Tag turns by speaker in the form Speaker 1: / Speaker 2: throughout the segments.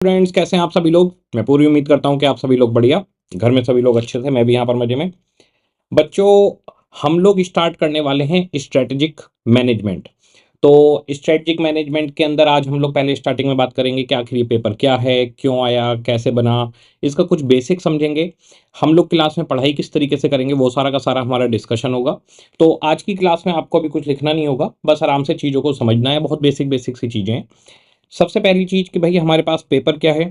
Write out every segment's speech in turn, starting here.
Speaker 1: Friends, कैसे हैं आप सभी लोग। मैं पूरी उम्मीद करता हूं कि आप सभी लोग बढ़िया, घर में सभी लोग अच्छे थे। मैं भी यहाँ पर मजे में। बच्चों, हम लोग स्टार्ट करने वाले हैं स्ट्रेटेजिक मैनेजमेंट। तो स्ट्रेटेजिक मैनेजमेंट के अंदर आज हम लोग पहले स्टार्टिंग में बात करेंगे कि आखिर ये पेपर क्या है, क्यों आया, कैसे बना, इसका कुछ बेसिक समझेंगे। हम लोग क्लास में पढ़ाई किस तरीके से करेंगे वो सारा का सारा हमारा डिस्कशन होगा। तो आज की क्लास में आपको अभी कुछ लिखना नहीं होगा, बस आराम से चीज़ों को समझना है। बहुत बेसिक बेसिक सी चीज़ें हैं। सबसे पहली चीज कि भाई हमारे पास पेपर क्या है।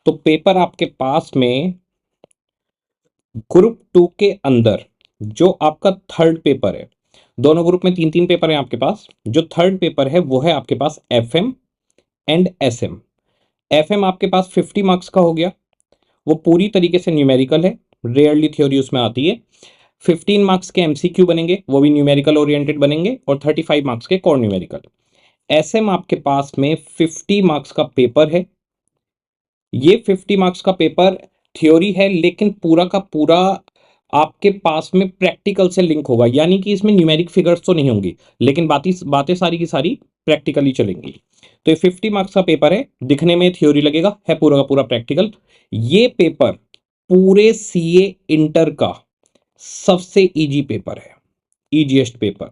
Speaker 1: तो पेपर आपके पास में ग्रुप टू के अंदर जो आपका थर्ड पेपर है, दोनों ग्रुप में तीन तीन पेपर है आपके पास। जो थर्ड पेपर है वो है आपके पास एफएम एंड एसएम। एफएम आपके पास 50 मार्क्स का हो गया। वो पूरी तरीके से न्यूमेरिकल है, रेयरली थ्योरी उसमें आती है। 15 मार्क्स के एमसीक्यू बनेंगे, वो भी न्यूमेरिकल ओरिएंटेड बनेंगे, और 35 मार्क्स के कॉर न्यूमेरिकल। एसएम आपके पास में 50 मार्क्स का पेपर है। ये 50 मार्क्स का पेपर थ्योरी है, लेकिन पूरा का पूरा आपके पास में प्रैक्टिकल से लिंक होगा। यानी कि इसमें न्यूमेरिक फिगर्स तो नहीं होंगी, लेकिन बातें बातें सारी की सारी प्रैक्टिकली चलेंगी। तो ये 50 मार्क्स का पेपर है, दिखने में थ्योरी लगेगा, है पूरा का पूरा प्रैक्टिकल। ये पेपर पूरे सीए इंटर का सबसे इजी पेपर है, इजीएस्ट पेपर।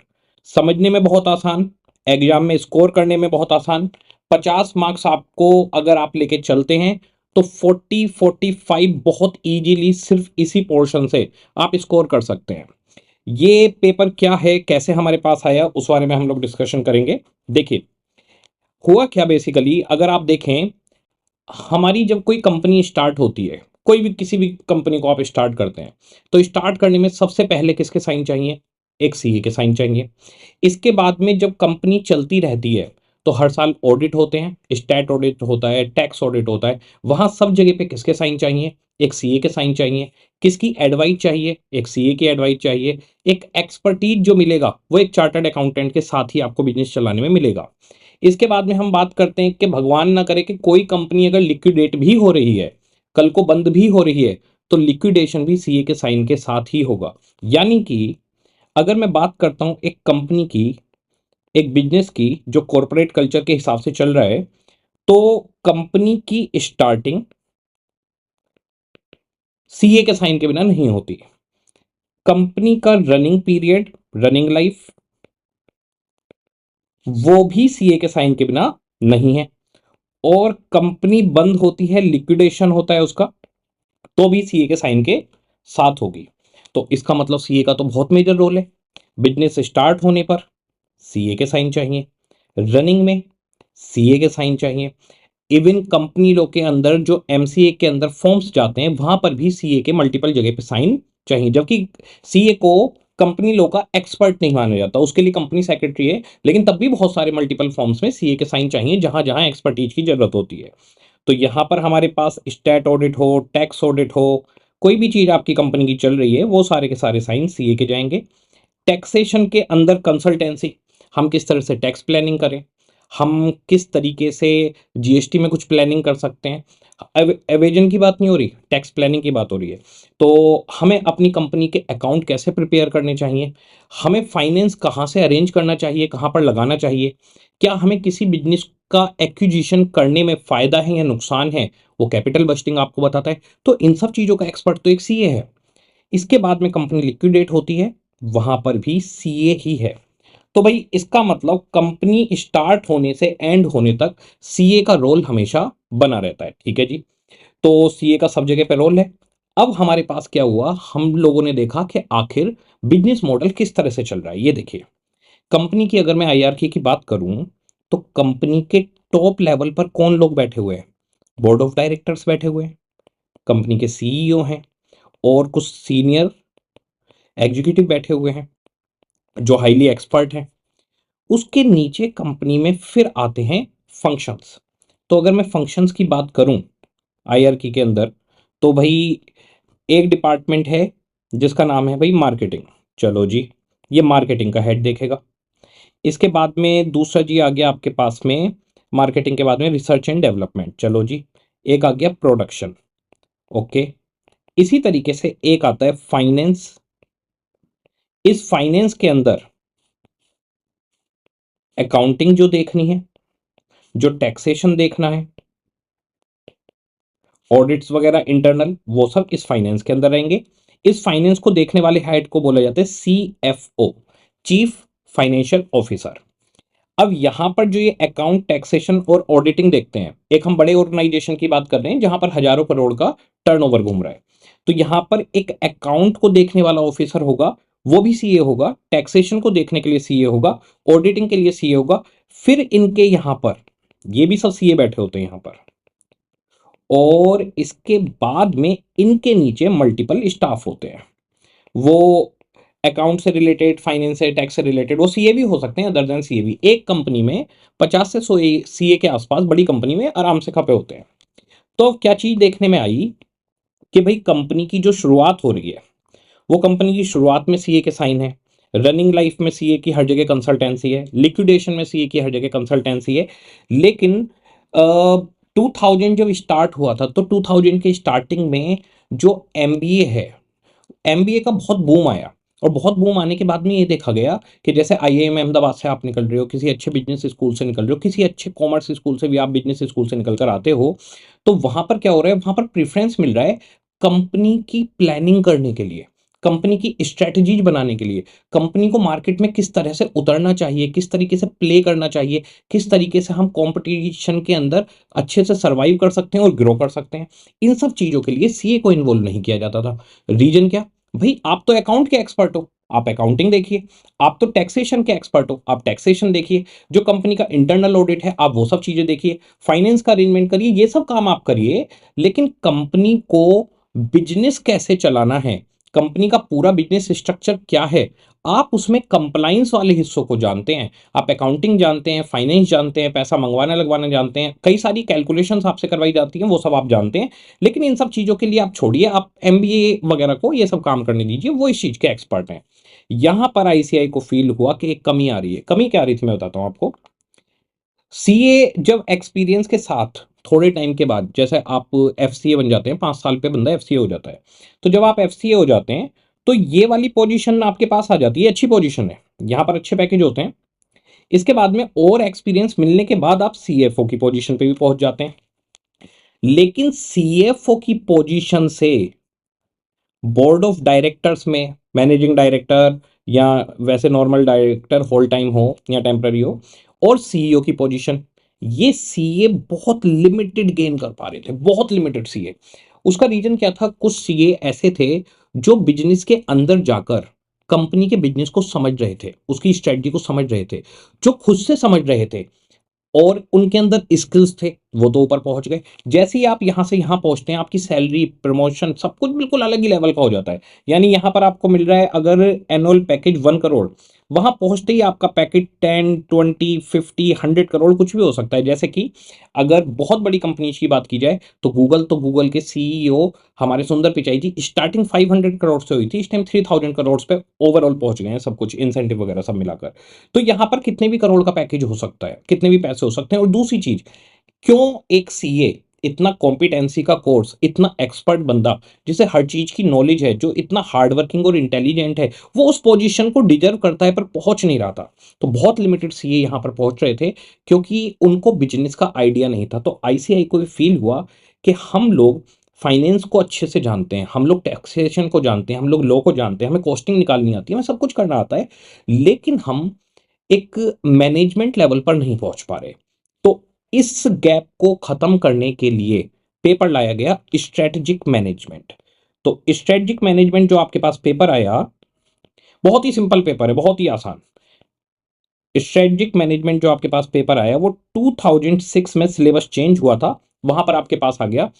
Speaker 1: समझने में बहुत आसान, एग्जाम में स्कोर करने में बहुत आसान। 50 मार्क्स आपको अगर आप लेके चलते हैं तो 40-45 बहुत इजीली सिर्फ इसी पोर्शन से आप स्कोर कर सकते हैं। ये पेपर क्या है, कैसे हमारे पास आया, उस बारे में हम लोग डिस्कशन करेंगे। देखिए, हुआ क्या बेसिकली, अगर आप देखें, हमारी जब कोई कंपनी स्टार्ट होती है, कोई भी किसी भी कंपनी को आप स्टार्ट करते हैं, तो स्टार्ट करने में सबसे पहले किसके साइन चाहिए? एक सीए के साइन चाहिए। इसके बाद में जब कंपनी चलती रहती है तो हर साल ऑडिट होते हैं, स्टैट ऑडिट होता है, टैक्स ऑडिट होता है। वहां सब जगह पे किसके साइन चाहिए? एक सीए के साइन चाहिए। किसकी एडवाइस चाहिए? एक सीए की एडवाइस चाहिए। एक एक्सपर्टीज जो मिलेगा वो एक चार्टर्ड अकाउंटेंट के साथ ही आपको बिजनेस चलाने में मिलेगा। इसके बाद में हम बात करते हैं कि भगवान ना करे कि कोई कंपनी अगर लिक्विडेट भी हो रही है, कल को बंद भी हो रही है, तो लिक्विडेशन भी सीए के साइन के साथ ही होगा। यानी कि अगर मैं बात करता हूं एक कंपनी की, एक बिजनेस की जो कॉरपोरेट कल्चर के हिसाब से चल रहा है, तो कंपनी की स्टार्टिंग सीए के साइन के बिना नहीं होती। कंपनी का रनिंग पीरियड, रनिंग लाइफ, वो भी सीए के साइन के बिना नहीं है। और कंपनी बंद होती है, लिक्विडेशन होता है उसका, तो भी सीए के साइन के साथ होगी। तो इसका मतलब सीए का तो बहुत मेजर रोल है। बिजनेस स्टार्ट होने पर सीए के साइन चाहिए, रनिंग में सीए के साइन चाहिए। इवन कंपनी लॉ के अंदर जो एमसीए के अंदर फॉर्म्स जाते हैं वहां पर भी सीए के मल्टीपल जगह पे साइन चाहिए। जबकि सीए को कंपनी लॉ का एक्सपर्ट नहीं माना जाता, उसके लिए कंपनी सेक्रेटरी है, लेकिन तब भी बहुत सारे मल्टीपल फॉर्म्स में सीए के साइन चाहिए जहां जहां एक्सपर्टीज की जरूरत होती है। तो यहां पर हमारे पास स्टैट ऑडिट हो, टैक्स ऑडिट हो, कोई भी चीज आपकी कंपनी की चल रही है, वो सारे के सारे साइन सीए के जाएंगे। टैक्सेशन के अंदर कंसल्टेंसी, हम किस तरह से टैक्स प्लानिंग करें, हम किस तरीके से जीएसटी में कुछ प्लानिंग कर सकते हैं। एवेजन की बात नहीं हो रही, टैक्स प्लानिंग की बात हो रही है। तो हमें अपनी कंपनी के अकाउंट कैसे प्रिपेयर करने चाहिए, हमें फाइनेंस कहाँ से अरेंज करना चाहिए, कहाँ पर लगाना चाहिए, क्या हमें किसी बिजनेस का एक्विजिशन करने में फायदा है या नुकसान है, वो कैपिटल बस्टिंग आपको बताता है। तो इन सब चीज़ों का एक्सपर्ट तो एक सीए है। इसके बाद में कंपनी लिक्विडेट होती है, वहां पर भी सीए ही है। तो भाई इसका मतलब कंपनी स्टार्ट होने से एंड होने तक सीए का रोल हमेशा बना रहता है। ठीक है जी। तो सीए का सब जगह पे रोल है। अब हमारे पास क्या हुआ, हम लोगों ने देखा कि आखिर बिजनेस मॉडल किस तरह से चल रहा है। ये देखिए, कंपनी की अगर मैं आईआरकी की बात करूं, तो कंपनी के टॉप लेवल पर कौन लोग बैठे हुए हैं? बोर्ड ऑफ डायरेक्टर्स बैठे हुए हैं, कंपनी के सीईओ हैं, और कुछ सीनियर एग्जीक्यूटिव बैठे हुए हैं जो हाईली एक्सपर्ट हैं। उसके नीचे कंपनी में फिर आते हैं फंक्शंस। तो अगर मैं फंक्शंस की बात करूं आईआरकी के अंदर, तो भाई एक डिपार्टमेंट है जिसका नाम है भाई मार्केटिंग। चलो जी, ये मार्केटिंग का हेड देखेगा। इसके बाद में दूसरा जी आ गया आपके पास में, मार्केटिंग के बाद में रिसर्च एंड डेवलपमेंट। चलो जी, एक आ गया प्रोडक्शन। ओके। इसी तरीके से एक आता है फाइनेंस। इस फाइनेंस के अंदर अकाउंटिंग जो देखनी है, जो टैक्सेशन देखना है, ऑडिट्स वगैरह इंटरनल वो सब इस फाइनेंस के अंदर रहेंगे। इस फाइनेंस को देखने वाले हेड को बोला जाता है CFO, चीफ फाइनेंशियल ऑफिसर। अब यहां पर जो ये अकाउंट, टैक्सेशन और ऑडिटिंग देखते हैं, एक हम बड़े ऑर्गेनाइजेशन की बात कर रहे हैं जहां पर हजारों करोड़ का टर्नओवर घूम रहा है, तो यहां पर एक अकाउंट को देखने वाला ऑफिसर होगा, वो भी सीए होगा, टैक्सेशन को देखने के लिए सीए होगा, ऑडिटिंग के लिए सीए होगा, फिर इनके यहां पर ये भी सब सीए बैठे होते हैं यहां पर, और इसके बाद में इनके नीचे मल्टीपल स्टाफ होते हैं। वो अकाउंट से रिलेटेड, फाइनेंस से, टैक्स से रिलेटेड, वो सीए भी हो सकते हैं, अदर देन सीए भी। एक कंपनी में 50 से 100 सीए के आसपास बड़ी कंपनी में आराम से खपे होते हैं। तो क्या चीज देखने में आई कि भाई कंपनी की जो शुरुआत हो रही है, वो कंपनी की शुरुआत में सीए के साइन है, रनिंग लाइफ में सीए की हर जगह कंसल्टेंसी है, लिक्विडेशन में सीए की हर जगह कंसल्टेंसी है। लेकिन 2000 जब स्टार्ट हुआ था, तो 2000 के स्टार्टिंग में जो एमबीए है, एमबीए का बहुत बूम आया, और बहुत बूम आने के बाद में ये देखा गया कि जैसे आईआईएम अहमदाबाद से आप निकल रहे हो, किसी अच्छे बिजनेस स्कूल से निकल रहे हो, किसी अच्छे कॉमर्स स्कूल से भी आप बिजनेस स्कूल से निकल कर आते हो, तो वहां पर क्या हो रहा है, वहां पर प्रेफरेंस मिल रहा है कंपनी की प्लानिंग करने के लिए, कंपनी की स्ट्रेटजीज बनाने के लिए, कंपनी को मार्केट में किस तरह से उतरना चाहिए, किस तरीके से प्ले करना चाहिए, किस तरीके से हम कंपटीशन के अंदर अच्छे से सर्वाइव कर सकते हैं और ग्रो कर सकते हैं। इन सब चीजों के लिए सीए को इन्वॉल्व नहीं किया जाता था। रीजन क्या? भाई आप तो अकाउंट के एक्सपर्ट हो, आप अकाउंटिंग देखिए, आप तो टैक्सेशन के एक्सपर्ट हो, आप टैक्सेशन देखिए, जो कंपनी का इंटरनल ऑडिट है आप वो सब चीजें देखिए, फाइनेंस का अरेंजमेंट करिए, ये सब काम आप करिए। लेकिन कंपनी को बिजनेस कैसे चलाना है, कंपनी का पूरा बिजनेस स्ट्रक्चर क्या है, आप उसमें कंप्लाइंस वाले हिस्सों को जानते हैं, आप अकाउंटिंग जानते हैं, फाइनेंस जानते हैं, पैसा मंगवाने लगवाने जानते हैं, कई सारी कैलकुलेशंस आपसे करवाई जाती हैं, वो सब आप जानते हैं। लेकिन इन सब चीजों के लिए आप छोड़िए, आप एमबीए वगैरह को ये सब काम करने दीजिए, वो इस चीज के एक्सपर्ट हैं। यहां पर आईसीआई को फील हुआ कि एक कमी आ रही है। कमी क्या आ रही थी मैं बताता हूं आपको। सीए जब एक्सपीरियंस के साथ थोड़े टाइम के बाद, जैसे आप एफसीए बन जाते हैं, 5 साल पे बंदा एफसीए हो जाता है, तो जब आप एफसीए हो जाते हैं तो ये वाली पोजीशन आपके पास आ जाती है, अच्छी पोजीशन है, यहां पर अच्छे पैकेज होते हैं। इसके बाद में और एक्सपीरियंस मिलने के बाद आप सीएफओ की पोजीशन पे भी पहुंच जाते हैं। लेकिन सीएफओ की पोजीशन से बोर्ड ऑफ डायरेक्टर्स में मैनेजिंग डायरेक्टर, या वैसे नॉर्मल डायरेक्टर होल टाइम हो या टेम्पररी हो, और सीईओ की पोजीशन, ये सीए बहुत लिमिटेड गेन कर पा रहे थे, बहुत लिमिटेड सीए। उसका रीजन क्या था? कुछ सीए ऐसे थे जो बिजनेस के अंदर जाकर कंपनी के बिजनेस को समझ रहे थे, उसकी स्ट्रेटजी को समझ रहे थे, जो खुद से समझ रहे थे, और उनके अंदर स्किल्स थे, वो तो ऊपर पहुंच गए। जैसे ही आप यहां से यहां पहुंचते हैं, आपकी सैलरी, प्रमोशन, सब कुछ बिल्कुल अलग ही लेवल का हो जाता है। यानी यहां पर आपको मिल रहा है अगर एनुअल पैकेज 1 करोड़, वहां पहुंचते ही आपका पैकेज 10, 20, 50, 100 करोड़ कुछ भी हो सकता है। जैसे कि अगर बहुत बड़ी कंपनी की बात की जाए तो गूगल के सीईओ हमारे सुंदर पिचाई जी, स्टार्टिंग 500 करोड़ से हुई थी, इस टाइम 3000 करोड़ पे ओवरऑल पहुंच गए हैं, सब कुछ इंसेंटिव वगैरह सब मिलाकर। तो यहां पर कितने भी करोड़ का पैकेज हो सकता है, कितने भी पैसे हो सकते हैं। और दूसरी चीज, क्यों एक सीए, इतना कॉम्पिटेंसी का कोर्स, इतना एक्सपर्ट बंदा जिसे हर चीज की नॉलेज है, जो इतना हार्ड वर्किंग और इंटेलिजेंट है, वो उस पोजीशन को डिजर्व करता है पर पहुंच नहीं रहा था। तो बहुत लिमिटेड सीए यहां पर पहुंच रहे थे, क्योंकि उनको बिजनेस का आइडिया नहीं था। तो आईसीआई को फील हुआ कि हम लोग फाइनेंस को अच्छे से जानते हैं, हम लोग टैक्सेशन को जानते हैं, हम लोग लॉ को जानते हैं, हमें कॉस्टिंग निकालनी आती है, हमें सब कुछ करना आता है, लेकिन हम एक मैनेजमेंट लेवल पर नहीं पहुंच पा रहे। तो इस गैप को खत्म करने के लिए पेपर लाया गया स्ट्रेटेजिक मैनेजमेंट। तो स्ट्रेटेजिक मैनेजमेंट जो आपके पास पेपर आया, बहुत ही सिंपल पेपर है, बहुत ही आसान। स्ट्रेटेजिक मैनेजमेंट जो आपके पास पेपर आया वो 2006 में सिलेबस चेंज हुआ था, वहां पर आपके पास आ गया।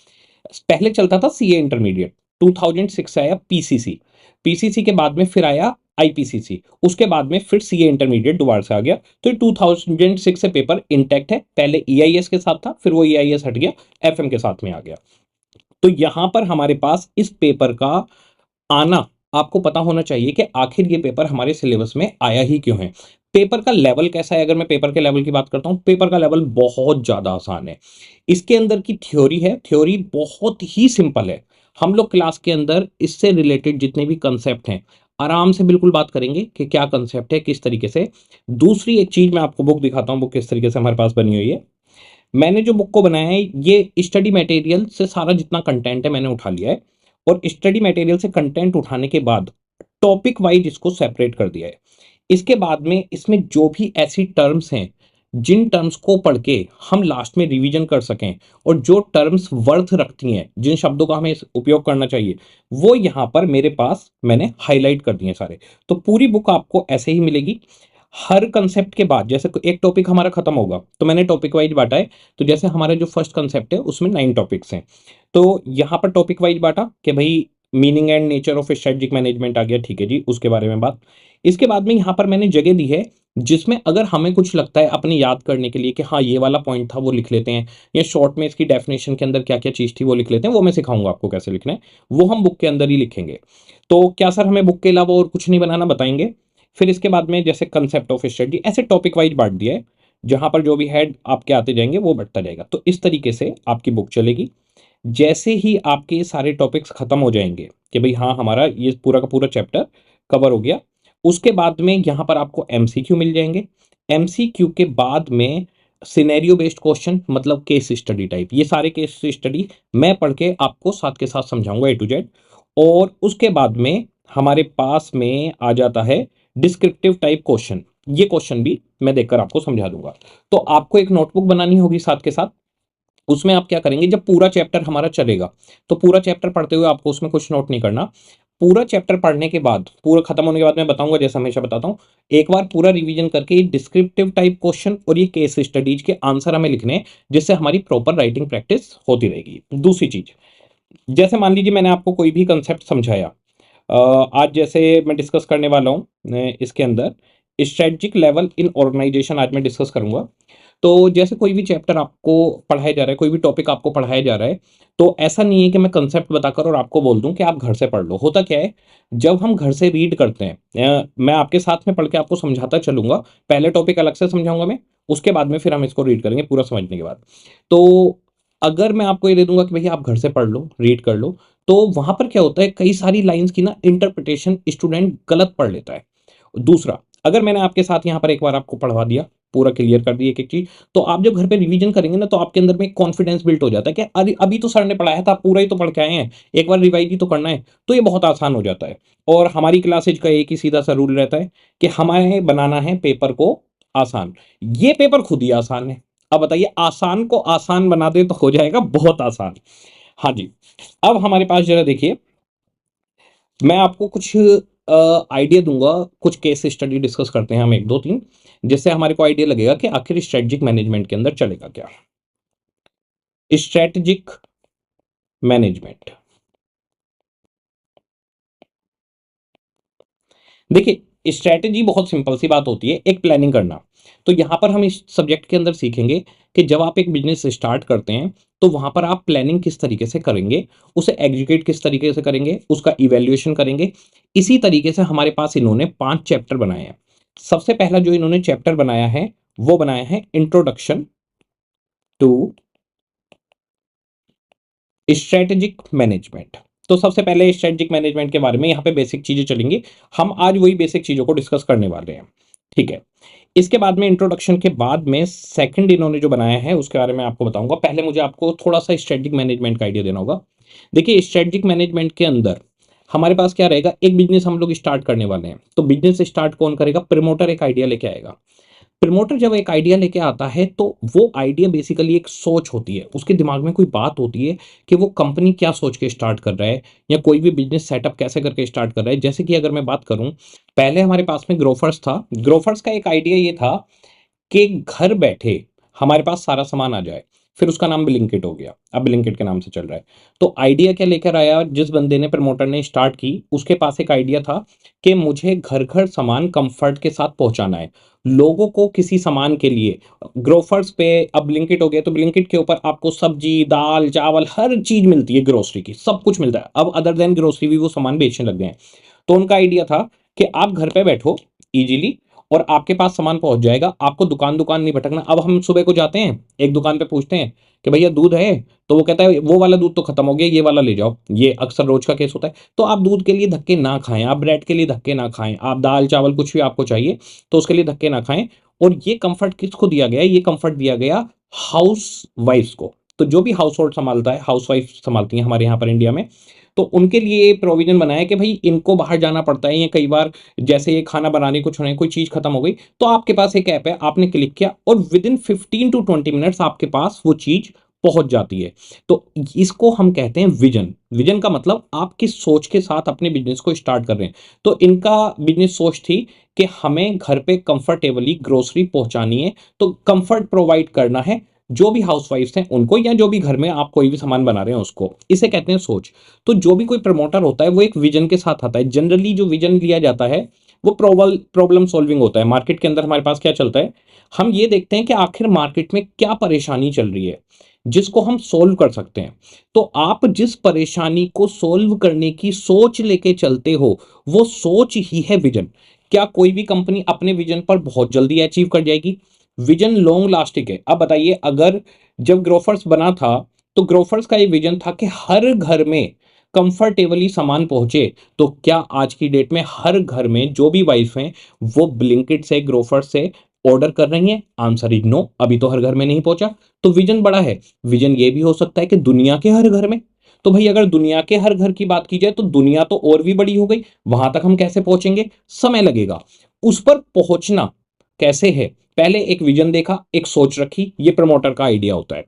Speaker 1: पहले चलता था सीए इंटरमीडिएट, 2006 से आया पीसीसी, पीसीसी के बाद में फिर आया आईपीसीसी, उसके बाद में फिर सीए इंटरमीडिएट दोबारा से आ गया। तो 2006 से पेपर इंटैक्ट है। पहले ईआईएस के साथ था, फिर वो ईआईएस हट गया, एफएम के साथ में आ गया। तो यहां पर हमारे पास इस पेपर का आना, आपको पता होना चाहिए कि आखिर ये पेपर हमारे सिलेबस में आया ही क्यों है। पेपर का लेवल कैसा है? अगर मैं पेपर के लेवल की बात करता हूं, पेपर का लेवल बहुत ज्यादा आसान है। इसके अंदर की थ्योरी है, थ्योरी बहुत ही सिंपल है। हम लोग क्लास के अंदर इससे रिलेटेड जितने भी कंसेप्ट हैं आराम से बिल्कुल बात करेंगे कि क्या कंसेप्ट है, किस तरीके से। दूसरी एक चीज मैं आपको बुक दिखाता हूं, बुक किस तरीके से हमारे पास बनी हुई है। मैंने जो बुक को बनाया है ये स्टडी मटेरियल से सारा जितना कंटेंट है मैंने उठा लिया है, और स्टडी मटेरियल से कंटेंट उठाने के बाद टॉपिक वाइज इसको सेपरेट कर दिया है। इसके बाद में इसमें जो भी ऐसी टर्म्स हैं जिन टर्म्स को पढ़ के हम लास्ट में रिवीजन कर सकें, और जो टर्म्स वर्थ रखती हैं, जिन शब्दों का हमें उपयोग करना चाहिए, वो यहाँ पर मेरे पास मैंने हाईलाइट कर दिए सारे। तो पूरी बुक आपको ऐसे ही मिलेगी। हर कंसेप्ट के बाद जैसे एक टॉपिक हमारा खत्म होगा तो मैंने टॉपिक वाइज बांटा है। तो जैसे हमारा जो फर्स्ट कंसेप्ट है उसमें 9 टॉपिक्स हैं, तो यहाँ पर टॉपिक वाइज बांटा कि भाई meaning and nature of strategic management आ गया, ठीक है जी, उसके बारे में बात। इसके बाद में यहाँ पर मैंने जगह दी है जिसमें अगर हमें कुछ लगता है अपने याद करने के लिए कि हाँ ये वाला पॉइंट था वो लिख लेते हैं, या शॉर्ट में इसकी डेफिनेशन के अंदर क्या क्या चीज़ थी वो लिख लेते हैं, वो मैं सिखाऊंगा आपको कैसे लिखना है, वो हम बुक के अंदर ही लिखेंगे। तो क्या सर हमें बुक के अलावा और कुछ नहीं बनाना, बताएंगे। फिर इसके बाद में जैसे कंसेप्ट ऑफ स्टडी ऐसे टॉपिक वाइज बांट दिया है, जहां पर जो भी हेड आपके आते जाएंगे वो बढ़ता जाएगा। तो इस तरीके से आपकी बुक चलेगी। जैसे ही आपके सारे टॉपिक्स खत्म हो जाएंगे कि भाई हाँ हमारा ये पूरा का पूरा चैप्टर कवर हो गया, उसके बाद में यहाँ पर आपको एमसीक्यू मिल जाएंगे। एमसीक्यू के बाद में सिनेरियो बेस्ड क्वेश्चन, मतलब केस स्टडी टाइप, ये सारे केस स्टडी मैं पढ़ के आपको साथ के साथ समझाऊंगा A to Z। और उसके बाद में हमारे पास में आ जाता है डिस्क्रिप्टिव टाइप क्वेश्चन, ये क्वेश्चन भी मैं देखकर आपको समझा दूंगा। तो आपको एक नोटबुक बनानी होगी साथ के साथ। उसमें आप क्या करेंगे, जब पूरा चैप्टर हमारा चलेगा तो पूरा चैप्टर पढ़ते हुए आपको उसमें कुछ नोट नहीं करना। पूरा चैप्टर पढ़ने के बाद, पूरा खत्म होने के बाद, मैं बताऊंगा जैसे हमेशा बताता हूं, एक बार पूरा रिवीजन करके ये डिस्क्रिप्टिव टाइप क्वेश्चन और ये केस स्टडीज के आंसर हमें लिखने हैं, जिससे हमारी प्रॉपर राइटिंग प्रैक्टिस होती रहेगी। दूसरी चीज, जैसे मान लीजिए मैंने आपको कोई भी कंसेप्ट समझाया, आज जैसे मैं डिस्कस करने वाला हूँ इसके अंदर स्ट्रेटजिक लेवल इन ऑर्गेनाइजेशन, आज मैं डिस्कस करूंगा। तो जैसे कोई भी चैप्टर आपको पढ़ाया जा रहा है, कोई भी टॉपिक आपको पढ़ाया जा रहा है, तो ऐसा नहीं है कि मैं कंसेप्ट बताकर और आपको बोल दूं कि आप घर से पढ़ लो। होता क्या है, जब हम घर से रीड करते हैं, मैं आपके साथ में पढ़ के आपको समझाता चलूंगा, पहले टॉपिक अलग से समझाऊंगा मैं, उसके बाद में फिर हम इसको रीड करेंगे पूरा समझने के बाद। तो अगर मैं आपको ये दे दूंगा कि भैया आप घर से पढ़ लो, रीड कर लो, तो वहां पर क्या होता है, कई सारी लाइंस की ना इंटरप्रिटेशन स्टूडेंट गलत पढ़ लेता है। दूसरा, अगर मैंने आपके साथ यहाँ पर एक बार आपको पढ़वा दिया, पूरा क्लियर कर दी एक एक चीज, तो आप जब घर पे रिवीजन करेंगे ना तो आपके अंदर में कॉन्फिडेंस बिल्ट हो जाता है कि अरे अभी तो सर ने पढ़ाया था, पूरा ही तो पढ़ के आए हैं, एक बार रिवाइज ही तो करना है। तो ये बहुत आसान हो जाता है। और हमारी क्लासेज का एक ही सीधा सा रूल रहता है कि हमें बनाना है पेपर को आसान। ये पेपर खुद ही आसान है। अब बताइए, आसान को आसान बना दे तो हो जाएगा बहुत आसान। हाँ जी। अब हमारे पास जरा देखिए, मैं आपको कुछ आइडिया दूंगा, कुछ केस स्टडी डिस्कस करते हैं हम एक दो तीन, जिससे हमारे को आइडिया लगेगा कि आखिर स्ट्रेटजिक मैनेजमेंट के अंदर चलेगा क्या। स्ट्रेटजिक मैनेजमेंट, देखिए स्ट्रेटजी बहुत सिंपल सी बात होती है, एक प्लानिंग करना। तो यहां पर हम इस सब्जेक्ट के अंदर सीखेंगे कि जब आप एक बिजनेस स्टार्ट करते हैं तो वहां पर आप प्लानिंग किस तरीके से करेंगे, उसे एग्जीक्यूट किस तरीके से करेंगे, उसका इवेल्युएशन करेंगे। इसी तरीके से हमारे पास इन्होंने 5 चैप्टर बनाए हैं। सबसे पहला जो इन्होंने चैप्टर बनाया है वो बनाया है इंट्रोडक्शन टू स्ट्रेटेजिक मैनेजमेंट। तो सबसे पहले स्ट्रेटेजिक मैनेजमेंट के बारे में यहाँ पे बेसिक चीजें चलेंगी, हम आज वही बेसिक चीजों को डिस्कस करने वाले हैं, ठीक है। इसके बाद में इंट्रोडक्शन के बाद में सेकंड इन्होंने जो बनाया है उसके बारे में आपको बताऊंगा। पहले मुझे आपको थोड़ा सा स्ट्रेटेजिक मैनेजमेंट का आइडिया देना होगा। देखिए स्ट्रेटेजिक मैनेजमेंट के अंदर हमारे पास क्या रहेगा, एक बिजनेस हम लोग स्टार्ट करने वाले हैं, तो बिजनेस स्टार्ट कौन करेगा, प्रमोटर एक आइडिया लेके आएगा। प्रमोटर जब एक आइडिया लेके आता है तो वो आइडिया बेसिकली एक सोच होती है, उसके दिमाग में कोई बात होती है कि वो कंपनी क्या सोच के स्टार्ट कर रहा है, या कोई भी बिजनेस सेटअप कैसे करके स्टार्ट कर रहा है। जैसे कि अगर मैं बात करूं, पहले हमारे पास में ग्रोफर्स था। ग्रोफर्स का एक आइडिया ये था कि घर बैठे हमारे पास सारा सामान आ जाए। फिर उसका नाम ब्लिंकिट हो गया, अब ब्लिंकिट के नाम से चल रहा है। तो आइडिया क्या लेकर आया, जिस बंदे ने, प्रमोटर ने स्टार्ट की, उसके पास एक आइडिया था कि मुझे घर घर सामान कंफर्ट के साथ पहुंचाना है लोगों को, किसी सामान के लिए। ग्रोफर्स पे अब ब्लिंकिट हो गया, तो ब्लिंकिट के ऊपर आपको सब्जी, दाल, चावल, हर चीज मिलती है, ग्रोसरी की सब कुछ मिलता है। अब अदर देन ग्रोसरी भी वो सामान बेचने लग गए हैं। तो उनका आइडिया था कि आप घर पे बैठो इजीली और आपके पास सामान पहुंच जाएगा, आपको दुकान दुकान नहीं भटकना। अब हम सुबह को जाते हैं एक दुकान पे, पूछते हैं कि भैया दूध है, तो वो कहता है वो वाला दूध तो खत्म हो गया, ये वाला ले जाओ। ये अक्सर रोज का केस होता है। तो आप दूध के लिए धक्के ना खाएं, आप ब्रेड के लिए धक्के ना खाएं, आप दाल चावल कुछ भी आपको चाहिए तो उसके लिए धक्के ना खाएं। और ये कंफर्ट किसको दिया गया, ये कंफर्ट दिया गया हाउस वाइफ्स को। तो जो भी हाउस होल्ड संभालता है, हाउस वाइफ संभालती हैं हमारे यहाँ पर इंडिया में, तो उनके लिए प्रोविजन बनाया कि भाई इनको बाहर जाना पड़ता है, या कई बार जैसे ये खाना बनाने कुछ होने कोई चीज़ खत्म हो गई, तो आपके पास एक ऐप है, आपने क्लिक किया और विद इन 15 to 20 मिनट्स आपके पास वो चीज़ पहुंच जाती है। तो इसको हम कहते हैं विजन। विजन का मतलब आप किस सोच के साथ अपने बिजनेस को स्टार्ट कर रहे हैं। तो इनका बिजनेस सोच थी कि हमें घर पे कंफर्टेबली ग्रोसरी पहुंचानी है, तो कंफर्ट प्रोवाइड करना है जो भी हाउसवाइफ्स हैं उनको, या जो भी घर में आप कोई भी सामान बना रहे हैं उसको। इसे कहते हैं सोच। तो जो भी कोई प्रमोटर होता है वो एक विजन के साथ आता है। जनरली जो विजन लिया जाता है वो प्रॉब्लम सॉल्विंग होता है। मार्केट के अंदर हमारे पास क्या चलता है, हम ये देखते हैं कि आखिर मार्केट में क्या परेशानी चल रही है जिसको हम सोल्व कर सकते हैं। तो आप जिस परेशानी को सोल्व करने की सोच लेके चलते हो, वो सोच ही है विजन। क्या कोई भी कंपनी अपने विजन पर बहुत जल्दी अचीव कर जाएगी? विजन लॉन्ग लास्टिंग है। अब बताइए, अगर जब ग्रोफर्स बना था तो ग्रोफर्स का ये विजन था कि हर घर में कंफर्टेबली सामान पहुंचे, तो क्या आज की डेट में हर घर में जो भी वाइफ हैं वो ब्लिंकिट से, ग्रोफर्स से ऑर्डर कर रही हैं? आंसर इज नो, अभी तो हर घर में नहीं पहुंचा। तो विजन बड़ा है। विजन ये भी हो सकता है कि दुनिया के हर घर में। तो भाई अगर दुनिया के हर घर की बात की जाए तो दुनिया तो और भी बड़ी हो गई, वहां तक हम कैसे पहुंचेंगे? समय लगेगा। उस पर पहुंचना कैसे है? पहले एक विजन देखा, एक सोच रखी, ये प्रमोटर का आइडिया होता है।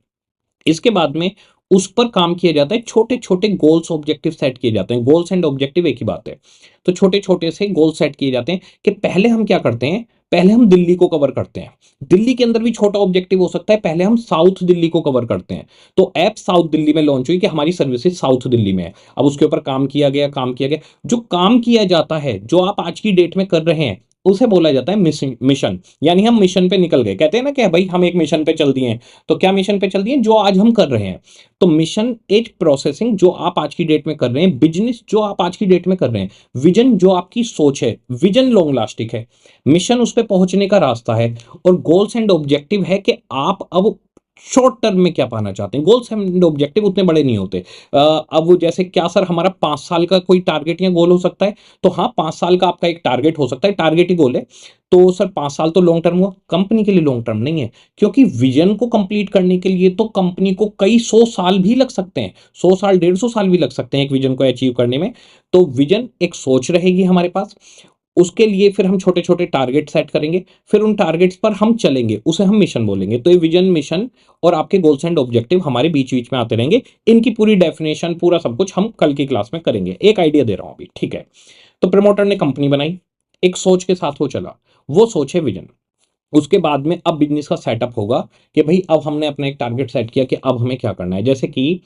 Speaker 1: इसके बाद में उस पर काम किया जाता है, छोटे छोटे गोल्स ऑब्जेक्टिव सेट किए जाते हैं। गोल्स एंड ऑब्जेक्टिव एक ही बात है। तो छोटे छोटे से गोल सेट किए जाते हैं कि पहले हम क्या करते हैं, पहले हम दिल्ली को कवर करते हैं। दिल्ली के अंदर भी छोटा ऑब्जेक्टिव हो सकता है, पहले हम साउथ दिल्ली को कवर करते हैं। तो ऐप साउथ दिल्ली में लॉन्च हुई कि हमारी सर्विसेज साउथ दिल्ली में है। अब उसके ऊपर काम किया गया, काम किया गया। जो काम किया जाता है, जो आप आज की डेट में कर रहे हैं, उसे बोला जाता है मिशन। यानी हम मिशन पे निकल गए। कहते हैं ना कि भाई हम एक मिशन पे चल दिए हैं। तो क्या मिशन पे चल दिए? जो आज हम कर रहे हैं। तो मिशन एज प्रोसेसिंग जो आप आज की डेट में कर रहे हैं, बिजनेस जो आप आज की डेट में कर रहे हैं, विजन जो आपकी सोच है, विजन लॉन्ग लास्टिक है, मिशन उस पे पहुंचने का रास्ता है, और गोल्स एंड ऑब्जेक्टिव है कि आप अब शॉर्ट टर्म में क्या पाना चाहते हैं। गोल्स एंड ऑब्जेक्टिव उतने बड़े नहीं होते। अब वो जैसे क्या सर हमारा 5 साल का कोई टारगेट या गोल हो सकता है? तो हाँ, 5 साल का आपका एक टारगेट हो सकता है, टारगेट ही गोल है। तो सर 5 साल तो लॉन्ग टर्म हुआ, कंपनी के लिए लॉन्ग टर्म नहीं है। क्योंकि विजन को कंप्लीट करने के लिए तो कंपनी को कई 100 साल भी लग सकते हैं, 100 साल, 150 साल भी लग सकते हैं एक विजन को अचीव करने में। तो विजन एक सोच रहेगी हमारे पास। उसके लिए फिर हम छोटे छोटे टारगेट सेट करेंगे, फिर उन टारगेट्स पर हम चलेंगे, उसे हम मिशन बोलेंगे। तो ये विजन, मिशन और आपके गोल्स एंड ऑब्जेक्टिव हमारे बीच बीच में आते रहेंगे। इनकी पूरी डेफिनेशन, पूरा सब कुछ हम कल की क्लास में करेंगे। एक आइडिया दे रहा हूं अभी, ठीक है? तो प्रमोटर ने कंपनी बनाई, एक सोच के साथ वो चला, वो सोच है विजन। उसके बाद में अब बिजनेस का सेटअप होगा कि भाई अब हमने अपना एक टारगेट सेट किया कि अब हमें क्या करना है। जैसे कि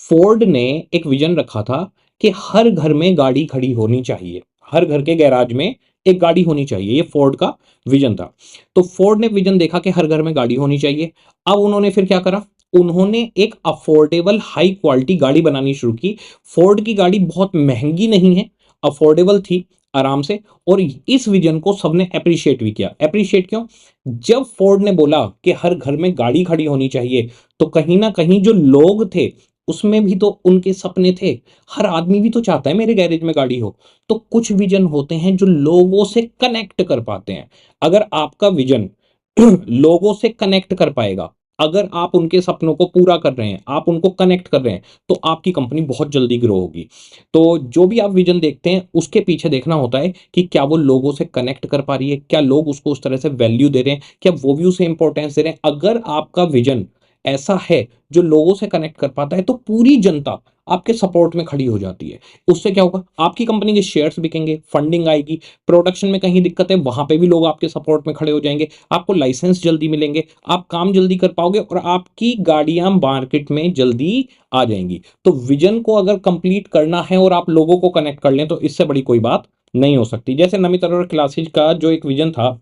Speaker 1: फोर्ड ने एक विजन रखा था कि हर घर में गाड़ी खड़ी होनी चाहिए, हर घर के गैराज में एक गाड़ी होनी चाहिए। ये फोर्ड का विजन था। तो फोर्ड ने विजन देखा कि हर घर में गाड़ी होनी चाहिए। अब उन्होंने फिर क्या करा, उन्होंने एक अफोर्डेबल हाई क्वालिटी गाड़ी बनानी शुरू की। फोर्ड की गाड़ी बहुत महंगी नहीं है, अफोर्डेबल थी, आराम से। और इस विजन को सबने अप्रिशिएट भी किया। अप्रिशिएट क्यों? जब फोर्ड ने बोला कि हर घर में गाड़ी खड़ी होनी चाहिए, तो कहीं ना कहीं जो लोग थे उसमें भी तो उनके सपने थे। हर आदमी भी तो चाहता है मेरे गैरेज में गाड़ी हो। तो कुछ विजन होते हैं जो लोगों से कनेक्ट कर पाते हैं। अगर आपका विजन लोगों से कनेक्ट कर पाएगा, अगर आप उनके सपनों को पूरा कर रहे हैं, आप उनको कनेक्ट कर रहे हैं, तो आपकी कंपनी बहुत जल्दी ग्रो होगी। तो जो भी आप विजन देखते हैं उसके पीछे देखना होता है कि क्या वो लोगों से कनेक्ट कर पा रही है, क्या लोग उसको उस तरह से वैल्यू दे रहे हैं, क्या वो भी उसे इंपॉर्टेंस दे रहे हैं। अगर आपका विजन ऐसा है जो लोगों से कनेक्ट कर पाता है, तो पूरी जनता आपके सपोर्ट में खड़ी हो जाती है। उससे क्या होगा, आपकी कंपनी के शेयर्स बिकेंगे, फंडिंग आएगी, प्रोडक्शन में कहीं दिक्कत है वहां पे भी लोग आपके सपोर्ट में खड़े हो जाएंगे, आपको लाइसेंस जल्दी मिलेंगे, आप काम जल्दी कर पाओगे, और आपकी गाड़ियां मार्केट में जल्दी आ जाएंगी। तो विजन को अगर कंप्लीट करना है और आप लोगों को कनेक्ट कर लें, तो इससे बड़ी कोई बात नहीं हो सकती। जैसे नमित अरोड़ा क्लासेज का जो एक विजन था,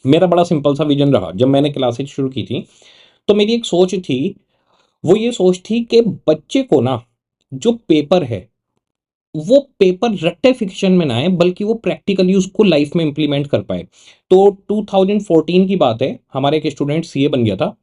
Speaker 1: मेरा बड़ा सिंपल सा विजन रहा। जब मैंने क्लासेज शुरू की थी तो मेरी एक सोच थी, वो ये सोच थी कि बच्चे को ना, जो पेपर है वो पेपर रट्टे फिक्शन में ना आए, बल्कि वो प्रैक्टिकली उसको लाइफ में इंप्लीमेंट कर पाए। तो 2014 की बात है, हमारे एक स्टूडेंट सीए बन गया था।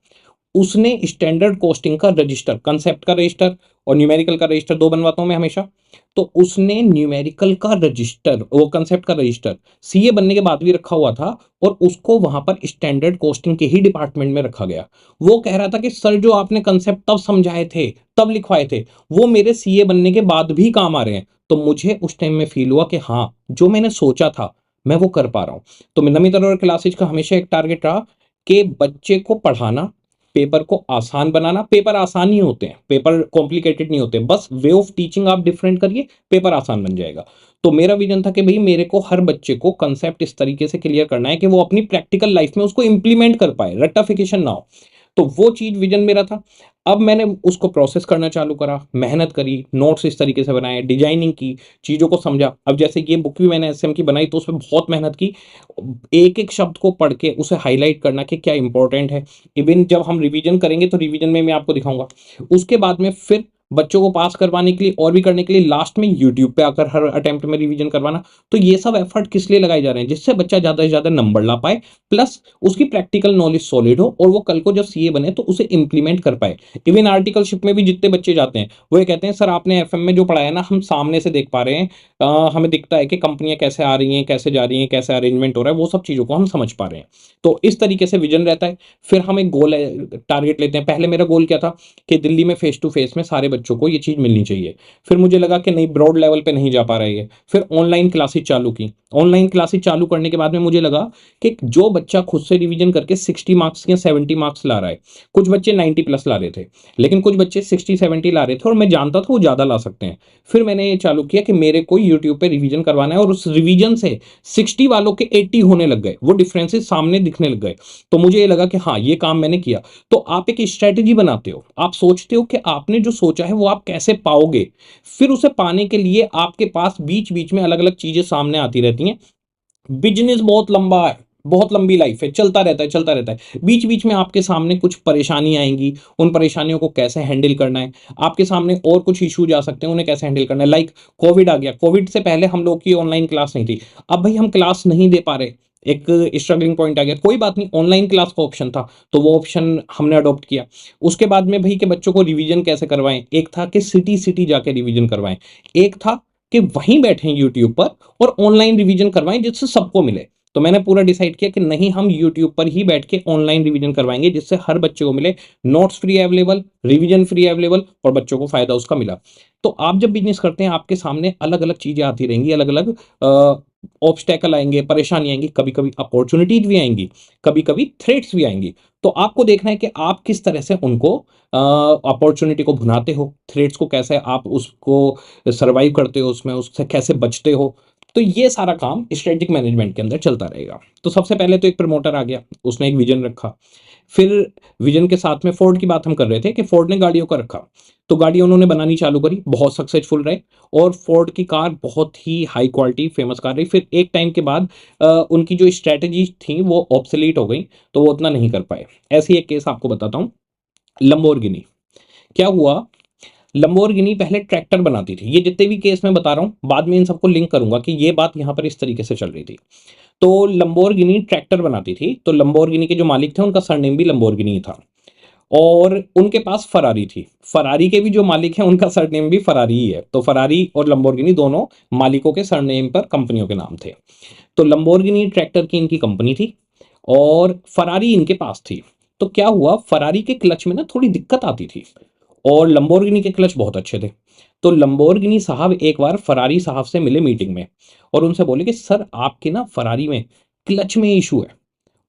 Speaker 1: उसने स्टैंडर्ड कॉस्टिंग का रजिस्टर, कंसेप्ट का रजिस्टर और न्यूमेरिकल का रजिस्टर, दो बनवाता हूं मैं हमेशा। तो उसने न्यूमेरिकल का रजिस्टर, वो कंसेप्ट का रजिस्टर सीए बनने के बाद भी रखा हुआ था, और उसको वहां पर स्टैंडर्ड कॉस्टिंग के ही डिपार्टमेंट में रखा गया। वो कह रहा था कि सर जो आपने कंसेप्ट तब समझाए थे, तब लिखवाए थे, वो मेरे सीए बनने के बाद भी काम आ रहे हैं। तो मुझे उस टाइम में फील हुआ कि हाँ, जो मैंने सोचा था मैं वो कर पा रहा हूँ। तो नमित अरोड़ा क्लासेज का हमेशा एक टारगेट रहा कि बच्चे को पढ़ाना, पेपर को आसान बनाना। पेपर आसान ही होते हैं, पेपर कॉम्प्लिकेटेड नहीं होते, बस वे ऑफ टीचिंग आप डिफरेंट करिए, पेपर आसान बन जाएगा। तो मेरा विजन था कि भाई मेरे को हर बच्चे को कंसेप्ट इस तरीके से क्लियर करना है कि वो अपनी प्रैक्टिकल लाइफ में उसको इंप्लीमेंट कर पाए, रट्टाफिकेशन ना हो। तो वो चीज विजन मेरा था। अब मैंने उसको प्रोसेस करना चालू करा, मेहनत करी, नोट्स इस तरीके से बनाए, डिजाइनिंग की, चीज़ों को समझा। अब जैसे ये बुक भी मैंने एसएम की बनाई तो उसमें बहुत मेहनत की, एक एक शब्द को पढ़ के उसे हाईलाइट करना कि क्या इंपॉर्टेंट है। इवन जब हम रिवीजन करेंगे तो रिवीजन में मैं आपको दिखाऊंगा। उसके बाद में फिर बच्चों को पास करवाने के लिए और भी करने के लिए लास्ट में यूट्यूब पे आकर हर अटेम्प्ट में रिवीजन करवाना। तो ये सब एफर्ट किस लिए लगाए जा रहे हैं, जिससे बच्चा ज़्यादा से ज़्यादा नंबर ला पाए, प्लस उसकी प्रैक्टिकल नॉलेज सॉलिड हो, और वो कल को जब सीए बने तो उसे इंप्लीमेंट कर पाए। इवन आर्टिकलशिप में भी जितने बच्चे जाते हैं वो ये कहते हैं सर आपने एफएम में जो पढ़ाया ना हम सामने से देख पा रहे हैं, हमें दिखता है कि कंपनियां कैसे आ रही हैं, कैसे जा रही हैं, कैसे अरेंजमेंट हो रहा है, वो सब चीज़ों को हम समझ पा रहे हैं। तो इस तरीके से विजन रहता है। फिर हम एक गोल टारगेट लेते हैं। पहले मेरा गोल क्या था कि दिल्ली में फेस टू फेस में सारे बच्चों को ये चीज़ मिलनी चाहिए। फिर मुझे लगा कि नहीं, ब्रॉड लेवल पे नहीं जा पा रहा है ये। फिर ऑनलाइन क्लासेस चालू की। ऑनलाइन क्लासेस चालू करने के बाद में मुझे लगा कि जो बच्चा खुद से रिवीजन करके 60 मार्क्स या 70 मार्क्स ला रहा है, कुछ बच्चे 90 प्लस ला रहे थे, लेकिन कुछ बच्चे 60-70 ला रहे थे, और मैं जानता था वो ज़्यादा ला सकते हैं। फिर मैंने ये चालू किया कि मेरे को यूट्यूब पे रिवीजन करवाना है, और उस रिवीजन से 60 वालों के 80 होने लग गए, वो डिफरेंसेस सामने दिखने लग गए। तो मुझे ये लगा कि हाँ, ये काम मैंने किया। तो आप एक स्ट्रेटेजी बनाते हो, आप सोचते हो कि आपने जो सोचा है वो आप कैसे पाओगे। फिर उसे पाने के लिए आपके पास बीच बीच में अलग अलग चीजें सामने आती रहती हैं। बिजनेस बहुत लंबा है, बहुत लंबी लाइफ है, चलता रहता है, चलता रहता है। बीच बीच में आपके सामने कुछ परेशानी आएंगी, उन परेशानियों को कैसे हैंडल करना है। आपके सामने और कुछ इश्यूज आ सकते हैं, उन्हें कैसे हैंडल करना है। लाइक कोविड आ गया, कोविड से पहले हम लोग की ऑनलाइन क्लास नहीं थी, अब भाई हम क्लास नहीं दे पा रहे, एक स्ट्रगलिंग पॉइंट आ गया। कोई बात नहीं, ऑनलाइन क्लास का ऑप्शन था तो वो ऑप्शन हमने अडॉप्ट किया। उसके बाद में भाई के बच्चों को रिवीजन कैसे करवाएं, एक था कि सिटी सिटी जाके रिवीजन करवाएं, एक था कि वहीं बैठे यूट्यूब पर और ऑनलाइन रिवीजन करवाएं जिससे सबको मिले। तो मैंने पूरा डिसाइड किया कि नहीं, हम यूट्यूब पर ही बैठ के ऑनलाइन रिवीजन करवाएंगे जिससे हर बच्चे को मिले, notes free available, revision free available, और बच्चों को फायदा उसका मिला। तो आप जब बिजनेस करते हैं आपके सामने अलग अलग चीजें आती रहेंगी, अलग अलग ऑब्स्टेकल आएंगे, परेशानी आएंगी, कभी कभी अपॉर्चुनिटीज भी आएंगी, कभी कभी थ्रेट्स भी आएंगी। तो आपको देखना है कि आप किस तरह से उनको अपॉर्चुनिटी को भुनाते हो, थ्रेट्स को कैसे आप उसको सर्वाइव करते हो, उसमें उससे कैसे बचते हो। तो ये सारा काम स्ट्रेटेजिक मैनेजमेंट के अंदर चलता रहेगा। तो सबसे पहले तो एक प्रमोटर आ गया, उसने एक विजन रखा। फिर विजन के साथ में फोर्ड की बात हम कर रहे थे कि फोर्ड ने गाड़ियों का रखा, तो गाड़ी उन्होंने बनानी चालू करी, बहुत सक्सेसफुल रहे, और फोर्ड की कार बहुत ही हाई क्वालिटी फेमस कार रही। फिर एक टाइम के बाद उनकी जो स्ट्रेटजी थी वो ऑब्सोलीट हो गई, तो वो उतना नहीं कर पाए। ऐसे ही एक केस आपको बताता हूँ, लंबोर्गिनी। क्या हुआ, लंबोर्गिनी पहले ट्रैक्टर बनाती थी। ये जितने भी केस मैं बता रहा हूँ बाद में इन सबको लिंक करूंगा कि ये बात यहाँ पर इस तरीके से चल रही थी। तो लंबोर्गिनी ट्रैक्टर बनाती थी, तो लंबोर्गिनी के जो मालिक थे उनका सरनेम भी लंबोर्गिनी था, और उनके पास फरारी थी। फरारी के भी जो मालिक हैं उनका सरनेम भी फरारी ही है। तो फरारी और लंबोर्गिनी दोनों मालिकों के सरनेम पर कंपनियों के नाम थे। तो लंबोर्गिनी ट्रैक्टर की इनकी कंपनी थी और फरारी इनके पास थी। तो क्या हुआ, फरारी के क्लच में ना थोड़ी दिक्कत आती थी, और लंबोर्गिनी के क्लच बहुत अच्छे थे। तो लंबोर्गिनी साहब एक बार फरारी साहब से मिले मीटिंग में, और उनसे बोले कि सर आपके ना फरारी में क्लच में इशू है,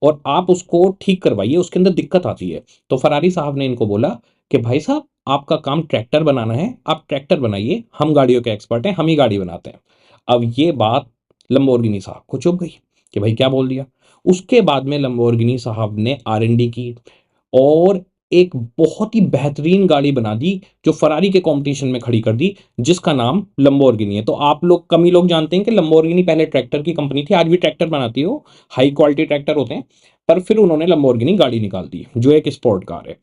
Speaker 1: और आप उसको ठीक करवाइए, उसके अंदर दिक्कत आती है। तो फरारी साहब ने इनको बोला कि भाई साहब आपका काम ट्रैक्टर बनाना है, आप ट्रैक्टर बनाइए, हम गाड़ियों के एक्सपर्ट हैं, हम ही गाड़ी बनाते हैं। अब ये बात लंबोर्गिनी साहब को चुभ गई कि भाई क्या बोल दिया। उसके बाद में लंबोर्गिनी साहब ने आर&डी की, और एक बहुत ही बेहतरीन गाड़ी बना दी जो फरारी के कंपटीशन में खड़ी कर दी, जिसका नाम लंबोर्गिनी है। तो आप लोग, कम ही लोग जानते हैं कि लंबोर्गिनी पहले ट्रैक्टर की कंपनी थी, आज भी ट्रैक्टर बनाती है, वो हाई क्वालिटी ट्रैक्टर होते हैं, पर फिर उन्होंने लंबोर्गिनी गाड़ी निकाल दी जो एक स्पोर्ट कार है।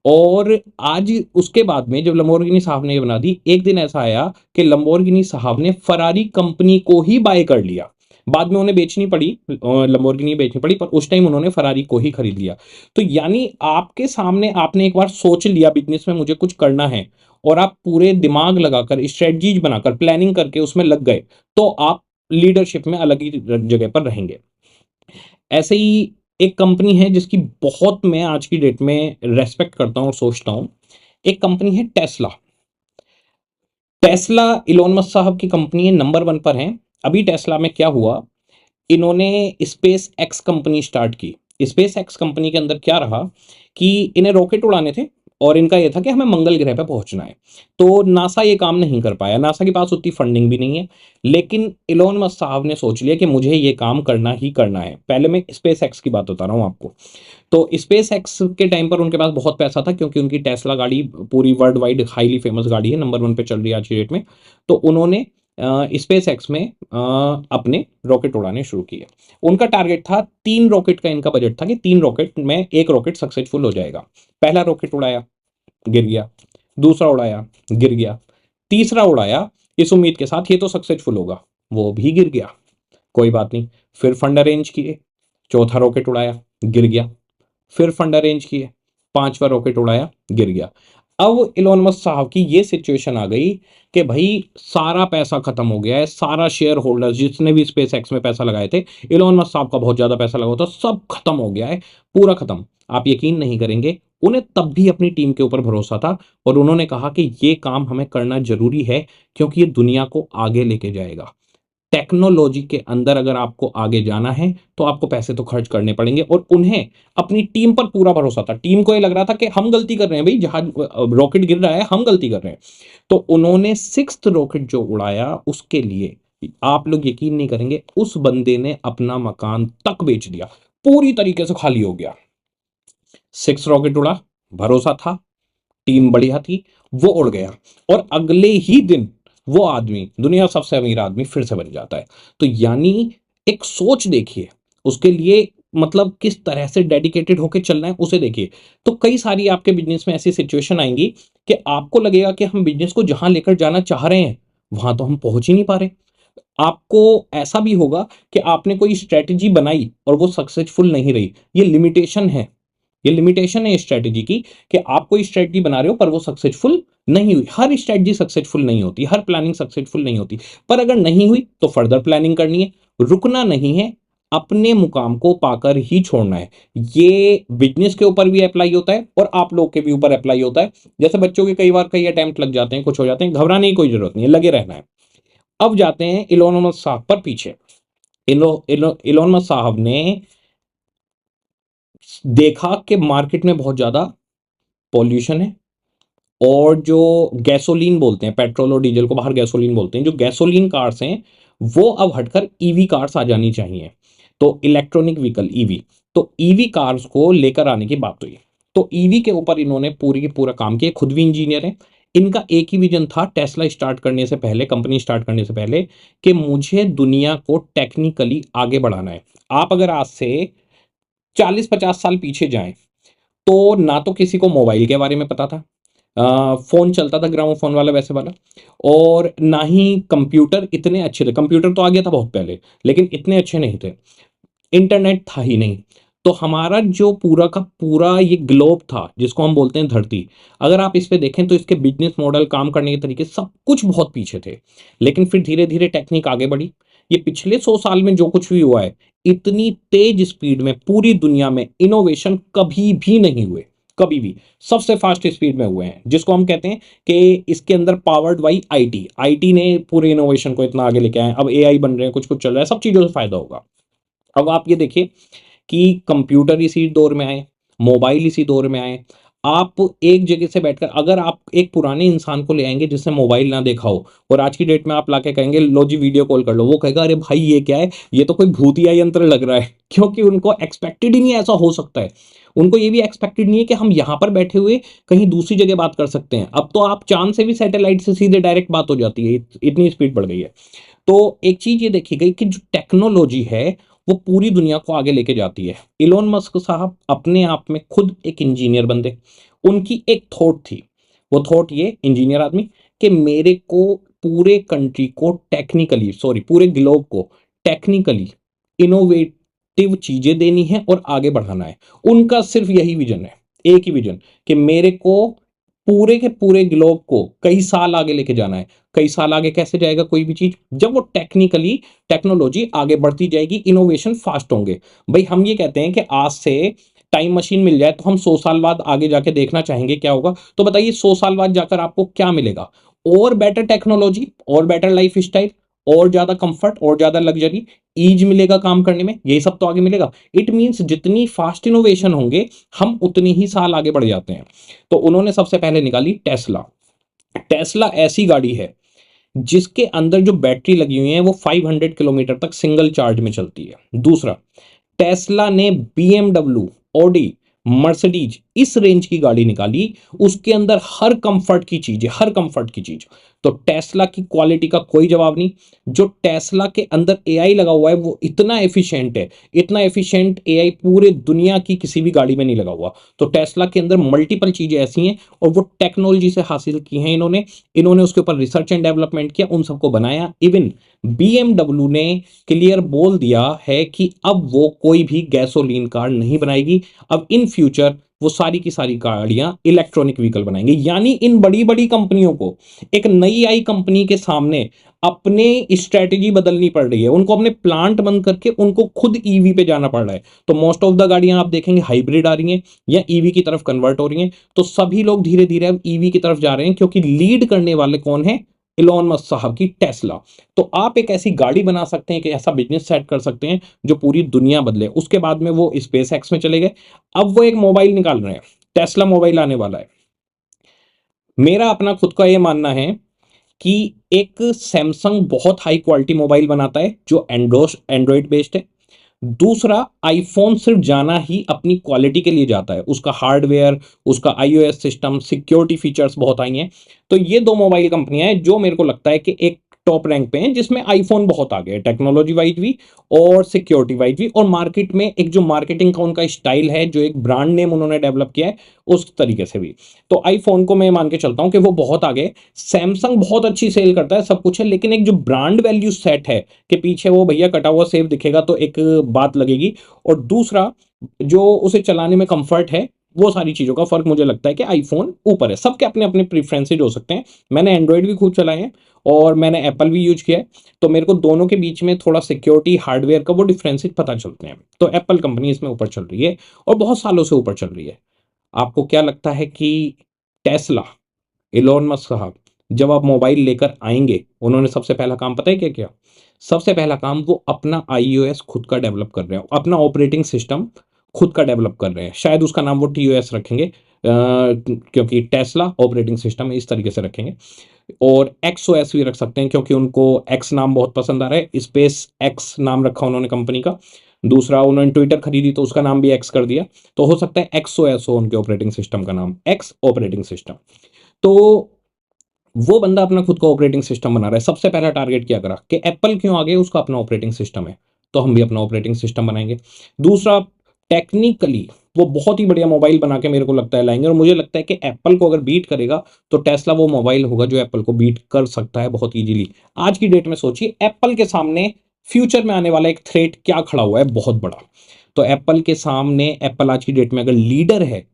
Speaker 1: और आज उसके बाद में जब लंबोर्गिनी साहब ने ये बना दी, एक दिन ऐसा आया कि लंबोर्गिनी साहब ने फरारी कंपनी को ही बाय कर लिया। बाद में उन्हें बेचनी पड़ी, लंबोर्गिनी बेचनी पड़ी, पर उस टाइम उन्होंने फरारी को ही खरीद लिया। तो यानी आपके सामने आपने एक बार सोच लिया बिजनेस में मुझे कुछ करना है, और आप पूरे दिमाग लगाकर स्ट्रेटजीज बनाकर प्लानिंग करके उसमें लग गए, तो आप लीडरशिप में अलग ही जगह पर रहेंगे। ऐसे ही एक कंपनी है जिसकी बहुत मैं आज की डेट में रेस्पेक्ट करता हूं और सोचता हूं, एक कंपनी है टेस्ला। टेस्ला इलोन मस्क साहब की कंपनी है, नंबर वन पर है। अभी टेस्ला में क्या हुआ, इन्होंने स्पेस एक्स कंपनी स्टार्ट की। स्पेस एक्स कंपनी के अंदर क्या रहा कि इन्हें रॉकेट उड़ाने थे, और इनका यह था कि हमें मंगल ग्रह पर पहुंचना है। तो नासा ये काम नहीं कर पाया, नासा के पास उतनी फंडिंग भी नहीं है। लेकिन इलोन मस्क साहब ने सोच लिया कि मुझे ये काम करना ही करना है। पहले मैं स्पेस एक्स की बात बता रहा हूं आपको। तो स्पेस एक्स के टाइम पर उनके पास बहुत पैसा था, क्योंकि उनकी टेस्ला गाड़ी पूरी वर्ल्ड वाइड हाईली फेमस गाड़ी है, नंबर वन पे चल रही है आज की डेट में। तो उन्होंने स्पेस एक्स में अपने रॉकेट उड़ाने शुरू किए। उनका टारगेट था, 3 रॉकेट का इनका बजट था कि 3 रॉकेट में एक रॉकेट सक्सेसफुल हो जाएगा। पहला रॉकेट उड़ाया, गिर गया। दूसरा उड़ाया, गिर गया। तीसरा उड़ाया इस उम्मीद के साथ ये तो सक्सेसफुल होगा, वो भी गिर गया। कोई बात नहीं, फिर फंड अरेंज किए, चौथा रॉकेट उड़ाया, गिर गया। फिर फंड अरेंज किए, पांचवा रॉकेट उड़ाया, गिर गया। अब इलोन मस्क साहब की ये सिचुएशन आ गई कि भाई सारा पैसा खत्म हो गया है, सारा शेयर होल्डर्स जिसने भी स्पेस एक्स में पैसा लगाए थे, इलोन मस्क साहब का बहुत ज्यादा पैसा लगा था, सब खत्म हो गया है, पूरा खत्म। आप यकीन नहीं करेंगे, उन्हें तब भी अपनी टीम के ऊपर भरोसा था, और उन्होंने कहा कि ये काम हमें करना जरूरी है, क्योंकि ये दुनिया को आगे लेके जाएगा। टेक्नोलॉजी के अंदर अगर आपको आगे जाना है तो आपको पैसे तो खर्च करने पड़ेंगे, और उन्हें अपनी टीम पर पूरा भरोसा था। टीम को ये लग रहा था कि हम गलती कर रहे हैं भाई, जहाज रॉकेट गिर रहा है, हम गलती कर रहे हैं। तो उन्होंने 6th रॉकेट जो उड़ाया उसके लिए, आप लोग यकीन नहीं करेंगे, उस बंदे ने अपना मकान तक बेच दिया, पूरी तरीके से खाली हो गया। 6 रॉकेट उड़ा, भरोसा था, टीम बढ़िया थी, वो उड़ गया, और अगले ही दिन वो आदमी दुनिया का सबसे अमीर आदमी फिर से बन जाता है। तो यानी एक सोच देखिए, उसके लिए मतलब किस तरह से डेडिकेटेड होकर चलना है उसे देखिए। तो कई सारी आपके बिजनेस में ऐसी सिचुएशन आएंगी कि आपको लगेगा कि हम बिजनेस को जहां लेकर जाना चाह रहे हैं वहां तो हम पहुंच ही नहीं पा रहे। आपको ऐसा भी होगा कि आपने कोई स्ट्रेटेजी बनाई और वो सक्सेसफुल नहीं रही। ये लिमिटेशन है, ये लिमिटेशन है स्ट्रेटेजी की, कि आप कोई स्ट्रेटेजी बना रहे हो पर वो सक्सेसफुल नहीं हुई। हर स्ट्रेटेजी सक्सेसफुल नहीं होती, हर प्लानिंग सक्सेसफुल नहीं होती, पर अगर नहीं हुई तो फर्दर प्लानिंग करनी है, रुकना नहीं है, अपने मुकाम को पाकर ही छोड़ना है। ये बिजनेस के ऊपर भी अप्लाई होता है और आप लोग के भी ऊपर अप्लाई होता है। जैसे बच्चों के कई बार कई अटेम्प्ट लग जाते हैं, कुछ हो जाते हैं, घबराने की कोई जरूरत नहीं है, लगे रहना है। अब जाते हैं इलोन मस्क साहब पर पीछे। इलोन मस्क साहब ने देखा कि मार्केट में बहुत ज्यादा पॉल्यूशन है, और जो गैसोलीन बोलते हैं, पेट्रोल और डीजल को बाहर गैसोलीन बोलते हैं, जो गैसोलीन कार्स हैं वो अब हटकर ईवी कार्स आ जानी चाहिए। तो इलेक्ट्रॉनिक व्हीकल ईवी, तो ईवी कार्स को लेकर आने की बात हुई। तो ईवी के ऊपर इन्होंने पूरी की पूरा काम किया, खुद भी इंजीनियर है। इनका एक ही विजन था टेस्ला स्टार्ट करने से पहले, कंपनी स्टार्ट करने से पहले, कि मुझे दुनिया को टेक्निकली आगे बढ़ाना है। आप अगर आज से 40-50 साल पीछे जाएं तो ना तो किसी को मोबाइल के बारे में पता था, फोन चलता था ग्रामोफोन वाला वैसे वाला, और ना ही कंप्यूटर इतने अच्छे थे। कंप्यूटर तो आ गया था बहुत पहले, लेकिन इतने अच्छे नहीं थे। इंटरनेट था ही नहीं। तो हमारा जो पूरा का पूरा ये ग्लोब था जिसको हम बोलते हैं धरती, अगर आप इस पे देखें तो इसके बिजनेस मॉडल, काम करने के तरीके, सब कुछ बहुत पीछे थे। लेकिन फिर धीरे धीरे टेक्निक आगे बढ़ी। ये पिछले 100 साल में जो कुछ भी हुआ है, इतनी तेज स्पीड में पूरी दुनिया में इनोवेशन कभी भी नहीं हुए, कभी भी। सबसे फास्ट स्पीड में हुए हैं, जिसको हम कहते हैं कि इसके अंदर पावर्ड बाई आईटी, आईटी ने पूरे इनोवेशन को इतना आगे लेके आए। अब एआई बन रहे हैं, कुछ कुछ चल रहा है, सब चीजों से फायदा होगा। अब आप ये देखिए कि कंप्यूटर इसी दौर में आए, मोबाइल इसी दौर में आए। आप एक जगह से बैठकर अगर आप एक पुराने इंसान को ले आएंगे जिसने मोबाइल ना देखा हो, और आज की डेट में आप लाके कहेंगे लो जी वीडियो कॉल कर लो, वो कहेगा अरे भाई ये क्या है, ये तो कोई भूतिया यंत्र लग रहा है। क्योंकि उनको एक्सपेक्टेड ही नहीं ऐसा हो सकता है। उनको ये भी एक्सपेक्टेड नहीं है कि हम यहां पर बैठे हुए कहीं दूसरी जगह बात कर सकते हैं। अब तो आप चांद से भी सैटेलाइट से सीधे डायरेक्ट बात हो जाती है, इतनी स्पीड बढ़ गई है। तो एक चीज ये देखी गई कि जो टेक्नोलॉजी है वो पूरी दुनिया को आगे लेके जाती है। इलोन मस्क साहब अपने आप में खुद एक इंजीनियर बंदे, उनकी एक थॉट थी, वो थॉट ये, इंजीनियर आदमी, कि मेरे को पूरे कंट्री को टेक्निकली, सॉरी पूरे ग्लोब को टेक्निकली इनोवेटिव चीजें देनी है और आगे बढ़ाना है। उनका सिर्फ यही विजन है, एक ही विजन, कि मेरे को पूरे के पूरे ग्लोब को कई साल आगे लेके जाना है। कई साल आगे कैसे जाएगा कोई भी चीज? जब वो टेक्नोलॉजी आगे बढ़ती जाएगी, इनोवेशन फास्ट होंगे। भाई हम ये कहते हैं कि आज से टाइम मशीन मिल जाए तो हम 100 साल बाद आगे जाके देखना चाहेंगे क्या होगा। तो बताइए 100 साल बाद जाकर आपको क्या मिलेगा? और बेटर टेक्नोलॉजी, और बेटर लाइफ स्टाइल, और ज्यादा कंफर्ट, और ज्यादा लग्जरी, ईज मिलेगा काम करने में, यही सब तो आगे मिलेगा। इट मीन्स जितनी फास्ट इनोवेशन होंगे हम उतनी ही साल आगे बढ़ जाते हैं। तो उन्होंने सबसे पहले निकाली टेस्ला। टेस्ला ऐसी गाड़ी है जिसके अंदर जो बैटरी लगी हुई है वो 500 किलोमीटर तक सिंगल चार्ज में चलती है। दूसरा, टेस्ला ने बीएमडब्ल्यू, ऑडी, मर्सिडीज इस रेंज की गाड़ी निकाली, उसके अंदर हर कंफर्ट की चीज है, हर कंफर्ट की चीज। तो टेस्ला की क्वालिटी का कोई जवाब नहीं। जो टेस्ला के अंदर एआई लगा हुआ है वो इतना एफिशिएंट है, इतना एफिशिएंट एआई पूरे दुनिया की किसी भी गाड़ी में नहीं लगा हुआ। तो टेस्ला के अंदर मल्टीपल चीजें ऐसी हैं और वो टेक्नोलॉजी से हासिल की हैं इन्होंने। इन्होंने उसके ऊपर रिसर्च एंड डेवलपमेंट किया, उन सबको बनाया। इवन बीएमडब्ल्यू ने क्लियर बोल दिया है कि अब वो कोई भी गैसोलीन कार नहीं बनाएगी, अब इन फ्यूचर वो सारी की सारी गाड़ियां इलेक्ट्रॉनिक व्हीकल बनाएंगे। यानी इन बड़ी बड़ी कंपनियों को एक नई आई कंपनी के सामने अपने स्ट्रेटेजी बदलनी पड़ रही है, उनको अपने प्लांट बंद करके उनको खुद ईवी पे जाना पड़ रहा है। तो मोस्ट ऑफ द गाड़ियां आप देखेंगे हाइब्रिड आ रही हैं या ईवी की तरफ कन्वर्ट हो रही हैं। तो सभी लोग धीरे धीरे अब ईवी की तरफ जा रहे हैं, क्योंकि लीड करने वाले कौन है? इलॉन मस्क साहब की टेस्ला। तो आप एक ऐसी गाड़ी बना सकते हैं, कि ऐसा बिजनेस सेट कर सकते हैं जो पूरी दुनिया बदले। उसके बाद में वो स्पेस एक्स में चले गए, अब वो एक मोबाइल निकाल रहे हैं, टेस्ला मोबाइल आने वाला है। मेरा अपना खुद का ये मानना है कि एक सैमसंग बहुत हाई क्वालिटी मोबाइल बनाता है जो एंड्रॉइड बेस्ड है। दूसरा, आईफोन सिर्फ जाना ही अपनी क्वालिटी के लिए जाता है, उसका हार्डवेयर, उसका आईओएस सिस्टम, सिक्योरिटी फीचर्स बहुत आई हैं। तो ये दो मोबाइल कंपनियां हैं जो मेरे को लगता है कि एक टॉप रैंक पे हैं, जिसमें आईफोन बहुत आगे है टेक्नोलॉजी वाइज भी और सिक्योरिटी वाइज भी, और मार्केट में एक जो मार्केटिंग का उनका स्टाइल है, जो एक ब्रांड नेम उन्होंने डेवलप किया है उस तरीके से भी। तो आईफोन को मैं मान के चलता हूं कि वो बहुत आगे। सैमसंग बहुत अच्छी सेल करता है, सब कुछ है, लेकिन एक जो ब्रांड वैल्यू सेट है कि पीछे वो भैया कटा हुआ सेब दिखेगा तो एक बात लगेगी। और दूसरा, जो उसे चलाने में कंफर्ट है, वो सारी चीजों का फर्क मुझे लगता है कि आईफोन ऊपर है। सबके अपने अपने प्रीफरेंसेज हो सकते हैं। मैंने एंड्रॉइड भी खूब चलाए हैं और मैंने एप्पल भी यूज किया है, तो मेरे को दोनों के बीच में थोड़ा सिक्योरिटी हार्डवेयर का वो डिफरेंसेज पता चलते हैं। तो एप्पल कंपनी इसमें ऊपर चल रही है और बहुत सालों से ऊपर चल रही है। आपको क्या लगता है कि टेस्ला, इलॉन मस्क साहब जब आप मोबाइल लेकर आएंगे, उन्होंने सबसे पहला काम पता है क्या किया? सबसे पहला काम, वो अपना आईओएस खुद का डेवलप कर रहे हैं, अपना ऑपरेटिंग सिस्टम खुद का डेवलप कर रहे हैं। शायद उसका नाम वो टीओएस रखेंगे, क्योंकि टेस्ला ऑपरेटिंग सिस्टम इस तरीके से रखेंगे। और एक्सओएस भी रख सकते हैं, क्योंकि उनको एक्स नाम बहुत पसंद आ रहा है, स्पेस एक्स नाम रखा उन्होंने कंपनी का। दूसरा, उन्होंने ट्विटर खरीदी तो उसका नाम भी एक्स कर दिया, तो हो सकता है एक्सओएस हो उनके ऑपरेटिंग सिस्टम का नाम, एक्स ऑपरेटिंग सिस्टम। तो वो बंदा अपना खुद का ऑपरेटिंग सिस्टम बना रहा है। सबसे पहला टारगेट क्या करा कि एप्पल क्यों आगे, उसका अपना ऑपरेटिंग सिस्टम है, तो हम भी अपना ऑपरेटिंग सिस्टम बनाएंगे। दूसरा, टेक्निकली वो बहुत ही बढ़िया मोबाइल बना के मेरे को लगता है लाएंगे, और मुझे लगता है कि एप्पल को अगर बीट करेगा तो टेस्ला वो मोबाइल होगा जो एप्पल को बीट कर सकता है बहुत इजीली। आज की डेट में सोचिए, एप्पल के सामने फ्यूचर में आने वाला एक थ्रेट क्या खड़ा हुआ है, बहुत बड़ा। तो एप्पल के सामने, एप्पल आज की डेट में अगर लीडर है,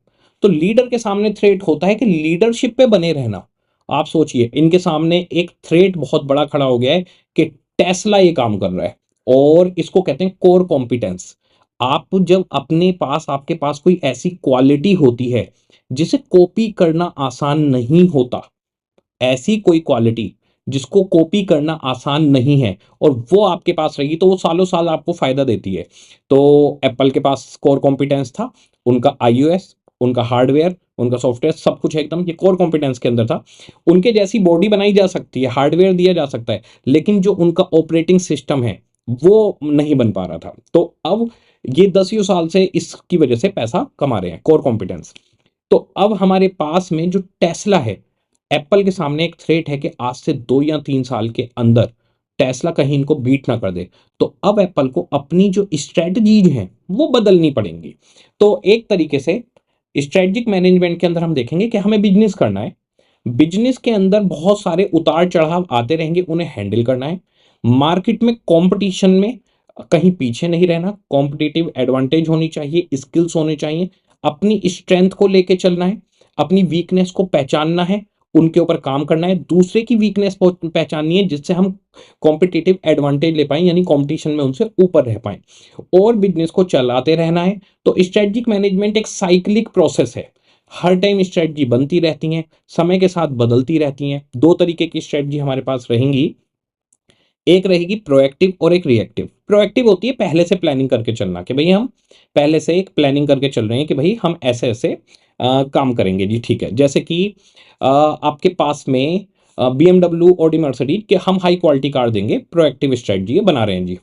Speaker 1: तो लीडर के सामने थ्रेट होता है कि लीडरशिप पे बने रहना। आप सोचिए, इनके सामने एक थ्रेट बहुत बड़ा खड़ा हो गया है कि टेस्ला ये काम कर रहा है, और इसको कहते हैं कोर कॉम्पिटेंस। आप जब अपने पास, आपके पास कोई ऐसी क्वालिटी होती है जिसे कॉपी करना आसान नहीं होता, ऐसी कोई क्वालिटी जिसको कॉपी करना आसान नहीं है, और वो आपके पास रही, तो वो सालों साल आपको फायदा देती है। तो एप्पल के पास कोर कॉम्पिटेंस था, उनका आईओएस, उनका हार्डवेयर, उनका सॉफ्टवेयर, सब कुछ एकदम ये कोर कॉम्पिटेंस के अंदर था। उनके जैसी बॉडी बनाई जा सकती है, हार्डवेयर दिया जा सकता है, लेकिन जो उनका ऑपरेटिंग सिस्टम है वो नहीं बन पा रहा था। तो अब ये 10 साल से इसकी वजह से पैसा कमा रहे हैं, कोर कॉम्पिटेंस। तो अब हमारे पास में जो टेस्ला है, एप्पल के सामने एक थ्रेट है कि आज से 2 या 3 साल के अंदर टेस्ला कहीं इनको बीट ना कर दे। तो अब एप्पल को अपनी जो स्ट्रेटजीज हैं वो बदलनी पड़ेंगी। तो एक तरीके से स्ट्रेटजिक मैनेजमेंट के अंदर हम देखेंगे कि हमें बिजनेस करना है, बिजनेस के अंदर बहुत सारे उतार चढ़ाव आते रहेंगे, उन्हें हैंडल करना है। मार्केट में कंपटीशन में कहीं पीछे नहीं रहना, कॉम्पिटिटिव एडवांटेज होनी चाहिए, स्किल्स होने चाहिए, अपनी स्ट्रेंथ को लेके चलना है, अपनी वीकनेस को पहचानना है, उनके ऊपर काम करना है, दूसरे की वीकनेस पहचाननी है जिससे हम कॉम्पिटिटिव एडवांटेज ले पाए, यानी कंपटीशन में उनसे ऊपर रह पाए, और बिजनेस को चलाते रहना है। तो स्ट्रेटजिक मैनेजमेंट एक साइक्लिक प्रोसेस है, हर टाइम स्ट्रेटजी बनती रहती हैं, समय के साथ बदलती रहती हैं। दो तरीके की स्ट्रेटजी हमारे पास रहेंगी, एक रहेगी प्रोएक्टिव और एक रिएक्टिव। प्रोएक्टिव होती है पहले से प्लानिंग करके चलना, कि भाई हम पहले से एक प्लानिंग करके चल रहे हैं कि भाई हम ऐसे ऐसे काम करेंगे जी, ठीक है। जैसे कि आपके पास में BMW, ऑडी, मर्सिडीज के हम हाई क्वालिटी कार देंगे, प्रोएक्टिव स्ट्रेटजी बना रहे हैं जी।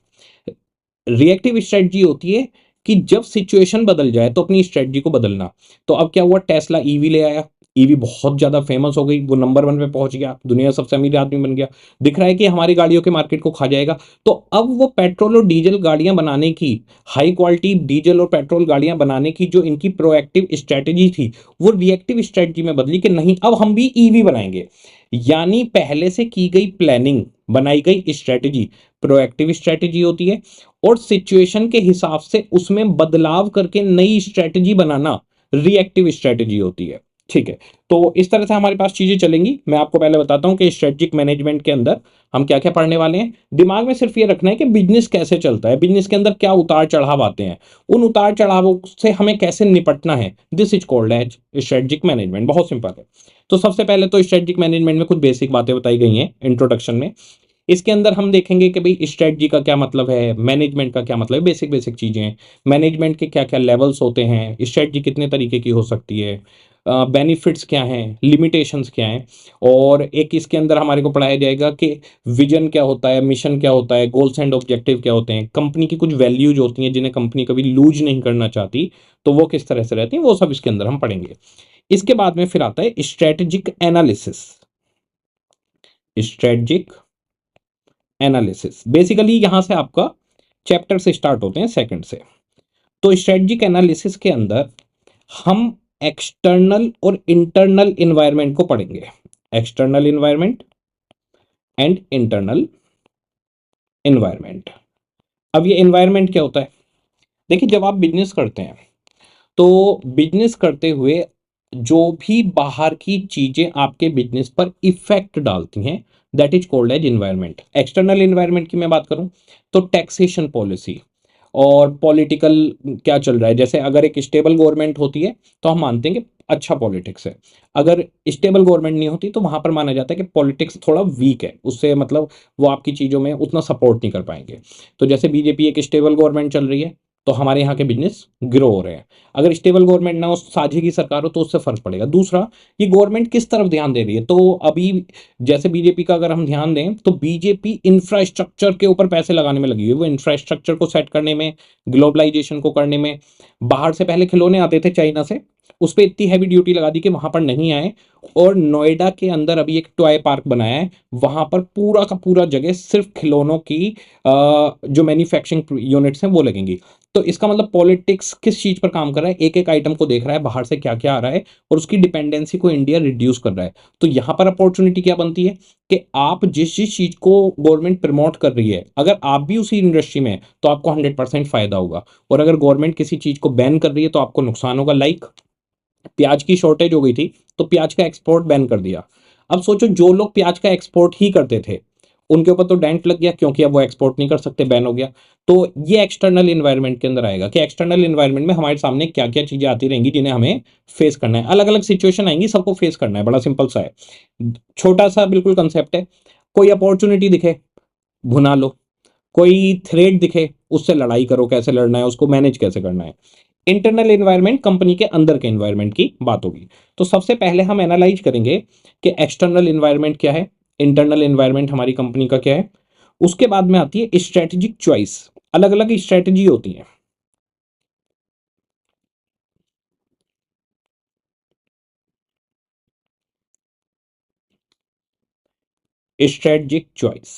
Speaker 1: रिएक्टिव स्ट्रेटजी होती है कि जब सिचुएशन बदल जाए तो अपनी स्ट्रेटजी को बदलना। तो अब क्या हुआ, टेस्ला ईवी ले आया, ईवी बहुत ज्यादा फेमस हो गई, वो नंबर 1 पे पहुंच गया, दुनिया का सबसे अमीर आदमी बन गया, दिख रहा है कि हमारी गाड़ियों के मार्केट को खा जाएगा। तो अब वो पेट्रोल और डीजल गाड़ियां बनाने की, हाई क्वालिटी डीजल और पेट्रोल गाड़ियां बनाने की जो इनकी प्रोएक्टिव स्ट्रेटजी थी, वो रिएक्टिव स्ट्रेटजी में बदली कि नहीं अब हम भी ईवी बनाएंगे। यानी पहले से की गई प्लानिंग, बनाई गई स्ट्रेटजी प्रोएक्टिव स्ट्रेटजी होती है, और सिचुएशन के हिसाब से उसमें बदलाव करके नई स्ट्रेटजी बनाना रिएक्टिव स्ट्रेटजी होती है। ठीक है, तो इस तरह से हमारे पास चीजें चलेंगी। मैं आपको पहले बताता हूं कि स्ट्रेटजिक मैनेजमेंट के अंदर हम क्या क्या पढ़ने वाले हैं। दिमाग में सिर्फ ये रखना है कि बिजनेस कैसे चलता है, बिजनेस के अंदर क्या उतार चढ़ाव आते हैं, उन उतार चढ़ावों से हमें कैसे निपटना है, this is called as strategic management. बहुत सिंपल है। तो सबसे पहले तो स्ट्रेटजिक मैनेजमेंट में कुछ बेसिक बातें बताई गई हैं इंट्रोडक्शन में। इसके अंदर हम देखेंगे कि भाई स्ट्रेटजी का क्या मतलब है, मैनेजमेंट का क्या मतलब है, बेसिक बेसिक चीजें हैं। मैनेजमेंट के क्या क्या लेवल्स होते हैं, स्ट्रेटजी कितने तरीके की हो सकती है, बेनिफिट्स क्या हैं, लिमिटेशंस क्या हैं, और एक इसके अंदर हमारे को पढ़ाया जाएगा कि विजन क्या होता है, मिशन क्या होता है, गोल्स एंड ऑब्जेक्टिव क्या होते हैं, कंपनी की कुछ वैल्यूज होती हैं जिन्हें कंपनी कभी लूज नहीं करना चाहती, तो वो किस तरह से रहती हैं, वो सब इसके अंदर हम पढ़ेंगे। इसके बाद में फिर आता है strategic analysis. Strategic analysis basically यहां से आपका चैप्टर से स्टार्ट होते हैं, सेकंड से। तो स्ट्रेटजिक एनालिसिस के अंदर हम एक्सटर्नल और इंटरनल इन्वायरमेंट को पढ़ेंगे, external environment and internal environment. अब ये इन्वायरमेंट क्या होता है, देखिए जब आप बिजनेस करते हैं तो बिजनेस करते हुए जो भी बाहर की चीजें आपके बिजनेस पर इफेक्ट डालती हैं, that is called as environment. External environment की मैं बात करूं तो टैक्सेशन पॉलिसी और पॉलिटिकल क्या चल रहा है। जैसे अगर एक स्टेबल गवर्नमेंट होती है तो हम मानते हैं कि अच्छा पॉलिटिक्स है, अगर स्टेबल गवर्नमेंट नहीं होती तो वहां पर माना जाता है कि पॉलिटिक्स थोड़ा वीक है, उससे मतलब वो आपकी चीजों में उतना सपोर्ट नहीं कर पाएंगे। तो जैसे बीजेपी एक स्टेबल गवर्नमेंट चल रही है तो हमारे यहाँ के बिजनेस ग्रो हो रहे हैं। अगर स्टेबल गवर्नमेंट ना हो, साझे की सरकार हो, तो उससे फर्क पड़ेगा। दूसरा, ये गवर्नमेंट किस तरफ ध्यान दे रही है, तो अभी जैसे बीजेपी का अगर हम ध्यान दें तो बीजेपी इंफ्रास्ट्रक्चर के ऊपर पैसे लगाने में लगी है, वो इंफ्रास्ट्रक्चर को सेट करने में, ग्लोबलाइजेशन को करने में। बाहर से पहले खिलौने आते थे चाइना से, उस पर इतनी हैवी ड्यूटी लगा दी कि वहां पर नहीं आए, और नोएडा के अंदर अभी एक टॉय पार्क बनाया है, वहां पर पूरा का पूरा जगह सिर्फ खिलौनों की जो मैन्युफैक्चरिंग यूनिट्स हैं वो लगेंगी। तो इसका मतलब पॉलिटिक्स किस चीज पर काम कर रहा है, एक एक आइटम को देख रहा है बाहर से क्या क्या आ रहा है, और उसकी डिपेंडेंसी को इंडिया रिड्यूस कर रहा है। तो यहां पर अपॉर्चुनिटी क्या बनती है कि आप जिस जिस चीज को गवर्नमेंट प्रमोट कर रही है, अगर आप भी उसी इंडस्ट्री में तो आपको 100% फायदा होगा, और अगर गवर्नमेंट किसी चीज को बैन कर रही है तो आपको नुकसान होगा। लाइक प्याज की शॉर्टेज हो गई थी तो प्याज का एक्सपोर्ट बैन कर दिया। अब सोचो जो लोग प्याज का एक्सपोर्ट ही करते थे उनके ऊपर तो डेंट लग गया, क्योंकि अब वो एक्सपोर्ट नहीं कर सकते, बैन हो गया। तो ये एक्सटर्नल इन्वायरमेंट के अंदर आएगा कि एक्सटर्नल इन्वायरमेंट में हमारे सामने क्या क्या चीजें आती रहेंगी जिन्हें हमें फेस करना है, अलग अलग सिचुएशन आएंगी, सबको फेस करना है। बड़ा सिंपल सा है, छोटा सा बिल्कुल कंसेप्ट है। कोई अपॉर्चुनिटी दिखे, भुना लो, कोई थ्रेड दिखे, उससे लड़ाई करो, कैसे लड़ना है, उसको मैनेज कैसे करना है। इंटरनल एनवायरनमेंट कंपनी के अंदर के एनवायरनमेंट की बात होगी। तो सबसे पहले हम एनालाइज करेंगे कि एक्सटर्नल एनवायरनमेंट क्या है, इंटरनल एनवायरनमेंट हमारी कंपनी का क्या है। उसके बाद में आती है स्ट्रेटेजिक चॉइस, अलग अलग स्ट्रेटेजी होती है। स्ट्रेटेजिक चॉइस,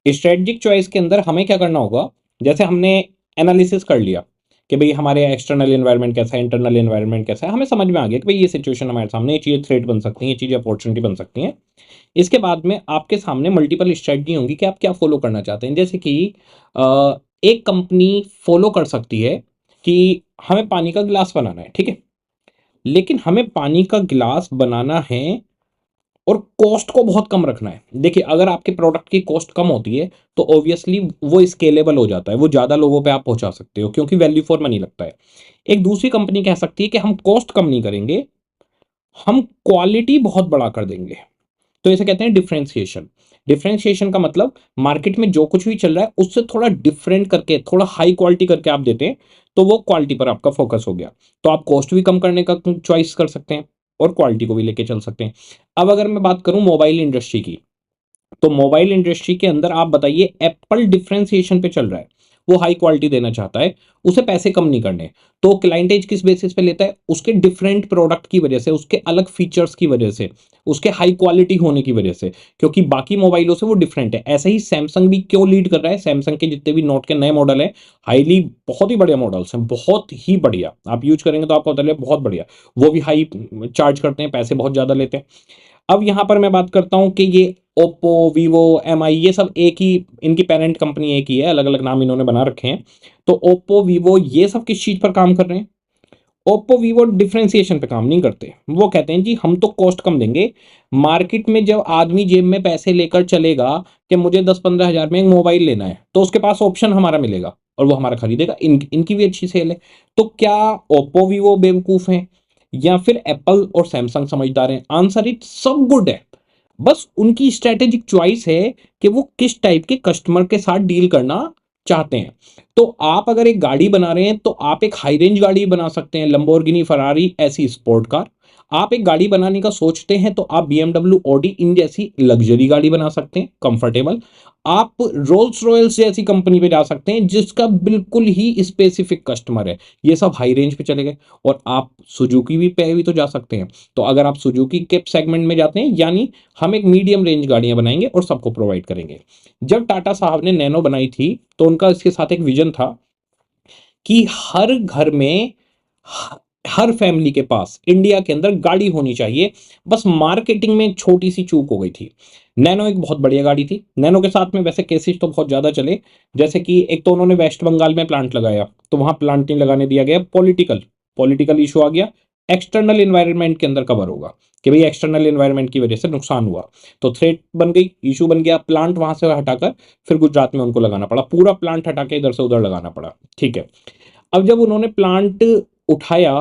Speaker 1: स्ट्रेटेजिक चॉइस के अंदर हमें क्या करना होगा, जैसे हमने एनालिसिस कर लिया कि भाई हमारे एक्सटर्नल एनवायरनमेंट कैसा है, इंटरनल एनवायरनमेंट कैसा है, हमें समझ में आ गया कि भाई ये सिचुएशन हमारे सामने, ये चीज़ें थ्रेट बन सकती हैं, ये चीज़ें अपॉर्चुनिटी बन सकती हैं। इसके बाद में आपके सामने मल्टीपल स्ट्रेटजी होंगी कि आप क्या फॉलो करना चाहते हैं। जैसे कि एक कंपनी फॉलो कर सकती है कि हमें पानी का गिलास बनाना है, ठीक है, लेकिन हमें पानी का गिलास बनाना है और कॉस्ट को बहुत कम रखना है। देखिए, अगर आपके प्रोडक्ट की कॉस्ट कम होती है तो ऑब्वियसली वो स्केलेबल हो जाता है, वो ज़्यादा लोगों पे आप पहुंचा सकते हो क्योंकि वैल्यू फॉर मनी लगता है। एक दूसरी कंपनी कह सकती है कि हम कॉस्ट कम नहीं करेंगे, हम क्वालिटी बहुत बड़ा कर देंगे। तो इसे कहते हैं डिफरेंशिएशन। डिफरेंशिएशन का मतलब मार्केट में जो कुछ भी चल रहा है उससे थोड़ा डिफरेंट करके, थोड़ा हाई क्वालिटी करके आप देते हैं, तो वो क्वालिटी पर आपका फोकस हो गया। तो आप कॉस्ट भी कम करने का चॉइस कर सकते हैं और क्वालिटी को भी लेके चल सकते हैं। अब अगर मैं बात करूं मोबाइल इंडस्ट्री की, तो मोबाइल इंडस्ट्री के अंदर आप बताइए, एप्पल डिफरेंशिएशन पे चल रहा है, वो हाई क्वालिटी देना चाहता है, उसे पैसे कम नहीं करने। तो क्लाइंट एज किस बेसिस पे लेता है? उसके डिफरेंट प्रोडक्ट की वजह से, उसके अलग फीचर्स की वजह से, उसके हाई क्वालिटी होने की वजह से, क्योंकि बाकी मोबाइलों से वो डिफरेंट है। ऐसे ही सैमसंग भी क्यों लीड कर रहा है? सैमसंग के जितने भी नोट के नए मॉडल हैं, हाईली बहुत ही बढ़िया मॉडल्स हैं, बहुत ही बढ़िया, आप यूज करेंगे तो आपको पता चलेगा बहुत बढ़िया। वो भी हाई चार्ज करते हैं, पैसे बहुत ज्यादा लेते हैं। अब यहां पर मैं बात करता हूं कि ये ओप्पो, वीवो, एमआई, ये सब एक ही, इनकी पेरेंट कंपनी एक ही है, अलग अलग नाम इन्होंने बना रखे हैं। तो ओप्पो, वीवो, ये सब किस चीज पर काम कर रहे हैं? ओप्पो, वीवो डिफरेंशिएशन पे काम नहीं करते। वो कहते हैं जी हम तो कॉस्ट कम देंगे। मार्केट में जब आदमी जेब में पैसे लेकर चलेगा कि मुझे 10-15 हज़ार में एक मोबाइल लेना है, तो उसके पास ऑप्शन हमारा मिलेगा और वो हमारा खरीदेगा। इनकी भी अच्छी सेल है। तो क्या ओप्पो, वीवो बेवकूफ हैं या फिर एप्पल और सैमसंग समझदार हैं? आंसर इट सब गुड है। बस उनकी स्ट्रेटेजिक चॉइस है कि वो किस टाइप के कस्टमर के साथ डील करना चाहते हैं। तो आप अगर एक गाड़ी बना रहे हैं तो आप एक हाई रेंज गाड़ी बना सकते हैं, लंबोर्गिनी, फरारी, ऐसी स्पोर्ट कार। आप एक गाड़ी बनाने का सोचते हैं तो आप बीएमडब्ल्यू, ऑडी, इन जैसी लग्जरी गाड़ी बना सकते हैं, कंफर्टेबल। आप रोल्स रॉयल्स जैसी कंपनी पे जा सकते हैं जिसका बिल्कुल ही स्पेसिफिक कस्टमर है, ये सब हाई रेंज पे चले गए। और आप सुजुकी भी पे भी तो जा सकते हैं। तो अगर आप सुजुकी के सेगमेंट में जाते हैं, यानी हम एक मीडियम रेंज गाड़ियां बनाएंगे और सबको प्रोवाइड करेंगे। जब टाटा साहब ने नैनो बनाई थी तो उनका इसके साथ एक विजन था कि हर घर में, हर फैमिली के पास इंडिया के अंदर गाड़ी होनी चाहिए। बस मार्केटिंग में एक छोटी सी चूक हो गई थी। नैनो एक बहुत बढ़िया गाड़ी थी। नैनो के साथ में वैसे केसेस तो बहुत ज्यादा चले, जैसे कि एक तो उन्होंने वेस्ट बंगाल में प्लांट लगाया तो वहां प्लांट नहीं लगाने दिया गया, पॉलिटिकल पॉलिटिकल इशू आ गया। एक्सटर्नल एनवायरनमेंट के अंदर कवर होगा कि भाई एक्सटर्नल एनवायरनमेंट की वजह से नुकसान हुआ, तो थ्रेट बन गई, इशू बन गया, प्लांट वहां से हटाकर फिर गुजरात में उनको लगाना पड़ा, पूरा प्लांट हटा के इधर से उधर लगाना पड़ा, ठीक है। अब जब उन्होंने प्लांट उठाया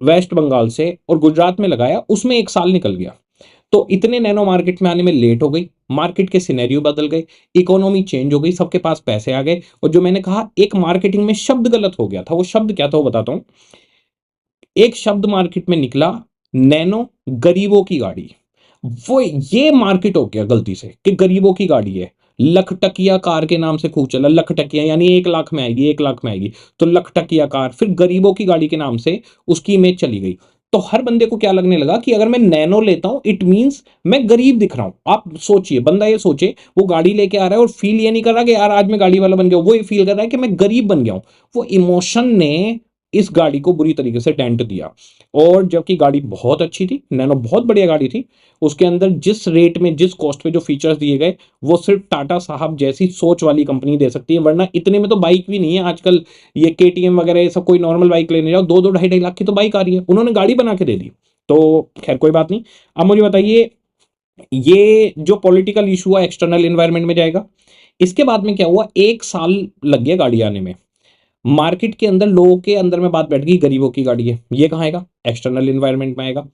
Speaker 1: वेस्ट बंगाल से और गुजरात में लगाया, उसमें 1 साल निकल गया। तो इतने नैनो मार्केट में आने में लेट हो गई, मार्केट के सिनेरियो बदल गए, इकोनॉमी चेंज हो गई, सबके पास पैसे आ गए। और जो मैंने कहा एक मार्केटिंग में शब्द गलत हो गया था, वो शब्द क्या था वो बताता हूं। एक शब्द मार्केट में निकला, नैनो, गरीबों की गाड़ी। वो ये मार्केट हो गया गलती से कि गरीबों की गाड़ी है। लखटकिया कार के नाम से खूब चला, लखटकिया यानी 1 लाख में आएगी, 1 लाख में आएगी, तो लखटकिया कार, फिर गरीबों की गाड़ी के नाम से उसकी इमेज चली गई। तो हर बंदे को क्या लगने लगा कि अगर मैं नैनो लेता हूं इट मींस मैं गरीब दिख रहा हूं। आप सोचिए, बंदा ये सोचे, वो गाड़ी लेके आ रहा है और फील ये नहीं कर रहा कि यार आज मैं गाड़ी वाला बन गया हूं, वो ये फील कर रहा है कि मैं गरीब बन गया हूं। वो इमोशन ने इस गाड़ी को बुरी तरीके से डेंट दिया। और जबकि गाड़ी बहुत अच्छी थी, नैनो बहुत बढ़िया गाड़ी थी, उसके अंदर जिस रेट में, जिस कॉस्ट पे जो फीचर्स दिए गए, वो सिर्फ टाटा साहब जैसी सोच वाली कंपनी दे सकती है, वरना इतने में तो बाइक भी नहीं है आजकल। ये केटीएम वगैरह ये सब, कोई नॉर्मल बाइक लेने जाओ 2-2 ढाई-ढाई लाख की तो बाइक आ रही है, उन्होंने गाड़ी बना के दे दी। तो खैर कोई बात नहीं। अब मुझे बताइए, ये जो पॉलिटिकल इशू हुआ एक्सटर्नल एनवायरनमेंट में जाएगा। इसके बाद में क्या हुआ, 1 साल लग गया गाड़ी आने में। मार्केट के अंदर लोगों के अंदर में बात बैठ गई, गरीबों की गाड़ी है, ये कहाँ आएगा? एक्सटर्नल एनवायरनमेंट में आएगा।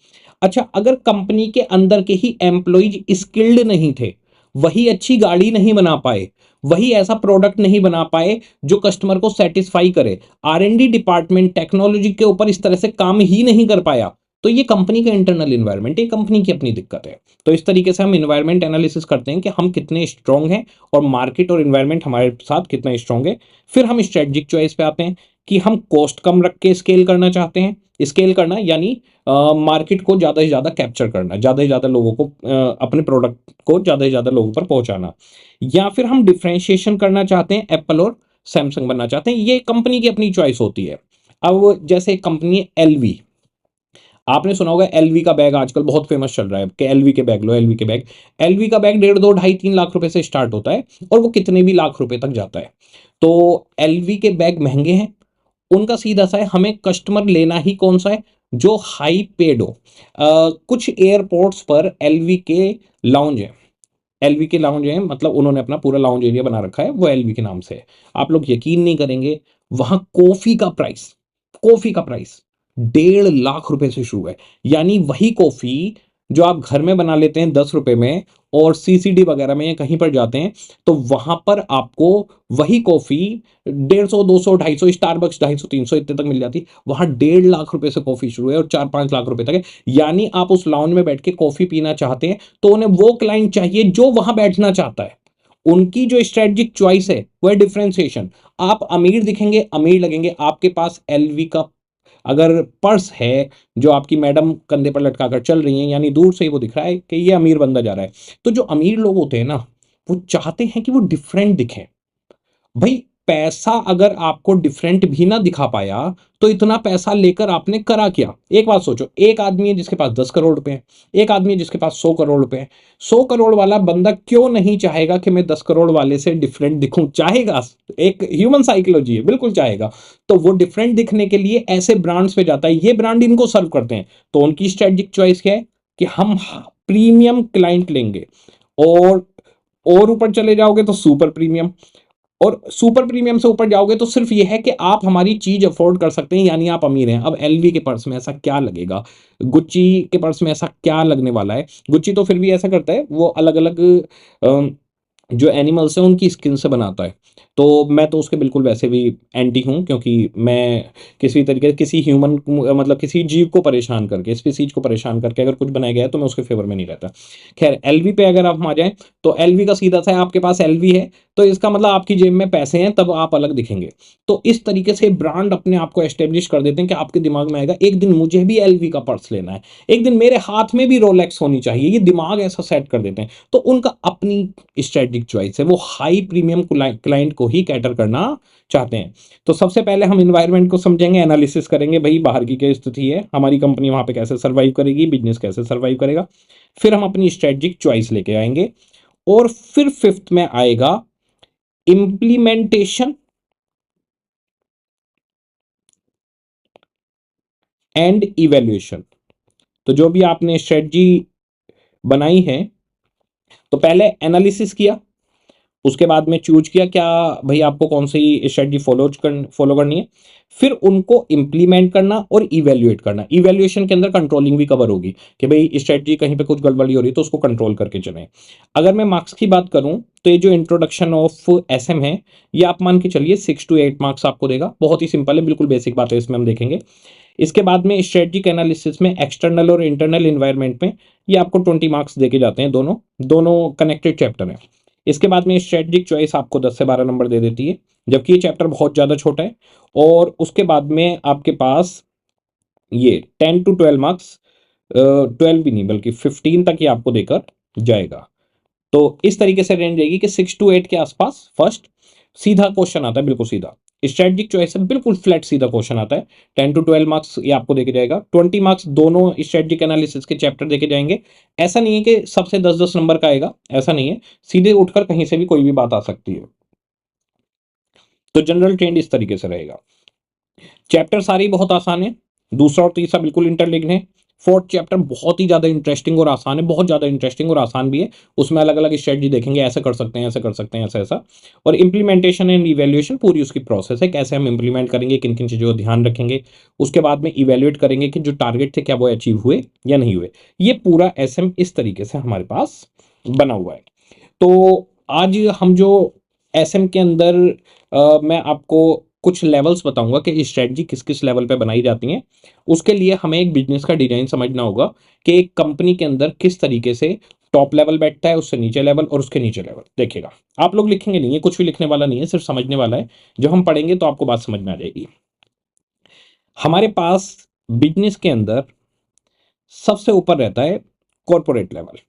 Speaker 1: अच्छा, अगर कंपनी के अंदर के ही एम्प्लॉइज स्किल्ड नहीं थे, वही अच्छी गाड़ी नहीं बना पाए, वही ऐसा प्रोडक्ट नहीं बना पाए जो कस्टमर को सेटिस्फाई करे, R and D department technology के ऊपर इस तरह से काम ही नहीं कर पाया, तो ये कंपनी का इंटरनल एनवायरनमेंट, ये कंपनी की अपनी दिक्कत है। तो इस तरीके से हम इन्वायरमेंट एनालिसिस करते हैं कि हम कितने स्ट्रांग हैं और मार्केट और इन्वायरमेंट हमारे साथ कितना स्ट्रांग है। फिर हम स्ट्रेटजिक चॉइस पे आते हैं कि हम कॉस्ट कम रख के स्केल करना चाहते हैं। स्केल करना यानी मार्केट को ज़्यादा से ज़्यादा कैप्चर करना, ज़्यादा से ज़्यादा लोगों को अपने प्रोडक्ट को ज़्यादा से ज़्यादा लोगों पर पहुंचाना। या फिर हम डिफ्रेंशिएशन करना चाहते हैं एप्पल और सैमसंग बनना चाहते हैं, ये कंपनी की अपनी चॉइस होती है। अब जैसे कंपनी है एलवी, आपने सुना होगा एलवी का बैग आजकल बहुत फेमस चल रहा है कि एलवी के बैग लो, एलवी के बैग। एलवी का बैग 1.5, 2, 2.5, 3 लाख रुपए से स्टार्ट होता है और वो कितने भी लाख रुपए तक जाता है। तो एलवी के बैग महंगे हैं, उनका सीधा सा है हमें कस्टमर लेना ही कौन सा है, जो हाई पेड हो। कुछ एयरपोर्ट्स पर एलवी के लाउंज है, एलवी के लाउंज है, मतलब उन्होंने अपना पूरा लाउंज एरिया बना रखा है, वो एलवी के नाम से है। आप लोग यकीन नहीं करेंगे, वहां कॉफी का प्राइस 1.5 लाख रुपए से शुरू है। यानी वही कॉफी जो आप घर में बना लेते हैं 10 रुपए में, और सीसीडी वगैरह में या कहीं पर जाते हैं तो वहां पर आपको वही कॉफी 150, 200, 250, स्टारबक्स 250, 300 इतने तक मिल जाती। वहां 1.5 लाख रुपए से कॉफी शुरू है और 4, 5 लाख रुपए तक है। यानी आप उस लाउंज में बैठ के कॉफी पीना चाहते हैं तो उन्हें वो क्लाइंट चाहिए जो वहां बैठना चाहता है। उनकी जो स्ट्रेटजिक चॉइस है वो है डिफरेंशिएशन। आप अमीर दिखेंगे, अमीर लगेंगे, आपके पास एलवी का अगर पर्स है जो आपकी मैडम कंधे पर लटका कर चल रही हैं, यानी दूर से ही वो दिख रहा है कि ये अमीर बंदा जा रहा है। तो जो अमीर लोग होते हैं ना, वो चाहते हैं कि वो डिफरेंट दिखें। भाई पैसा अगर आपको डिफरेंट भी ना दिखा पाया तो इतना पैसा लेकर आपने करा क्या? एक बात सोचो, एक आदमी है जिसके पास 10 करोड़ रुपए हैं, एक आदमी है जिसके पास 100 करोड़ रुपए हैं। 100 करोड़ वाला बंदा क्यों नहीं चाहेगा कि मैं 10 करोड़ वाले से डिफरेंट दिखूं? चाहेगा, एक ह्यूमन साइकोलॉजी है, बिल्कुल चाहेगा। तो वो डिफरेंट दिखने के लिए ऐसे ब्रांड्स पे जाता है, ये ब्रांड इनको सर्व करते हैं। तो उनकी स्ट्रेटजिक चॉइस क्या है कि हम प्रीमियम क्लाइंट लेंगे। और ऊपर चले जाओगे तो सुपर प्रीमियम, और सुपर प्रीमियम से ऊपर जाओगे तो सिर्फ ये है कि आप हमारी चीज अफोर्ड कर सकते हैं, यानी आप अमीर हैं। अब एलवी के पर्स में ऐसा क्या लगेगा, गुच्ची के पर्स में ऐसा क्या लगने वाला है? गुच्ची तो फिर भी ऐसा करता है, वो अलग अलग जो एनिमल्स हैं उनकी स्किन से बनाता है। तो मैं तो उसके बिल्कुल वैसे भी एंटी हूं, क्योंकि मैं किसी तरीके किसी ह्यूमन मतलब किसी जीव को परेशान करके, स्पीसीज को परेशान करके अगर कुछ बनाया गया है तो मैं उसके फेवर में नहीं रहता। खैर, एलवी पे अगर आप आ जाएं तो एलवी का सीधा सा है, आपके पास एलवी है तो इसका मतलब आपकी जेब में पैसे हैं, तब आप अलग दिखेंगे। तो इस तरीके से ब्रांड अपने आप को एस्टेब्लिश कर देते हैं कि आपके दिमाग में आएगा एक दिन मुझे भी एलवी का पर्स लेना है, एक दिन मेरे हाथ में भी रोलेक्स होनी चाहिए, ये दिमाग ऐसा सेट कर देते हैं। तो उनका अपनी स्ट्रेटजिक चॉइस है, वो हाई प्रीमियम क्लाइंट को ही कैटर करना चाहते हैं। तो सबसे पहले हम इन्वायरमेंट को समझेंगे, एनालिसिस करेंगे, भाई बाहर की क्या स्थिति है, हमारी कंपनी वहां पे कैसे सर्वाइव करेगी, बिजनेस कैसे सर्वाइव करेगा। फिर हम अपनी स्ट्रेटजिक चॉइस लेके आएंगे, और फिर फिफ्थ में आएगा इंप्लीमेंटेशन एंड इवैल्यूएशन। तो जो भी आपने स्ट्रेटजी बनाई है, तो पहले एनालिसिस किया, उसके बाद में चूज किया क्या भाई आपको कौन सी स्ट्रेटजी फॉलो करनी है। फिर उनको इंप्लीमेंट करना और इवेल्युएट करना। इवेल्युएशन के अंदर कंट्रोलिंग भी कवर होगी कि भाई स्ट्रेटजी कहीं पे कुछ गड़बड़ी हो रही है तो उसको कंट्रोल करके चलें। अगर मैं मार्क्स की बात करूं तो ये जो इंट्रोडक्शन ऑफ एसएम है, ये आप मान के चलिए 6 to 8 मार्क्स आपको देगा। बहुत ही सिंपल है, बिल्कुल बेसिक बात है, इसमें हम देखेंगे। इसके बाद में स्ट्रेटजिक एनालिसिस में एक्सटर्नल और इंटरनल इन्वायरमेंट में ये आपको 20 मार्क्स देके जाते हैं, दोनों दोनों कनेक्टेड चैप्टर हैं। इसके बाद में स्ट्रेटजिक चॉइस आपको 10 से 12 नंबर दे देती है, जबकि ये चैप्टर बहुत ज़्यादा छोटा है। और उसके बाद में आपके पास ये 10 to 12 मार्क्स, 12 भी नहीं बल्कि 15 तक ही आपको देकर जाएगा। तो इस तरीके से रेंज रहेगी कि 6 to 8 के आसपास फर्स्ट सीधा क्वेश्चन आता है, बिल्कुल सीधा स्ट्रेटजिक चॉइस है, बिल्कुल फ्लैट सीधा क्वेश्चन आता है। 10 to 12 मार्क्स ये आपको देके जाएगा, 20 मार्क्स दोनों स्ट्रेटजिक एनालिसिस के चैप्टर देके जाएंगे। ऐसा नहीं है कि सबसे 10-10 नंबर का आएगा, ऐसा नहीं है, सीधे उठकर कहीं से भी कोई भी बात आ सकती है। तो जनरल ट्रेंड इस तरीके से रहेगा। चैप्टर सारे ही बहुत आसान है, दूसरा और तीसरा बिल्कुल इंटरलिंक्ड है। फोर्थ चैप्टर बहुत ही ज्यादा इंटरेस्टिंग और आसान है, बहुत ज्यादा इंटरेस्टिंग और आसान भी है। उसमें अलग अलग स्ट्रेटजी देखेंगे, ऐसे कर सकते हैं, ऐसे कर सकते हैं, ऐसा ऐसा। और इंप्लीमेंटेशन एंड इवेल्युएशन पूरी उसकी प्रोसेस है, कैसे हम इंप्लीमेंट करेंगे, किन किन चीजों का ध्यान रखेंगे। उसके बाद में इवेल्युएट करेंगे कि जो टारगेट थे क्या वो अचीव हुए या नहीं हुए। ये पूरा एसएम इस तरीके से हमारे पास बना हुआ है। तो आज हम जो एसएम के अंदर मैं आपको कुछ लेवल्स बताऊंगा कि स्ट्रेटजी किस किस लेवल पे बनाई जाती हैं। उसके लिए हमें एक बिजनेस का डिजाइन समझना होगा कि एक कंपनी के अंदर किस तरीके से टॉप लेवल बैठता है, उससे नीचे लेवल और उसके नीचे लेवल। देखिएगा, आप लोग लिखेंगे नहीं है, कुछ भी लिखने वाला नहीं है, सिर्फ समझने वाला है। जब हम पढ़ेंगे तो आपको बात समझ में आ जाएगी। हमारे पास बिजनेस के अंदर सबसे ऊपर रहता है कॉर्पोरेट लेवल।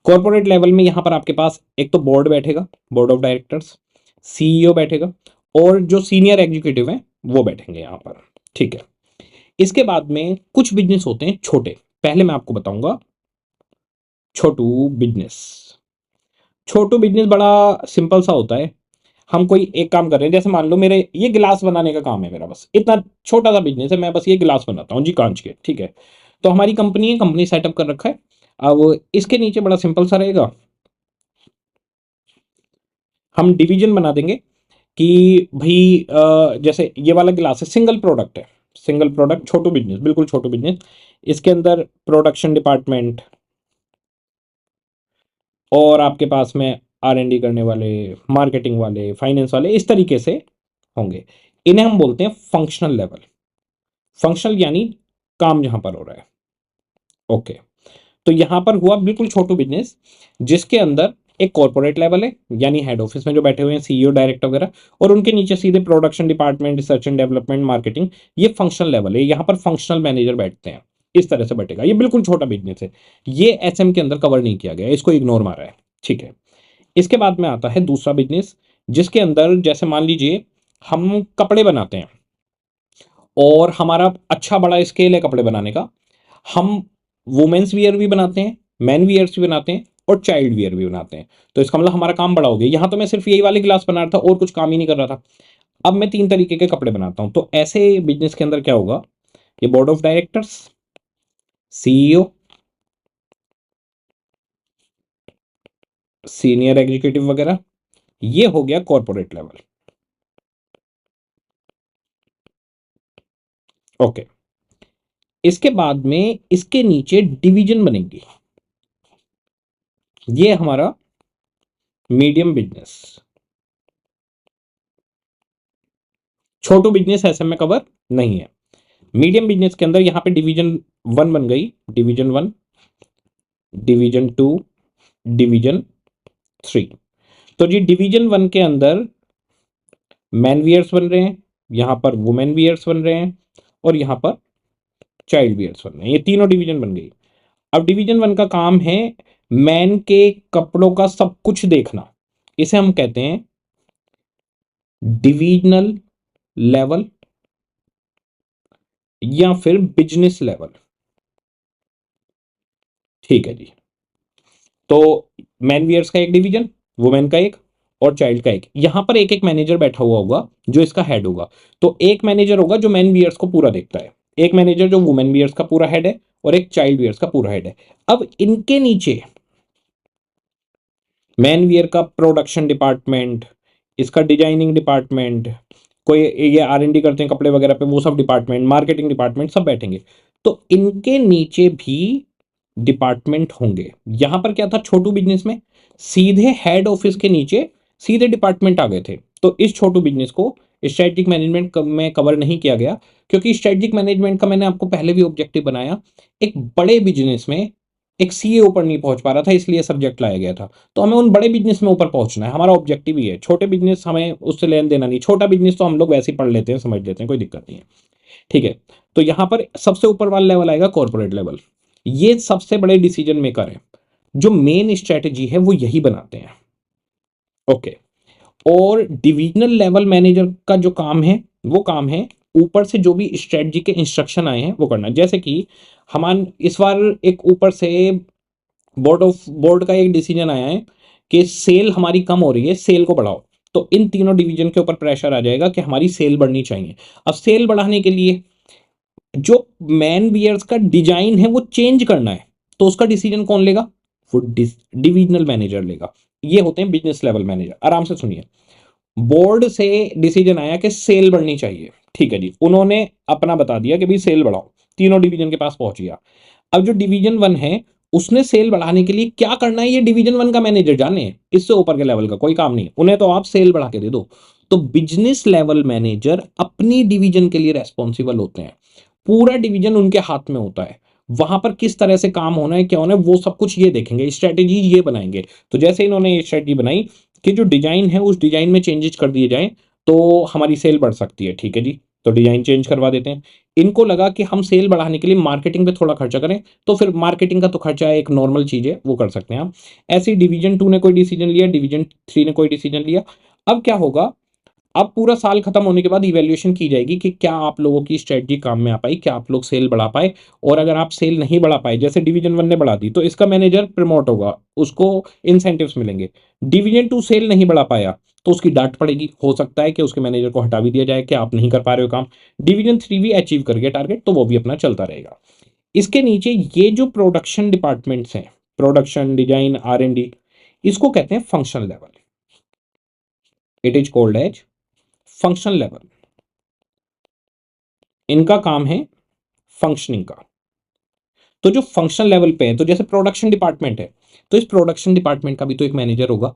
Speaker 1: कॉर्पोरेट लेवल में यहां पर आपके पास एक तो बोर्ड बैठेगा, बोर्ड ऑफ डायरेक्टर्स, सीईओ बैठेगा और जो सीनियर एग्जीक्यूटिव हैं वो बैठेंगे यहां पर, ठीक है। इसके बाद में कुछ बिजनेस होते हैं छोटे, पहले मैं आपको बताऊंगा छोटू बिजनेस। छोटू बिजनेस बड़ा सिंपल सा होता है। हम कोई एक काम कर रहे हैं, जैसे मान लो मेरे ये गिलास बनाने का काम है मेरा, बस इतना छोटा सा बिजनेस है, मैं बस ये गिलास बनाता हूँ जी कांच के, ठीक है। तो हमारी कंपनी है, कंपनी सेटअप कर रखा है। अब इसके नीचे बड़ा सिंपल सा रहेगा, हम डिवीजन बना देंगे कि भाई जैसे ये वाला गिलास है, सिंगल प्रोडक्ट है, सिंगल प्रोडक्ट, छोटू बिजनेस, बिल्कुल छोटू बिजनेस। इसके अंदर प्रोडक्शन डिपार्टमेंट और आपके पास में R&D करने वाले, मार्केटिंग वाले, फाइनेंस वाले, इस तरीके से होंगे। इन्हें हम बोलते हैं फंक्शनल लेवल। फंक्शनल यानी काम जहां पर हो रहा है, ओके। तो यहां पर हुआ बिल्कुल छोटू बिजनेस, जिसके अंदर एक कॉर्पोरेट लेवल है, यानी हेड ऑफिस में जो बैठे हुए हैं सीईओ, डायरेक्टर वगैरह, और उनके नीचे सीधे production department, research and development, marketing, ये फंक्शनल लेवल है। यहां पर फंक्शनल मैनेजर बैठते हैं, इस तरह से बैठेगा। ये बिल्कुल छोटा बिजनेस है, ये SM के अंदर कवर नहीं किया गया, इसको इग्नोर मारा है, ठीक है। इसके बाद में आता है दूसरा बिजनेस, जिसके अंदर जैसे मान लीजिए हम कपड़े बनाते हैं और हमारा अच्छा बड़ा स्केल है कपड़े बनाने का। हम वुमेन्स वियर भी बनाते हैं, मैन वियर्स भी बनाते हैं और चाइल्ड वियर भी बनाते हैं। तो इसका मतलब हमारा काम बड़ा हो गया। यहां तो मैं सिर्फ यही वाले गिलास बना रहा था और कुछ काम ही नहीं कर रहा था, अब मैं 3 तरीके के कपड़े बनाता हूं। तो ऐसे बिजनेस के अंदर क्या होगा, ये board of directors, CEO, senior executive वगैरह, ये हो गया कॉर्पोरेट लेवल, ओके। इसके बाद में इसके नीचे डिवीजन बनेंगी, ये हमारा मीडियम बिजनेस। छोटू बिजनेस ऐसे में कवर नहीं है। मीडियम बिजनेस के अंदर यहां पे डिवीजन 1 बन गई, डिवीजन 1, डिवीजन 2, डिवीजन 3। तो जी डिवीजन 1 के अंदर मैन वियर्स बन रहे हैं, यहां पर वुमेन वियर्स बन रहे हैं और यहां पर चाइल्ड वियर्स बन रहे हैं, ये तीनों डिवीजन बन गई। अब डिवीजन 1 का काम है मैन के कपड़ों का सब कुछ देखना, इसे हम कहते हैं डिविजनल लेवल या फिर बिजनेस लेवल, ठीक है जी। तो मैन वियर्स का एक डिवीजन, वुमेन का एक और चाइल्ड का एक। यहां पर एक एक मैनेजर बैठा हुआ होगा जो इसका हेड होगा। तो एक मैनेजर होगा जो मैन वियर्स को पूरा देखता है, एक मैनेजर जो वुमेन वियर्स का पूरा हेड है और एक चाइल्ड वियर्स का पूरा हेड है। अब इनके नीचे मैन वियर का प्रोडक्शन डिपार्टमेंट, इसका डिजाइनिंग डिपार्टमेंट, कोई ये R&D करते हैं कपड़े वगैरह पे, वो सब डिपार्टमेंट, मार्केटिंग डिपार्टमेंट, सब बैठेंगे। तो इनके नीचे भी डिपार्टमेंट होंगे। यहां पर क्या था छोटू बिजनेस में, सीधे हेड ऑफिस के नीचे सीधे डिपार्टमेंट आ गए थे। तो इस छोटू बिजनेस को स्ट्रेटेजिक मैनेजमेंट में कवर नहीं किया गया, क्योंकि स्ट्रेटेजिक मैनेजमेंट का मैंने आपको पहले भी ऑब्जेक्टिव बनाया, एक बड़े बिजनेस में एक सीए ऊपर नहीं पहुंच पा रहा था, इसलिए सब्जेक्ट लाया गया था। तो हमें उन बड़े बिजनेस में ऊपर पहुंचना है, हमारा ऑब्जेक्टिव ही है। छोटे बिजनेस हमें उससे लेन देना नहीं, छोटा बिजनेस तो हम लोग वैसे ही पढ़ लेते हैं, समझ लेते हैं, कोई दिक्कत नहीं है, ठीक है। तो यहां पर सबसे ऊपर वाला लेवल आएगा कॉर्पोरेट लेवल, ये सबसे बड़े डिसीजन मेकर है, जो मेन स्ट्रेटेजी है वो यही बनाते हैं, ओके। और डिविजनल लेवल मैनेजर का जो काम है वो काम है ऊपर से जो भी स्ट्रेटजी के इंस्ट्रक्शन आए हैं वो करना। जैसे कि हमारे इस बार एक ऊपर से बोर्ड का एक डिसीजन आया है कि सेल हमारी कम हो रही है, सेल को बढ़ाओ। तो इन तीनों डिवीजन के ऊपर प्रेशर आ जाएगा कि हमारी सेल बढ़नी चाहिए। अब सेल बढ़ाने के लिए जो मैन वियर्स का डिजाइन है वो चेंज करना है, तो उसका डिसीजन कौन लेगा, वो डिविजनल मैनेजर लेगा। ये होते हैं बिजनेस लेवल मैनेजर। आराम से सुनिए, बोर्ड से डिसीजन आया कि सेल बढ़नी चाहिए, ठीक है जी, उन्होंने अपना बता दिया कि भाई सेल बढ़ाओ, तीनों डिवीजन के पास पहुंच गया। अब जो डिवीजन 1 है उसने सेल बढ़ाने के लिए क्या करना है ये डिवीजन 1 का मैनेजर जाने, इससे ऊपर के लेवल का कोई काम नहीं, उन्हें तो आप सेल बढ़ा के दे दो। तो बिजनेस लेवल मैनेजर अपनी डिवीजन के लिए रेस्पॉन्सिबल होते हैं, पूरा डिवीजन उनके हाथ में होता है। वहां पर किस तरह से काम होना है, क्या होना है, वो सब कुछ ये देखेंगे, स्ट्रेटेजी ये बनाएंगे। तो जैसे इन्होंने ये स्ट्रेटेजी बनाई कि जो डिजाइन है उस डिजाइन में चेंजेस कर दिए जाएं तो हमारी सेल बढ़ सकती है, ठीक है जी। तो डिजाइन चेंज करवा देते हैं। इनको लगा कि हम सेल बढ़ाने के लिए मार्केटिंग पे थोड़ा खर्चा करें, तो फिर मार्केटिंग का तो खर्चा एक नॉर्मल चीज है, वो कर सकते हैं आप। ऐसे ही डिवीजन 2 ने कोई डिसीजन लिया, डिवीजन 3 ने कोई डिसीजन लिया। अब क्या होगा, अब पूरा साल खत्म होने के बाद इवैल्यूएशन की जाएगी कि क्या आप लोगों की स्ट्रेटजी काम में आ पाई, क्या आप लोग सेल बढ़ा पाए। और अगर आप सेल नहीं बढ़ा पाए, जैसे डिवीजन 1 ने बढ़ा दी, तो इसका मैनेजर प्रमोट होगा, उसको इंसेंटिव्स मिलेंगे। डिवीजन 2 सेल नहीं बढ़ा पाया तो उसकी डांट पड़ेगी, हो सकता है कि उसके मैनेजर को हटा भी दिया जाए कि आप नहीं कर पा रहे हो काम। डिवीजन 3 भी अचीव कर गया टारगेट, तो वो भी अपना चलता रहेगा। इसके नीचे ये जो प्रोडक्शन डिपार्टमेंट्स हैं, प्रोडक्शन, डिजाइन, R&D, इसको कहते हैं functional level. It is called as functional level. इनका काम है फंक्शनिंग का। तो जो फंक्शनल लेवल पे है, तो जैसे प्रोडक्शन डिपार्टमेंट है, तो इस प्रोडक्शन डिपार्टमेंट का भी तो एक मैनेजर होगा।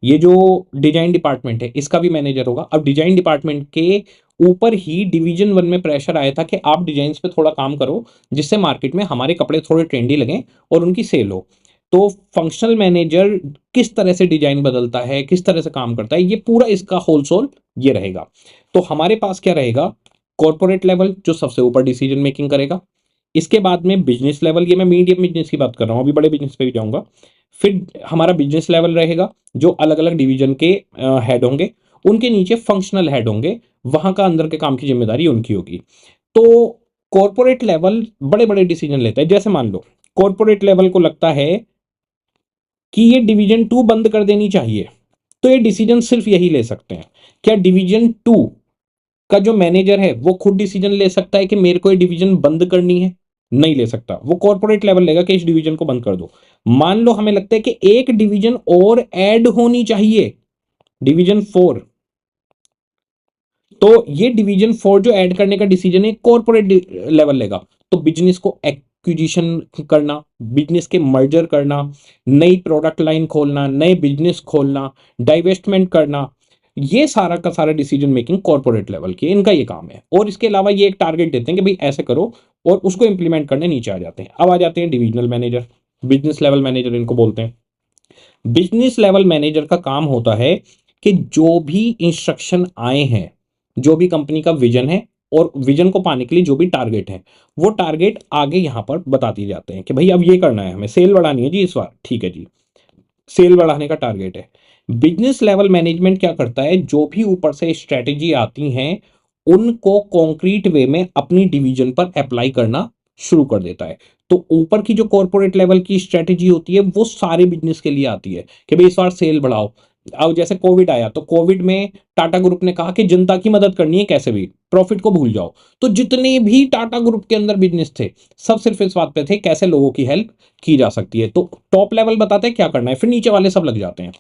Speaker 1: ये जो डिजाइन डिपार्टमेंट है, इसका भी मैनेजर होगा। अब डिजाइन डिपार्टमेंट के ऊपर ही डिवीजन 1 में प्रेशर आया था कि आप डिजाइन पे थोड़ा काम करो, जिससे मार्केट में हमारे कपड़े थोड़े ट्रेंडी लगें और उनकी सेल हो। तो फंक्शनल मैनेजर किस तरह से डिजाइन बदलता है, किस तरह से काम करता है, ये पूरा इसका होल सोल ये रहेगा। तो हमारे पास क्या रहेगा, कॉर्पोरेट लेवल जो सबसे ऊपर डिसीजन मेकिंग करेगा। इसके बाद में बिजनेस लेवल, ये मैं मीडियम बिजनेस की बात कर रहा हूं, अभी बड़े बिजनेस पे भी जाऊंगा। फिर हमारा बिजनेस लेवल रहेगा, जो अलग अलग डिवीजन के हेड होंगे, उनके नीचे फंक्शनल हेड होंगे, वहां का अंदर के काम की जिम्मेदारी उनकी होगी। तो कॉर्पोरेट लेवल बड़े बड़े डिसीजन लेता है। जैसे मान लो कॉर्पोरेट लेवल को लगता है कि ये डिवीजन 2 बंद कर देनी चाहिए, तो ये डिसीजन सिर्फ यही ले सकते हैं। क्या डिवीजन 2 का जो मैनेजर है वो खुद डिसीजन ले सकता है कि मेरे को ये डिवीजन बंद करनी है? नहीं ले सकता। वो कॉर्पोरेट लेवल लेगा कि इस डिवीजन को बंद कर दो। मान लो हमें लगता है कि एक डिवीजन और ऐड होनी चाहिए, डिवीजन 4, तो ये डिवीजन 4 जो ऐड करने का डिसीजन है कॉर्पोरेट लेवल लेगा। तो बिजनेस को एक्विजिशन करना, बिजनेस के मर्जर करना, नई प्रोडक्ट लाइन खोलना, नए बिजनेस खोलना, डाइवेस्टमेंट करना, ये सारा का सारा डिसीजन मेकिंग कॉर्पोरेट लेवल की, इनका ये काम है। और इसके अलावा ये एक टारगेट देते हैं कि भाई ऐसे करो, और उसको इंप्लीमेंट करने नीचे आ जाते हैं। अब आ जाते हैं divisional manager, business level manager इनको बोलते हैं। बिजनेस लेवल मैनेजर का काम होता है कि जो भी इंस्ट्रक्शन आए हैं, जो भी कंपनी का विजन है, और विजन को पाने के लिए जो भी टारगेट है, वो टारगेट आगे यहां पर बता दिए जाते हैं कि भाई अब ये करना है, हमें सेल बढ़ानी है जी इस बार, ठीक है जी, सेल बढ़ाने का टारगेट है। बिजनेस लेवल मैनेजमेंट क्या करता है, जो भी ऊपर से स्ट्रेटेजी आती हैं उनको कॉन्क्रीट वे में अपनी डिवीजन पर अप्लाई करना शुरू कर देता है। तो ऊपर की जो कॉर्पोरेट लेवल की स्ट्रेटेजी होती है वो सारे बिजनेस के लिए आती है कि भाई इस बार सेल बढ़ाओ। अब जैसे कोविड आया, तो कोविड में टाटा ग्रुप ने कहा कि जनता की मदद करनी है, कैसे भी प्रॉफिट को भूल जाओ। तो जितने भी टाटा ग्रुप के अंदर बिजनेस थे, सब सिर्फ इस बात पे थे कैसे लोगों की हेल्प की जा सकती है। तो टॉप लेवल बताते हैं क्या करना है, फिर नीचे वाले सब लग जाते हैं।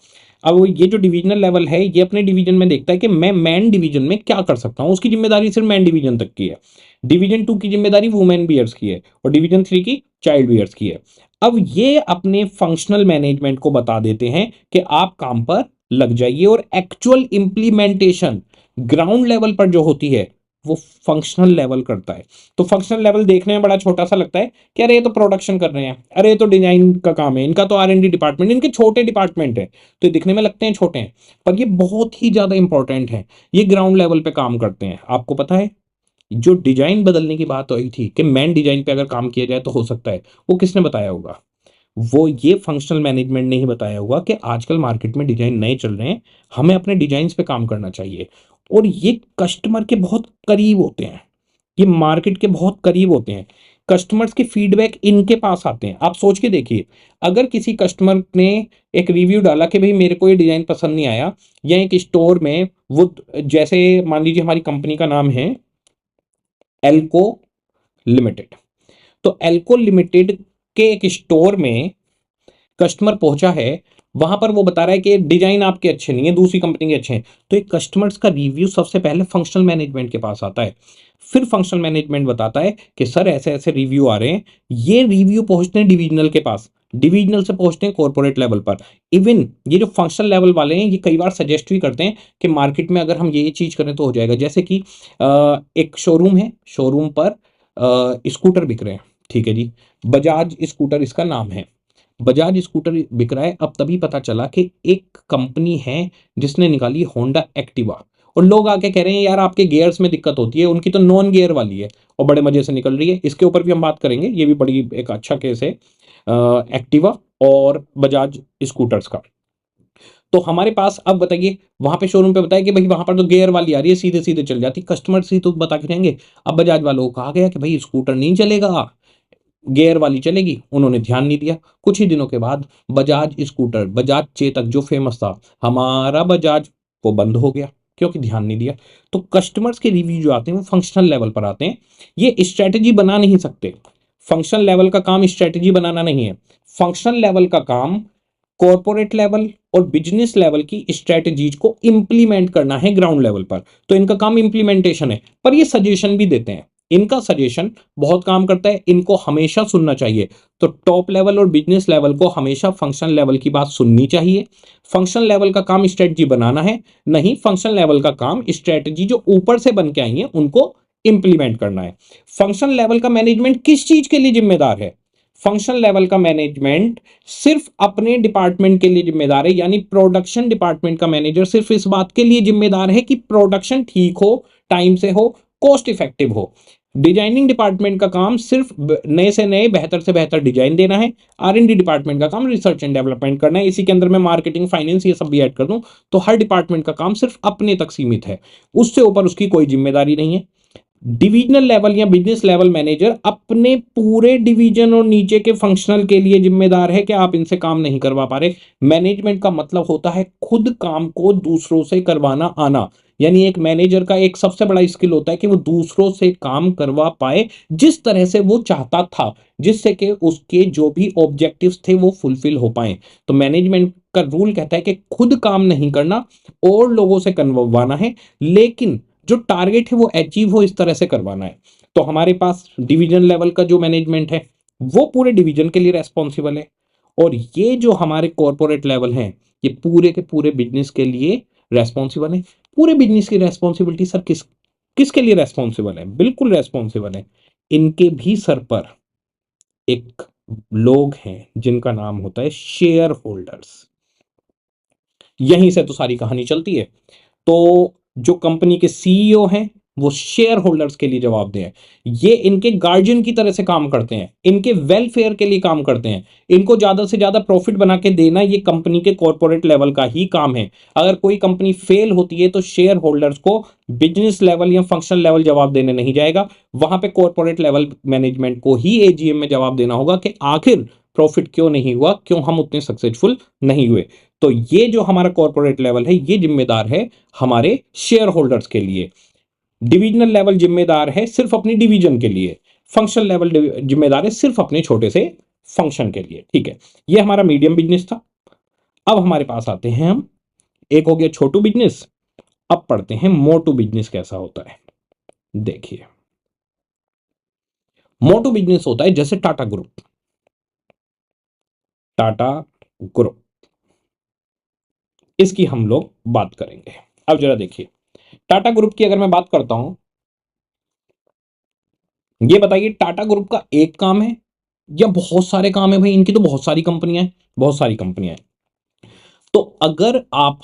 Speaker 1: अब ये जो डिवीजनल लेवल है, ये अपने डिवीजन में देखता है कि मैं मैन डिवीजन में क्या कर सकता हूं। उसकी जिम्मेदारी सिर्फ मैन डिवीजन तक की है। डिवीजन 2 की जिम्मेदारी वुमेन बियर्स की है, और डिवीजन 3 की चाइल्ड बियर्स की है। अब ये अपने फंक्शनल मैनेजमेंट को बता देते हैं कि आप काम पर लग जाइए, और एक्चुअल इंप्लीमेंटेशन ग्राउंड लेवल पर जो होती है वो फंक्शनल लेवल करता है। तो फंक्शनल लेवल देखने में बड़ा छोटा सा लगता है कि अरे ये तो प्रोडक्शन कर रहे हैं, अरे ये तो डिजाइन का काम है, इनका तो R&D डिपार्टमेंट, इनके छोटे डिपार्टमेंट है, तो ये दिखने में लगते हैं छोटे हैं, पर ये बहुत ही ज्यादा इंपॉर्टेंट है। ये ग्राउंड लेवल पे काम करते हैं। आपको पता है, जो डिजाइन बदलने की बात हुई थी कि मैन डिजाइन पे अगर काम किया जाए तो हो सकता है, वो किसने बताया होगा? वो ये फंक्शनल मैनेजमेंट ने ही बताया होगा कि आजकल मार्केट में डिजाइन नए चल रहे हैं, हमें अपने डिजाइन पे काम करना चाहिए। और ये कस्टमर के बहुत करीब होते हैं, ये मार्केट के बहुत करीब होते हैं। कस्टमर्स के फीडबैक इनके पास आते हैं। आप सोच के देखिए, अगर किसी कस्टमर ने एक रिव्यू डाला कि भाई मेरे को ये डिजाइन पसंद नहीं आया, या एक स्टोर में वो, जैसे मान लीजिए हमारी कंपनी का नाम है एल्को लिमिटेड, तो एल्को लिमिटेड के एक स्टोर में कस्टमर पहुंचा है, वहां पर वो बता रहा है कि डिजाइन आपके अच्छे नहीं है, दूसरी कंपनी के अच्छे हैं। तो एक कस्टमर्स का रिव्यू सबसे पहले फंक्शनल मैनेजमेंट के पास आता है। फिर फंक्शनल मैनेजमेंट बताता है कि सर ऐसे ऐसे रिव्यू आ रहे हैं। ये रिव्यू पहुंचते हैं डिविजनल के पास, डिविजनल से पहुंचते हैं कॉर्पोरेट लेवल पर। इवन ये जो फंक्शनल लेवल वाले हैं, ये कई बार सजेस्ट भी करते हैं कि मार्केट में अगर हम ये चीज करें तो हो जाएगा। जैसे कि एक शोरूम है, शोरूम पर स्कूटर बिक रहे हैं, ठीक है जी, बजाज स्कूटर इसका नाम है। बजाज स्कूटर बिक रहा है। अब तभी पता चला कि एक कंपनी है जिसने निकाली होंडा एक्टिवा, और लोग आके कह रहे हैं यार आपके गियर्स में दिक्कत होती है, उनकी तो नॉन गियर वाली है और बड़े मजे से निकल रही है। इसके ऊपर भी हम बात करेंगे, ये भी बड़ी एक अच्छा केस है एक्टिवा और बजाज स्कूटर्स का। तो हमारे पास अब बताइए, वहां पे शोरूम पे बताया कि भाई वहां पर तो गियर वाली आ रही है, सीधे सीधे चल जाती, कस्टमर से तो बता के रहेंगे। अब बजाज वालों को कहा गया कि भाई स्कूटर नहीं चलेगा, गियर वाली चलेगी, उन्होंने ध्यान नहीं दिया। कुछ ही दिनों के बाद बजाज स्कूटर, बजाज चेतक जो फेमस था हमारा बजाज, वो बंद हो गया क्योंकि ध्यान नहीं दिया। तो कस्टमर्स के रिव्यू जो आते हैं वो फंक्शनल लेवल पर आते हैं, ये स्ट्रेटेजी बना नहीं सकते। फंक्शनल लेवल का काम स्ट्रेटेजी बनाना नहीं है, फंक्शनल लेवल का काम कॉर्पोरेट लेवल और बिजनेस लेवल की स्ट्रेटजीज को इंप्लीमेंट करना है ग्राउंड लेवल पर। तो इनका काम इंप्लीमेंटेशन है, पर ये सजेशन भी देते हैं, इनका सजेशन बहुत काम करता है, इनको हमेशा सुनना चाहिए। तो टॉप लेवल और बिजनेस लेवल को हमेशा फंक्शनल लेवल की बात सुननी चाहिए। फंक्शनल लेवल का काम स्ट्रेटजी बनाना है, नहीं फंक्शनल लेवल का काम स्ट्रेटजी जो ऊपर से बन के आई है उनको इंप्लीमेंट करना है। फंक्शनल लेवल का मैनेजमेंट किस चीज के लिए जिम्मेदार है? फंक्शनल लेवल का मैनेजमेंट सिर्फ अपने डिपार्टमेंट के लिए जिम्मेदार है, यानी प्रोडक्शन डिपार्टमेंट का मैनेजर सिर्फ इस बात के लिए जिम्मेदार है कि प्रोडक्शन ठीक हो, टाइम से हो, कॉस्ट इफेक्टिव हो। डिजाइनिंग डिपार्टमेंट का काम सिर्फ नए से नए बेहतर से बेहतर डिजाइन देना है। R&D डिपार्टमेंट का काम रिसर्च एंड डेवलपमेंट करना है। इसी के अंदर मैं मार्केटिंग, फाइनेंस ये सब भी ऐड कर दूं तो हर डिपार्टमेंट का काम सिर्फ अपने तक सीमित है, उससे ऊपर उसकी कोई जिम्मेदारी नहीं है। डिविजनल लेवल या बिजनेस लेवल मैनेजर अपने पूरे डिवीजन और नीचे के फंक्शनल के लिए जिम्मेदार है कि आप इनसे काम नहीं करवा पा रहे। मैनेजमेंट का मतलब होता है खुद काम को दूसरों से करवाना आना, यानी एक मैनेजर का एक सबसे बड़ा स्किल होता है कि वो दूसरों से काम करवा पाए जिस तरह से वो चाहता था, जिससे कि उसके जो भी ऑब्जेक्टिव्स थे वो फुलफिल हो पाए। तो मैनेजमेंट का रूल कहता है कि खुद काम नहीं करना और लोगों से करवाना है, लेकिन जो टारगेट है वो अचीव हो इस तरह से करवाना है। तो हमारे पास डिवीजन लेवल का जो मैनेजमेंट है वो पूरे डिवीजन के लिए रेस्पॉन्सिबल है, और ये जो हमारे कॉर्पोरेट लेवल हैं ये पूरे के पूरे बिजनेस के लिए रेस्पॉन्सिबल है। पूरे बिजनेस की रेस्पॉन्सिबिलिटी सर किसके लिए रेस्पॉन्सिबल है? बिल्कुल रेस्पॉन्सिबल है, इनके भी सर पर एक लोग हैं जिनका नाम होता है शेयर होल्डर्स। यहीं से तो सारी कहानी चलती है। तो जो कंपनी के सीईओ हैं वो शेयर होल्डर्स के लिए जवाबदेह हैं, ये इनके गार्जियन की तरह से काम करते हैं, इनके वेलफेयर के लिए काम करते हैं, इनको ज्यादा से ज्यादा प्रॉफिट बना के देना ये कंपनी के कॉर्पोरेट लेवल का ही काम है। अगर कोई कंपनी फेल होती है तो शेयर होल्डर्स को बिजनेस लेवल या फंक्शनल लेवल जवाब देने नहीं जाएगा, वहां पे कॉर्पोरेट लेवल मैनेजमेंट को ही एजीएम में जवाब देना होगा कि आखिर प्रॉफिट क्यों नहीं हुआ, क्यों हम उतने सक्सेसफुल नहीं हुए। तो ये जो हमारा कॉर्पोरेट लेवल है ये जिम्मेदार है हमारे शेयर होल्डर्स के लिए। डिविजनल लेवल जिम्मेदार है सिर्फ अपनी डिवीजन के लिए, फंक्शनल लेवल जिम्मेदार है सिर्फ अपने छोटे से फंक्शन के लिए। ठीक है, ये हमारा मीडियम बिजनेस था। अब हमारे पास आते हैं हम, एक हो गया छोटू बिजनेस, अब पढ़ते हैं मोटू बिजनेस कैसा होता है। देखिए, मोटू बिजनेस होता है जैसे टाटा ग्रुप। टाटा ग्रुप, इसकी हम लोग बात करेंगे। अब जरा देखिए, टाटा ग्रुप की अगर मैं बात करता हूं, ये बताइए टाटा ग्रुप का एक काम है या बहुत सारे काम है? भाई इनकी तो बहुत सारी कंपनियां हैं, बहुत सारी कंपनियां हैं। तो अगर आप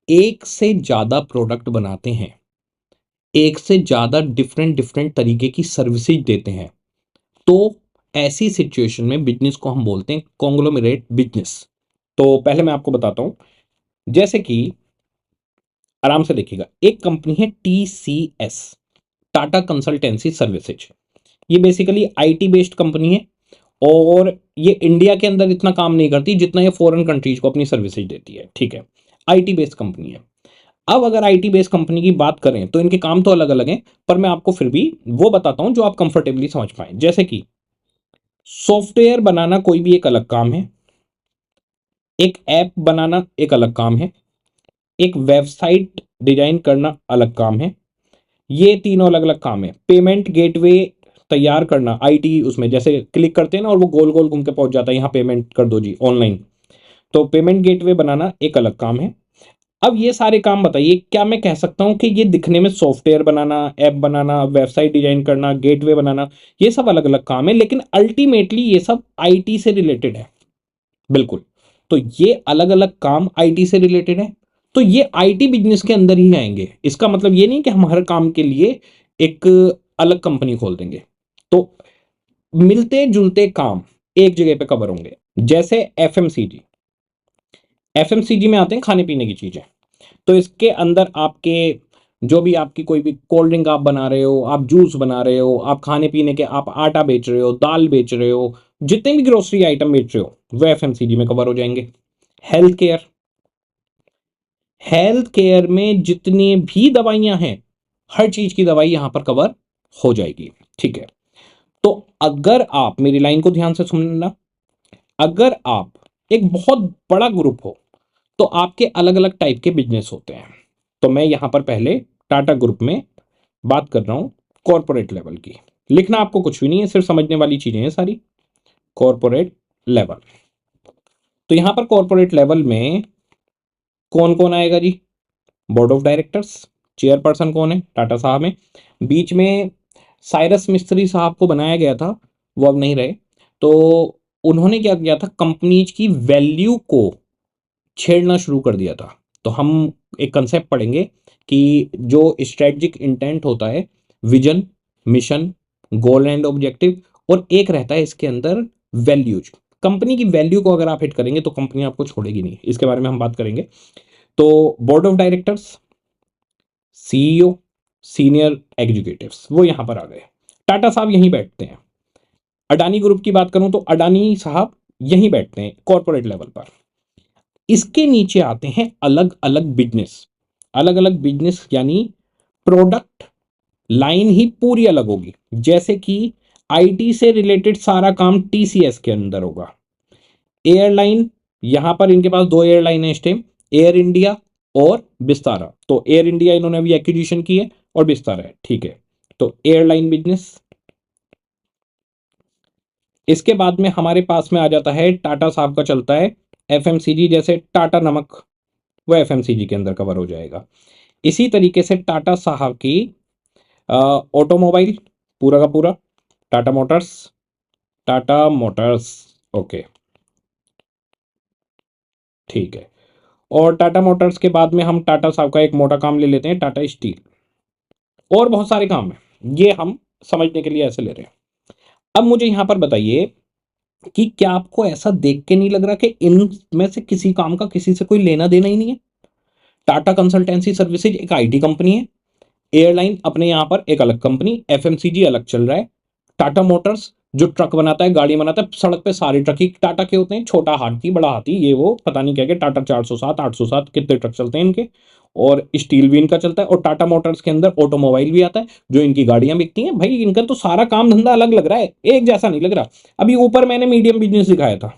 Speaker 1: एक से ज्यादा प्रोडक्ट बनाते हैं, एक से ज्यादा डिफरेंट डिफरेंट तरीके की सर्विसेज देते हैं, तो ऐसी सिचुएशन में बिजनेस को हम बोलते हैं कॉन्ग्लोमरेट बिजनेस। तो पहले मैं आपको बताता हूं, जैसे कि आराम से देखिएगा, एक कंपनी है TCS, टाटा कंसल्टेंसी सर्विसेज। ये बेसिकली आईटी बेस्ड कंपनी है और ये इंडिया के अंदर इतना काम नहीं करती जितना ये फॉरेन कंट्रीज को अपनी सर्विसेज देती है। ठीक है, आईटी बेस्ड कंपनी है। अब अगर आईटी बेस्ड कंपनी की बात करें तो इनके काम तो अलग अलग हैं, पर मैं आपको फिर भी वो बताता हूं जो आप कंफर्टेबली समझ पाए। जैसे कि सॉफ्टवेयर बनाना कोई भी एक अलग काम है, एक ऐप बनाना एक अलग काम है, एक वेबसाइट डिजाइन करना अलग काम है। ये तीनों अलग अलग काम है। पेमेंट गेटवे तैयार करना आईटी, उसमें जैसे क्लिक करते हैं ना और वो गोल गोल घूम के पहुंच जाता है, यहाँ पेमेंट कर दो जी ऑनलाइन, तो पेमेंट गेटवे बनाना एक अलग काम है। अब ये सारे काम बताइए, क्या मैं कह सकता हूं कि ये दिखने में सॉफ्टवेयर बनाना, ऐप बनाना, वेबसाइट डिजाइन करना, गेटवे बनाना, ये सब अलग अलग काम है, लेकिन अल्टीमेटली ये सब आईटी से रिलेटेड है? बिल्कुल। तो ये अलग अलग काम आईटी से रिलेटेड है, तो ये आईटी बिजनेस के अंदर ही आएंगे। इसका मतलब ये नहीं कि हम हर काम के लिए एक अलग कंपनी खोल देंगे। तो मिलते जुलते काम एक जगह पे कवर होंगे। जैसे एफएमसीजी, एफएमसीजी में आते हैं खाने पीने की चीजें। तो इसके अंदर आपके जो भी आपकी कोई भी कोल्ड ड्रिंक आप बना रहे हो, आप जूस बना रहे हो, आप खाने पीने के आप आटा बेच रहे हो, दाल बेच रहे हो, जितने भी ग्रोसरी आइटम बेच रहे हो वो एफएमसीजी में कवर हो जाएंगे। हेल्थ केयर, हेल्थ केयर में जितनी भी दवाइयां हैं, हर चीज की दवाई यहां पर कवर हो जाएगी। ठीक है, तो अगर आप मेरी लाइन को ध्यान से सुनना, अगर आप एक बहुत बड़ा ग्रुप हो तो आपके अलग अलग टाइप के बिजनेस होते हैं। तो मैं यहां पर पहले टाटा ग्रुप में बात कर रहा हूं कॉरपोरेट लेवल की। लिखना आपको कुछ भी नहीं है, सिर्फ समझने वाली चीजें हैं सारी। कॉरपोरेट लेवल, तो यहां पर कॉरपोरेट लेवल में कौन कौन आएगा जी? बोर्ड ऑफ डायरेक्टर्स, चेयरपर्सन कौन है? टाटा साहब है। बीच में साइरस मिस्त्री साहब को बनाया गया था, वो अब नहीं रहे। तो उन्होंने क्या किया था, कंपनीज की वैल्यू को छेड़ना शुरू कर दिया था। तो हम एक कंसेप्ट पढ़ेंगे कि जो स्ट्रेटजिक इंटेंट होता है, vision, mission, goal and objective, और एक रहता है इसके अंदर वैल्यूज। कंपनी की वैल्यू को अगर आप हिट करेंगे तो कंपनी आपको छोड़ेगी नहीं, इसके बारे में हम बात करेंगे। तो board of directors, CEO, senior executives वो यहां पर आ गए। टाटा साहब यहीं बैठते हैं। अडानी ग्रुप की बात करूं तो अडानी साहब यहीं बैठते हैं कॉर्पोरेट लेवल पर। इसके नीचे आते हैं अलग अलग बिजनेस। अलग अलग बिजनेस यानी प्रोडक्ट लाइन ही पूरी अलग होगी। जैसे कि आईटी से रिलेटेड सारा काम टीसीएस के अंदर होगा। एयरलाइन, यहां पर इनके पास दो एयरलाइन है इस टाइम, एयर इंडिया और विस्तारा। तो एयर इंडिया इन्होंने अभी एक्विजिशन की है और विस्तारा है। ठीक है, तो एयरलाइन बिजनेस। इसके बाद में हमारे पास में आ जाता है टाटा साहब का चलता है एफएमसीजी, जैसे टाटा नमक, वो एफएमसीजी के अंदर कवर हो जाएगा। इसी तरीके से टाटा साहब की ऑटोमोबाइल पूरा का पूरा, Tata Motors, Tata Motors. Okay, ठीक है। और टाटा मोटर्स के बाद में हम टाटा साहब का एक मोटा काम ले लेते हैं, टाटा स्टील। और बहुत सारे काम हैं, ये हम समझने के लिए ऐसे ले रहे हैं। अब मुझे यहां पर बताइए कि क्या आपको ऐसा देख के नहीं लग रहा कि इनमें से किसी काम का किसी से कोई लेना देना ही नहीं है? टाटा कंसल्टेंसी सर्विसेज एक आईटी कंपनी है, एयरलाइन अपने यहां पर एक अलग कंपनी, एफएमसीजी अलग चल रहा है, टाटा मोटर्स जो ट्रक बनाता है, गाड़ी बनाता है, सड़क पे सारे ट्रक ही टाटा के होते हैं, छोटा हाथी बड़ा हाथी ये वो पता नहीं क्या क्या, टाटा 407 807 कितने ट्रक चलते हैं इनके। और स्टील भी इनका चलता है, और टाटा मोटर्स के अंदर ऑटोमोबाइल भी आता है जो इनकी गाड़ियां बिकती हैं। भाई इनका तो सारा काम धंधा अलग लग रहा है, एक जैसा नहीं लग रहा। अभी ऊपर मैंने मीडियम बिजनेस दिखाया था,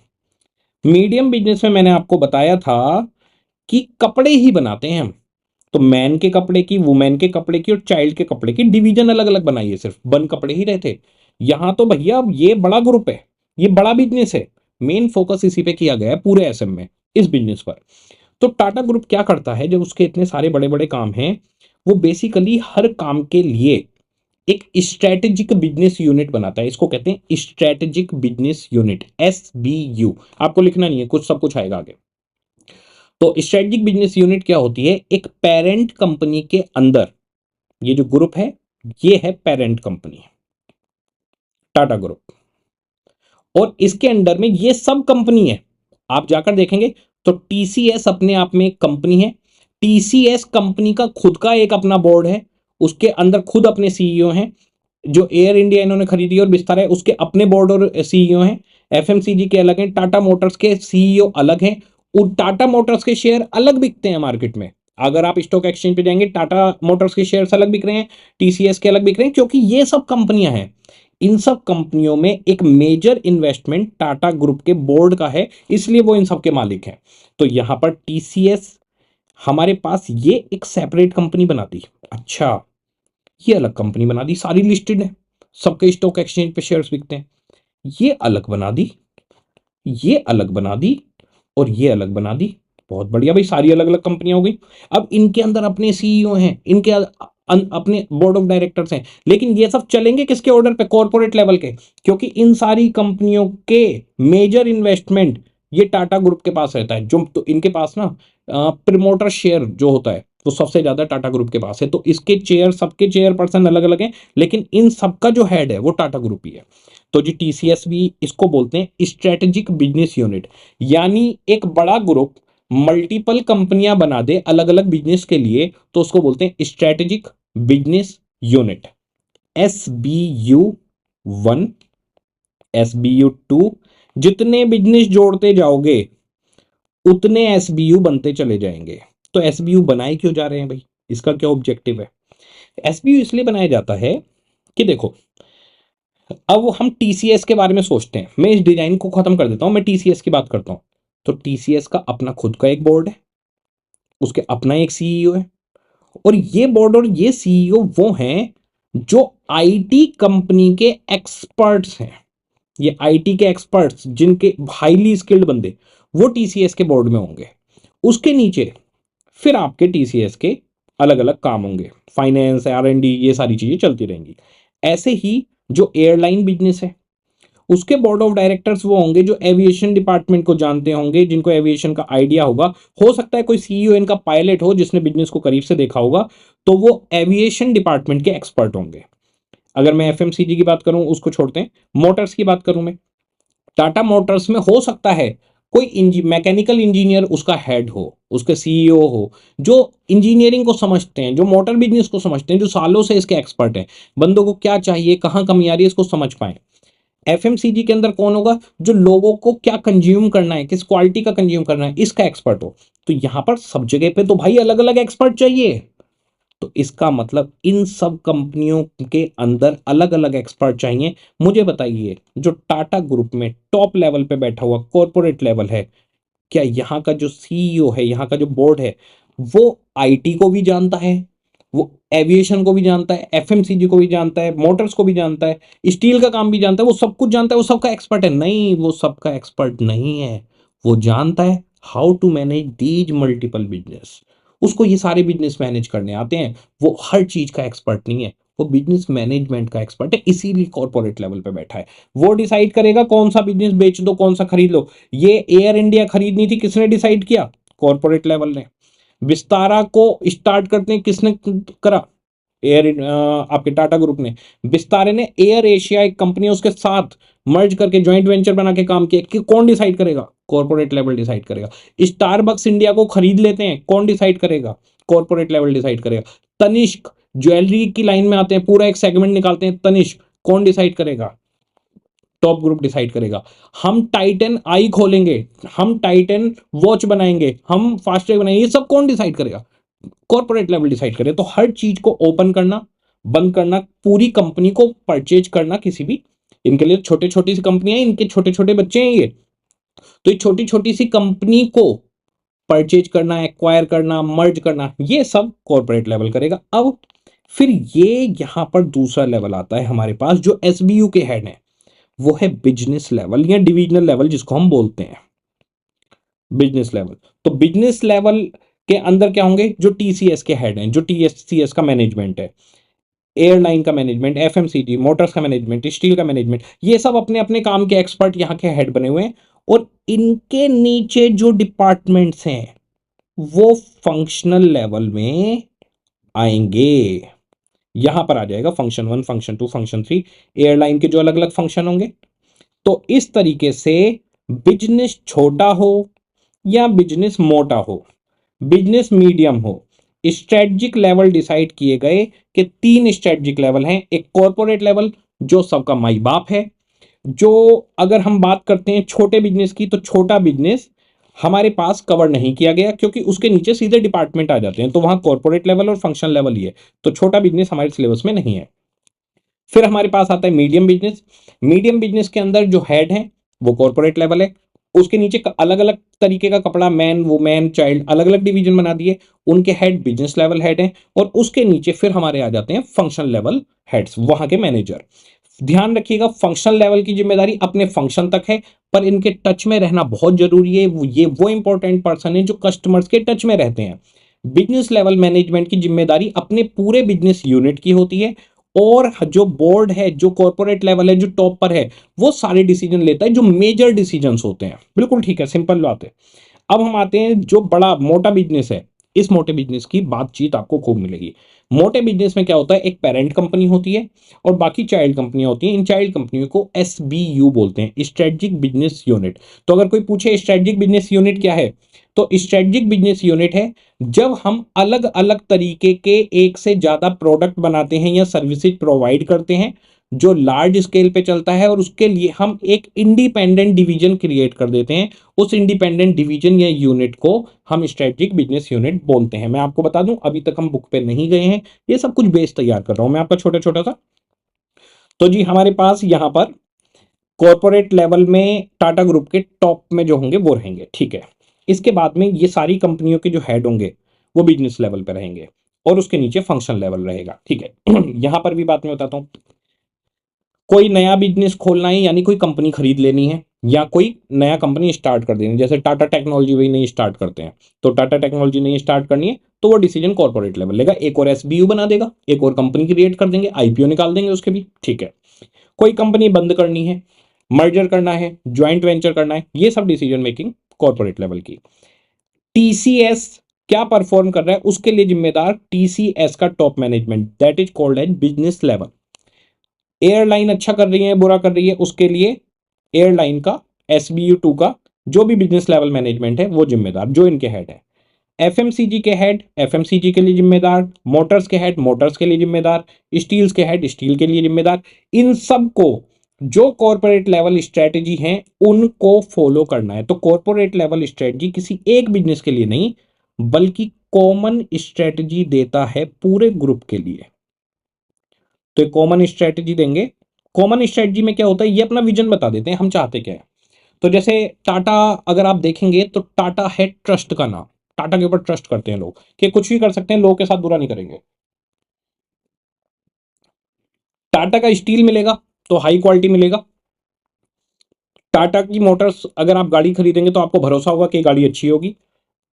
Speaker 1: मीडियम बिजनेस में मैंने आपको बताया था कि कपड़े ही बनाते हैं हम। तो मैन के कपड़े की, वुमेन के कपड़े की और चाइल्ड के कपड़े की डिवीजन अलग अलग बनाई है, सिर्फ बन कपड़े ही रहे थे। यहां तो भैया अब ये बड़ा ग्रुप है, ये बड़ा बिजनेस है, मेन फोकस इसी पे किया गया है पूरे एसएम में, इस बिजनेस पर। तो टाटा ग्रुप क्या करता है, जब उसके इतने सारे बड़े बड़े काम हैं, वो बेसिकली हर काम के लिए एक स्ट्रेटेजिक बिजनेस यूनिट बनाता है। इसको कहते हैं स्ट्रेटेजिक बिजनेस यूनिट, SBU। आपको लिखना नहीं है, कुछ सब कुछ आएगा आगे। तो स्ट्रेटेजिक बिजनेस यूनिट क्या होती है? एक पेरेंट कंपनी के अंदर ये जो ग्रुप है, ये है पेरेंट कंपनी टाटा ग्रुप, और इसके अंडर में ये सब कंपनी है। आप जाकर देखेंगे तो टीसीएस अपने आप में एक कंपनी है, टीसीएस कंपनी का खुद का एक अपना बोर्ड है, उसके अंदर खुद अपने सीईओ हैं। जो एयर इंडिया इन्होंने खरीदी और विस्तार है, उसके अपने बोर्ड और सीईओ हैं। एफएमसीजी के अलग हैं, टाटा मोटर्स के सीईओ अलग हैं, और टाटा मोटर्स के शेयर अलग बिकते हैं मार्केट में। अगर आप स्टॉक एक्सचेंज पे जाएंगे, टाटा मोटर्स के शेयर्स अलग बिक रहे हैं, टीसीएस के अलग बिक रहे हैं, क्योंकि ये सब कंपनियां हैं। इन सब कंपनियों में एक मेजर इन्वेस्टमेंट टाटा ग्रुप के बोर्ड का है, इसलिए वो इन सब के मालिक हैं। तो यहां पर टीसीएस हमारे पास ये एक सेपरेट कंपनी बना दी। अच्छा, ये अलग कंपनी बना दी, सारी लिस्टेड है, सबके स्टॉक एक्सचेंज पे शेयर्स बिकते हैं। ये अलग बना दी, ये अलग बना दी, और ये अलग बना दी। बहुत बढ़िया भाई, सारी अलग अलग कंपनियां हो गई। अब इनके अंदर अपने सीईओ हैं, इनके अपने बोर्ड ऑफ डायरेक्टर्स हैं, लेकिन ये सब चलेंगे किसके ऑर्डर पे? कॉर्पोरेट लेवल के। क्योंकि इन सारी कंपनियों के मेजर इन्वेस्टमेंट ये टाटा ग्रुप के पास रहता है। जो तो इनके पास ना प्रमोटर शेयर जो होता है वो सबसे ज्यादा टाटा ग्रुप के पास है। तो इसके चेयर, सबके चेयरपर्सन अलग अलग हैं, लेकिन इन सबका जो हेड है वो टाटा ग्रुप ही है। तो जी टीसीएस भी इसको बोलते हैं स्ट्रेटेजिक बिजनेस यूनिट, यानी एक बड़ा ग्रुप मल्टीपल कंपनियां बना दे अलग अलग बिजनेस के लिए, तो उसको बोलते हैं strategic business unit. SBU 1, SBU 2, जितने बिजनेस जोड़ते जाओगे उतने एसबीयू बनते चले जाएंगे। तो एसबीयू बनाए क्यों जा रहे हैं भाई, इसका क्या ऑब्जेक्टिव है? एसबीयू इसलिए बनाया जाता है कि देखो, अब हम टीसीएस के बारे में सोचते हैं, मैं इस डिजाइन को खत्म कर देता हूं, मैं टीसीएस की बात करता हूं। तो टीसीएस का अपना खुद का एक बोर्ड है, उसके अपना एक सीईओ है, और ये बोर्ड और ये सीईओ वो हैं जो आईटी कंपनी के एक्सपर्ट्स हैं। ये आईटी के एक्सपर्ट्स, जिनके हाईली स्किल्ड बंदे, वो टीसीएस के बोर्ड में होंगे। उसके नीचे फिर आपके टीसीएस के अलग अलग काम होंगे, फाइनेंस, आर&डी, ये सारी चीजें चलती रहेंगी। ऐसे ही जो एयरलाइन बिजनेस है, उसके बोर्ड ऑफ डायरेक्टर्स वो होंगे जो एविएशन डिपार्टमेंट को जानते होंगे, जिनको एविएशन का आइडिया होगा। हो सकता है कोई सीईओ इनका पायलट हो जिसने बिजनेस को करीब से देखा होगा, तो वो एविएशन डिपार्टमेंट के एक्सपर्ट होंगे। अगर मैं एफएमसीजी की बात करूं, उसको छोड़ते हैं, मोटर्स की बात करूं मैं, टाटा मोटर्स में हो सकता है कोई मैकेनिकल इंजीनियर उसका हेड हो, उसके सीईओ हो, जो इंजीनियरिंग को समझते हैं, जो मोटर बिजनेस को समझते हैं, जो सालों से इसके एक्सपर्ट हैं, बंदों को क्या चाहिए, कहां कमी आ रही है, इसको समझ पाए। एफएमसीजी के अंदर कौन होगा? जो लोगों को क्या कंज्यूम करना है, किस क्वालिटी का कंज्यूम करना है, इसका एक्सपर्ट हो। तो यहां पर सब जगह पे तो भाई अलग अलग एक्सपर्ट चाहिए। तो इसका मतलब इन सब कंपनियों के अंदर अलग अलग एक्सपर्ट चाहिए। मुझे बताइए, जो टाटा ग्रुप में टॉप लेवल पे बैठा हुआ कॉर्पोरेट लेवल है, क्या यहाँ का जो सीईओ है, यहाँ का जो बोर्ड है, वो आईटी को भी जानता है, वो एविएशन को भी जानता है, एफएमसीजी को भी जानता है, मोटर्स को भी जानता है, स्टील का काम भी जानता है, वो सब कुछ जानता है, वो सबका एक्सपर्ट है? नहीं, वो सबका एक्सपर्ट नहीं है। वो जानता है how to manage these multiple business. उसको ये सारे बिजनेस मैनेज करने आते हैं। वो हर चीज का एक्सपर्ट नहीं है, वो बिजनेस मैनेजमेंट का एक्सपर्ट है, इसीलिए कॉर्पोरेट लेवल पे बैठा है। वो डिसाइड करेगा कौन सा बिजनेस बेच दो, कौन सा खरीद लो। ये एयर इंडिया खरीदनी थी, किसने डिसाइड किया? कॉर्पोरेट लेवल ने। विस्तारा को स्टार्ट करते हैं किसने करा? आपके टाटा ग्रुप ने। विस्तारा ने एयर एशिया एक कंपनी उसके साथ मर्ज करके जॉइंट वेंचर बना के काम किया। कि कौन डिसाइड करेगा? कॉर्पोरेट लेवल डिसाइड करेगा। स्टारबक्स इंडिया को खरीद लेते हैं, कौन डिसाइड करेगा? कॉर्पोरेट लेवल डिसाइड करेगा। तनिष्क ज्वेलरी की लाइन में आते हैं, पूरा एक सेगमेंट निकालते हैं तनिष्क, कौन डिसाइड करेगा? टॉप ग्रुप डिसाइड करेगा। हम टाइटन आई खोलेंगे, हम टाइटन वॉच बनाएंगे, हम फास्टैग बनाएंगे, ये सब कौन डिसाइड करेगा? कॉर्पोरेट लेवल डिसाइड करे। तो हर चीज को ओपन करना, बंद करना, पूरी कंपनी को परचेज करना, किसी भी, इनके लिए छोटे छोटी सी कंपनियां, इनके छोटे छोटे बच्चे हैं ये, तो ये छोटी छोटी सी कंपनी को परचेज करना, एक्वायर करना, मर्ज करना, ये सब कॉर्पोरेट लेवल करेगा। अब फिर ये यहां पर दूसरा लेवल आता है हमारे पास, जो एसबीयू के हेड है, वो है बिजनेस लेवल या डिविजनल लेवल, जिसको हम बोलते हैं बिजनेस लेवल। तो बिजनेस लेवल के अंदर क्या होंगे? जो टीसीएस के हेड हैं, जो टीसीएस का मैनेजमेंट है, एयरलाइन का मैनेजमेंट, एफएमसीजी, मोटर्स का मैनेजमेंट, स्टील का मैनेजमेंट, ये सब अपने अपने काम के एक्सपर्ट यहाँ के हेड बने हुए हैं। और इनके नीचे जो डिपार्टमेंट्स हैं वो फंक्शनल लेवल में आएंगे। यहां पर आ जाएगा फंक्शन 1, फंक्शन 2, फंक्शन 3, एयरलाइन के जो अलग अलग फंक्शन होंगे। तो इस तरीके से बिजनेस छोटा हो या बिजनेस मोटा हो, बिजनेस मीडियम हो, स्ट्रेटजिक लेवल डिसाइड किए गए कि 3 स्ट्रेटजिक लेवल हैं। एक कॉर्पोरेट लेवल जो सबका माई बाप है। जो अगर हम बात करते हैं छोटे बिजनेस की, तो छोटा बिजनेस हमारे पास कवर नहीं किया गया, क्योंकि उसके नीचे सीधे डिपार्टमेंट आ जाते हैं, तो वहां कॉर्पोरेट लेवल और फंक्शन लेवल ही है, तो छोटा बिजनेस हमारे सिलेबस में नहीं है। फिर हमारे पास आता है मीडियम बिजनेस। मीडियम बिजनेस के अंदर जो हेड है वो कॉर्पोरेट लेवल है, उसके नीचे अलग अलग तरीके का कपड़ा, मैन, वुमेन, चाइल्ड, अलग अलग डिवीजन बना दिए, उनके हेड बिजनेस लेवल हेड हैं। और उसके नीचे फिर हमारे आ जाते हैं फंक्शन लेवल हेड्स, वहां के मैनेजर। ध्यान रखिएगा, फंक्शनल लेवल की जिम्मेदारी अपने फंक्शन तक है, पर इनके टच में रहना बहुत जरूरी है। ये वो इंपॉर्टेंट पर्सन है जो कस्टमर्स के टच में रहते हैं। बिजनेस लेवल मैनेजमेंट की जिम्मेदारी अपने पूरे बिजनेस यूनिट की होती है, और जो बोर्ड है, जो कॉर्पोरेट लेवल है, जो टॉप पर है, वो सारे डिसीजन लेता है जो मेजर डिसीजंस होते हैं। बिल्कुल ठीक है, सिंपल बात है। अब हम आते हैं जो बड़ा मोटा बिजनेस है, इस मोटे बिजनेस की बातचीत आपको खूब मिलेगी। मोटे बिजनेस में क्या होता है, एक पेरेंट कंपनी होती है और बाकी चाइल्ड कंपनियां होती हैं। इन चाइल्ड कंपनियों को SBU बोलते हैं, स्ट्रेटेजिक बिजनेस यूनिट। तो अगर कोई पूछे स्ट्रेटेजिक बिजनेस यूनिट क्या है, तो स्ट्रेटेजिक बिजनेस यूनिट है जब हम अलग अलग तरीके के एक से ज्यादा प्रोडक्ट बनाते हैं या सर्विसेज प्रोवाइड करते हैं जो लार्ज स्केल पे चलता है, और उसके लिए हम एक इंडिपेंडेंट डिवीजन क्रिएट कर देते हैं। उस इंडिपेंडेंट डिवीजन या यूनिट को हम स्ट्रेटेजिक बिजनेस यूनिट बोलते हैं। मैं आपको बता दूं, अभी तक हम बुक पे नहीं गए हैं, ये सब कुछ बेस तैयार कर रहा हूं मैं आपका छोटा छोटा सा। तो जी हमारे पास यहां पर कॉर्पोरेट लेवल में टाटा ग्रुप के टॉप में जो होंगे वो रहेंगे, ठीक है। इसके बाद में ये सारी कंपनियों के जो हेड होंगे वो बिजनेस लेवल पे रहेंगे और उसके नीचे फंक्शन लेवल रहेगा, ठीक है। यहां पर भी बात मैं बताता हूं, कोई नया बिजनेस खोलना है यानी कोई कंपनी खरीद लेनी है या कोई नया कंपनी स्टार्ट कर देनी है, जैसे टाटा टेक्नोलॉजी वही नहीं स्टार्ट करते हैं, तो टाटा टेक्नोलॉजी नहीं स्टार्ट करनी है तो वो डिसीजन कॉर्पोरेट लेवल लेगा, एक और SBU बना देगा, एक और कंपनी क्रिएट कर देंगे, IPO निकाल देंगे उसके भी, ठीक है। कोई कंपनी बंद करनी है, मर्जर करना है, ज्वाइंट वेंचर करना है, ये सब डिसीजन मेकिंग कॉर्पोरेट लेवल की। TCS क्या परफॉर्म कर रहा है उसके लिए जिम्मेदार TCS का top management, that is called as business level. Airline अच्छा कर रही है, बुरा कर रही है, उसके लिए एयरलाइन का SBU 2 का जो भी बिजनेस लेवल मैनेजमेंट है वो जिम्मेदार, जो इनके हेड है। FMCG के हेड FMCG के लिए जिम्मेदार, मोटर्स के हेड मोटर्स के लिए जिम्मेदार, स्टील्स के हेड स्टील के लिए जिम्मेदार। इन सब को जो कॉर्पोरेट लेवल स्ट्रेटेजी है उनको फॉलो करना है। तो कॉर्पोरेट लेवल स्ट्रेटेजी किसी एक बिजनेस के लिए नहीं बल्कि कॉमन स्ट्रेटेजी देता है पूरे ग्रुप के लिए। तो एक कॉमन स्ट्रेटेजी देंगे। कॉमन स्ट्रेटेजी में क्या होता है, ये अपना विजन बता देते हैं हम चाहते क्या है। तो जैसे टाटा अगर आप देखेंगे तो टाटा है ट्रस्ट का नाम, टाटा के ऊपर ट्रस्ट करते हैं लोग कि कुछ भी कर सकते हैं, लोगों के साथ बुरा नहीं करेंगे। टाटा का स्टील मिलेगा तो हाई क्वालिटी मिलेगा। टाटा की मोटर्स अगर आप गाड़ी खरीदेंगे तो आपको भरोसा होगा कि गाड़ी अच्छी होगी।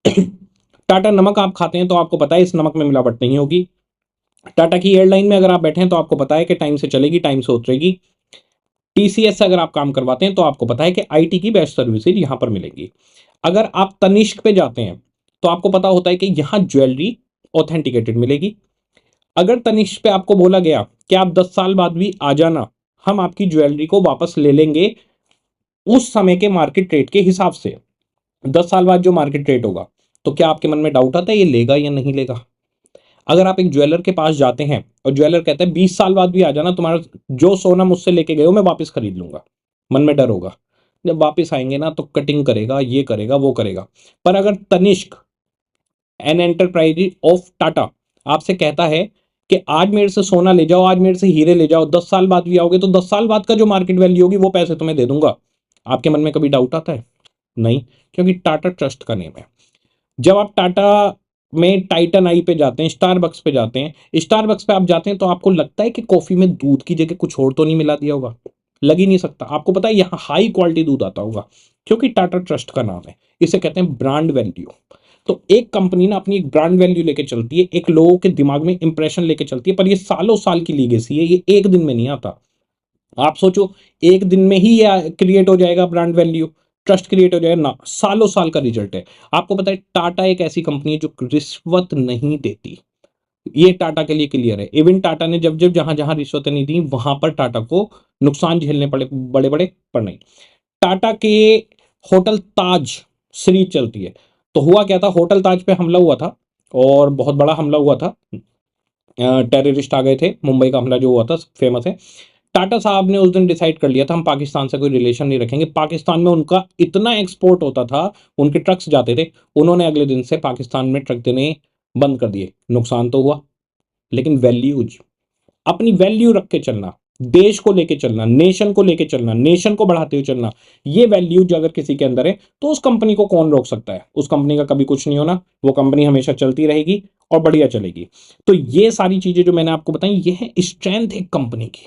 Speaker 1: टाटा नमक आप खाते हैं तो आपको पता है इस नमक में मिलावट नहीं होगी। टाटा की एयरलाइन में अगर आप बैठे हैं तो आपको पता है कि टाइम से चलेगी, टाइम से उतरेगी। TCS से अगर आप काम करवाते हैं तो आपको पता है कि IT की बेस्ट सर्विसेज यहां पर मिलेगी। अगर आप तनिष्क पे जाते हैं तो आपको पता होता है कि यहां ज्वेलरी ऑथेंटिकेटेड मिलेगी। अगर तनिष्क पे आपको बोला गया कि आप 10 साल बाद भी आ जाना, हम आपकी ज्वेलरी को वापस ले लेंगे उस समय के मार्केट रेट के हिसाब से, 10 साल बाद जो मार्केट रेट होगा, तो क्या आपके मन में डाउट आता है ये लेगा या नहीं लेगा? अगर आप एक ज्वेलर के पास जाते हैं और ज्वेलर कहता है 20 साल बाद भी आ जाना, तुम्हारा जो सोना मुझसे लेके गए हो मैं वापस खरीद लूंगा, मन में डर होगा। जब वापस आएंगे ना तो कटिंग करेगा, ये करेगा, वो करेगा। पर अगर Tanishq an enterprise of Tata आपसे कहता है कि आज मेरे से सोना ले जाओ, आज मेरे से हीरे ले जाओ, 10 साल बाद भी आओगे तो 10 साल बाद का जो मार्केट वैल्यू होगी वो पैसे तुम्हें दे दूंगा, आपके मन में कभी डाउट आता है? नहीं, क्योंकि टाटा ट्रस्ट का नेम है। जब आप टाटा में टाइटन आई पे जाते हैं, स्टारबक्स पे जाते हैं, स्टारबक्स पे आप जाते हैं तो आपको लगता है कि कॉफी में दूध की जगह कुछ और तो नहीं मिला दिया होगा? लग ही नहीं सकता। आपको पता है यहाँ हाई क्वालिटी दूध आता होगा, क्योंकि टाटा ट्रस्ट का नाम है। इसे कहते हैं ब्रांड वैल्यू। तो एक कंपनी ना अपनी एक ब्रांड वैल्यू लेके चलती है, एक लोगों के दिमाग में इंप्रेशन लेके चलती है, पर ये सालों साल की लीगेसी है, ये एक दिन में नहीं आता। आप सोचो एक दिन में ही ये क्रिएट हो जाएगा ब्रांड वैल्यू, ट्रस्ट क्रिएट हो जाएगा ना, सालों साल का रिजल्ट है। आपको पता है टाटा एक ऐसी कंपनी है जो रिश्वत नहीं देती, ये टाटा के लिए क्लियर है। इवन टाटा ने जब जब जहां जहां रिश्वत नहीं दी वहां पर टाटा को नुकसान झेलने पड़े, बड़े बड़े, पर नहीं। टाटा के होटल ताज सीरीज चलती है, तो हुआ क्या था, होटल ताज पे हमला हुआ था और बहुत बड़ा हमला हुआ था, टेररिस्ट आ गए थे, मुंबई का हमला जो हुआ था फेमस है। टाटा साहब ने उस दिन डिसाइड कर लिया था हम पाकिस्तान से कोई रिलेशन नहीं रखेंगे। पाकिस्तान में उनका इतना एक्सपोर्ट होता था, उनके ट्रक्स जाते थे, उन्होंने अगले दिन से पाकिस्तान में ट्रक देने बंद कर दिए। नुकसान तो हुआ, लेकिन वैल्यूज, अपनी वैल्यू रख के चलना, देश को लेके चलना, नेशन को लेके चलना, नेशन को बढ़ाते हुए चलना, ये वैल्यूज अगर किसी के अंदर है तो उस कंपनी को कौन रोक सकता है? उस कंपनी का कभी कुछ नहीं होना, वो कंपनी हमेशा चलती रहेगी और बढ़िया चलेगी। तो ये सारी चीजें जो मैंने आपको बताई ये है स्ट्रेंथ एक कंपनी की,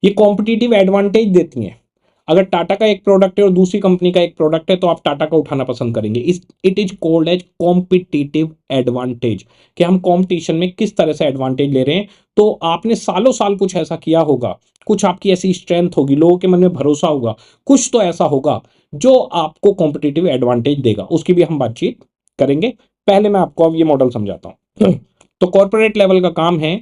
Speaker 1: ये कॉम्पिटिटिव एडवांटेज देती हैं। अगर टाटा का एक प्रोडक्ट है और दूसरी कंपनी का एक प्रोडक्ट है तो आप टाटा का उठाना पसंद करेंगे। इस it is called as competitive advantage, कि हम कंपटीशन में किस तरह से एडवांटेज ले रहे हैं। तो आपने सालों साल कुछ ऐसा किया होगा, कुछ आपकी ऐसी स्ट्रेंथ होगी, लोगों के मन में भरोसा होगा, कुछ तो ऐसा होगा जो आपको कॉम्पिटिटिव एडवांटेज देगा। उसकी भी हम बातचीत करेंगे। पहले मैं आपको अब ये मॉडल समझाता हूं। तो कॉर्पोरेट लेवल का काम है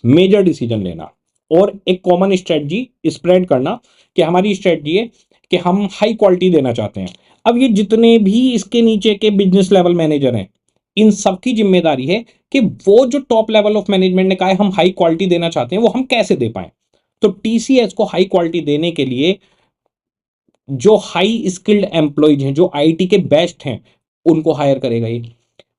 Speaker 1: मेजर डिसीजन लेना और एक कॉमन स्ट्रेटजी स्प्रेड करना, कि हमारी स्ट्रेटजी है कि हम हाई क्वालिटी देना चाहते हैं। अब ये जितने भी इसके नीचे के बिजनेस लेवल मैनेजर हैं, इन सबकी जिम्मेदारी है कि वो जो टॉप लेवल ऑफ मैनेजमेंट ने कहा है हम हाई क्वालिटी देना चाहते हैं, वो हम कैसे दे पाए। तो टीसीएस को हाई क्वालिटी देने के लिए जो हाई स्किल्ड एम्प्लॉयज हैं, जो आईटी के बेस्ट हैं, उनको हायर करेगा ये।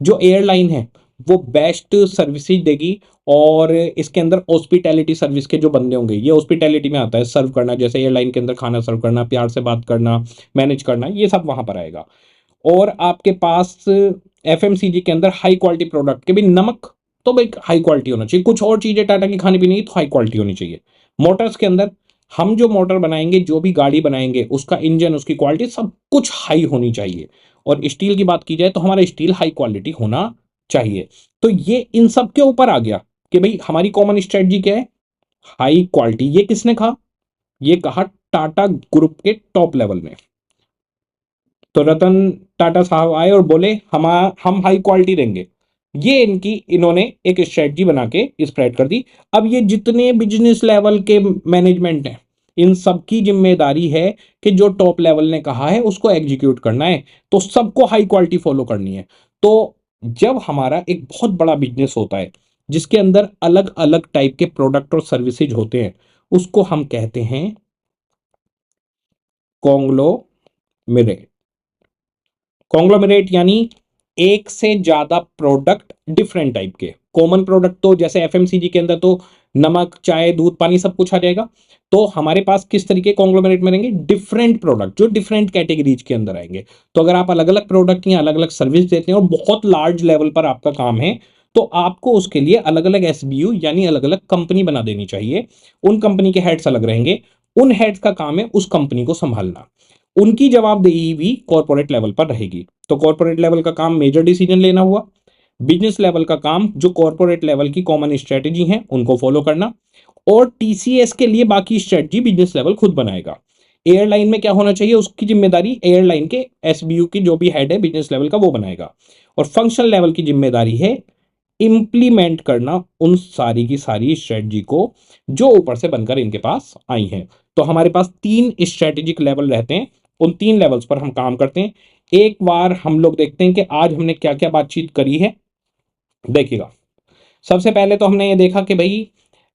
Speaker 1: जो एयरलाइन है वो बेस्ट सर्विसेज देगी, और इसके अंदर हॉस्पिटैलिटी सर्विस के जो बंदे होंगे, ये हॉस्पिटैलिटी में आता है सर्व करना, जैसे एयरलाइन के अंदर खाना सर्व करना, प्यार से बात करना, मैनेज करना, ये सब वहां पर आएगा। और आपके पास एफएमसीजी के अंदर हाई क्वालिटी प्रोडक्ट के भी, नमक तो भाई हाई क्वालिटी होना चाहिए, कुछ और चीजें टाटा की खाने पीने की तो हाई क्वालिटी होनी चाहिए। मोटर्स के अंदर हम जो मोटर बनाएंगे, जो भी गाड़ी बनाएंगे, उसका इंजन, उसकी क्वालिटी सब कुछ हाई होनी चाहिए। और स्टील की बात की जाए तो हमारा स्टील हाई क्वालिटी होना चाहिए। तो ये इन सब के ऊपर आ गया कि भाई हमारी कॉमन स्ट्रेटजी क्या है, हाई क्वालिटी। ये किसने कहा? ये कहा टाटा ग्रुप के टॉप लेवल में। तो रतन टाटा साहब आए और बोले हम हाई क्वालिटी देंगे। ये इन्होंने एक स्ट्रेटजी बना के स्प्रेड कर दी। अब ये जितने बिजनेस लेवल के मैनेजमेंट हैं, इन सबकी जिम्मेदारी है कि जो टॉप लेवल ने कहा है उसको एग्जीक्यूट करना है। तो सबको हाई क्वालिटी फॉलो करनी है। तो जब हमारा एक बहुत बड़ा बिजनेस होता है जिसके अंदर अलग अलग टाइप के प्रोडक्ट और सर्विसेज होते हैं, उसको हम कहते हैं कॉन्ग्लोमेरेट। कॉन्ग्लोमेरेट यानी एक से ज्यादा प्रोडक्ट डिफरेंट टाइप के। कॉमन प्रोडक्ट तो जैसे एफएमसीजी के अंदर तो नमक, चाय, दूध, पानी सब कुछ आ जाएगा। तो हमारे पास किस तरीके कॉन्ग्लोमेरेट में रहेंगे? डिफरेंट प्रोडक्ट जो डिफरेंट कैटेगरीज के अंदर आएंगे। तो अगर आप अलग अलग प्रोडक्ट या अलग अलग सर्विस देते हैं और बहुत लार्ज लेवल पर आपका काम है, तो आपको उसके लिए अलग अलग एसबीयू यानी अलग अलग कंपनी बना देनी चाहिए। उन कंपनी के हेड्स अलग रहेंगे। उन हेड्स का काम है उस कंपनी को संभालना। उनकी जवाबदेही भी कॉर्पोरेट लेवल पर रहेगी। तो कॉर्पोरेट लेवल का काम मेजर डिसीजन लेना हुआ, बिजनेस लेवल का काम जो कॉर्पोरेट लेवल की कॉमन स्ट्रेटेजी है उनको फॉलो करना, और टीसीएस के लिए बाकी स्ट्रेटजी बिजनेस लेवल खुद बनाएगा। एयरलाइन में क्या होना चाहिए, उसकी जिम्मेदारी एयरलाइन के एसबीयू की जो भी हेड है बिजनेस लेवल का वो बनाएगा। और फंक्शनल लेवल की जिम्मेदारी है इंप्लीमेंट करना उन सारी की सारी स्ट्रेटजी को जो ऊपर से बनकर इनके पास आई हैं। तो हमारे पास 3 स्ट्रेटेजिक लेवल रहते हैं, उन 3 लेवल्स पर हम काम करते हैं। एक बार हम लोग देखते हैं कि आज हमने क्या क्या बातचीत करी है। देखिएगा, सबसे पहले तो हमने ये देखा कि भाई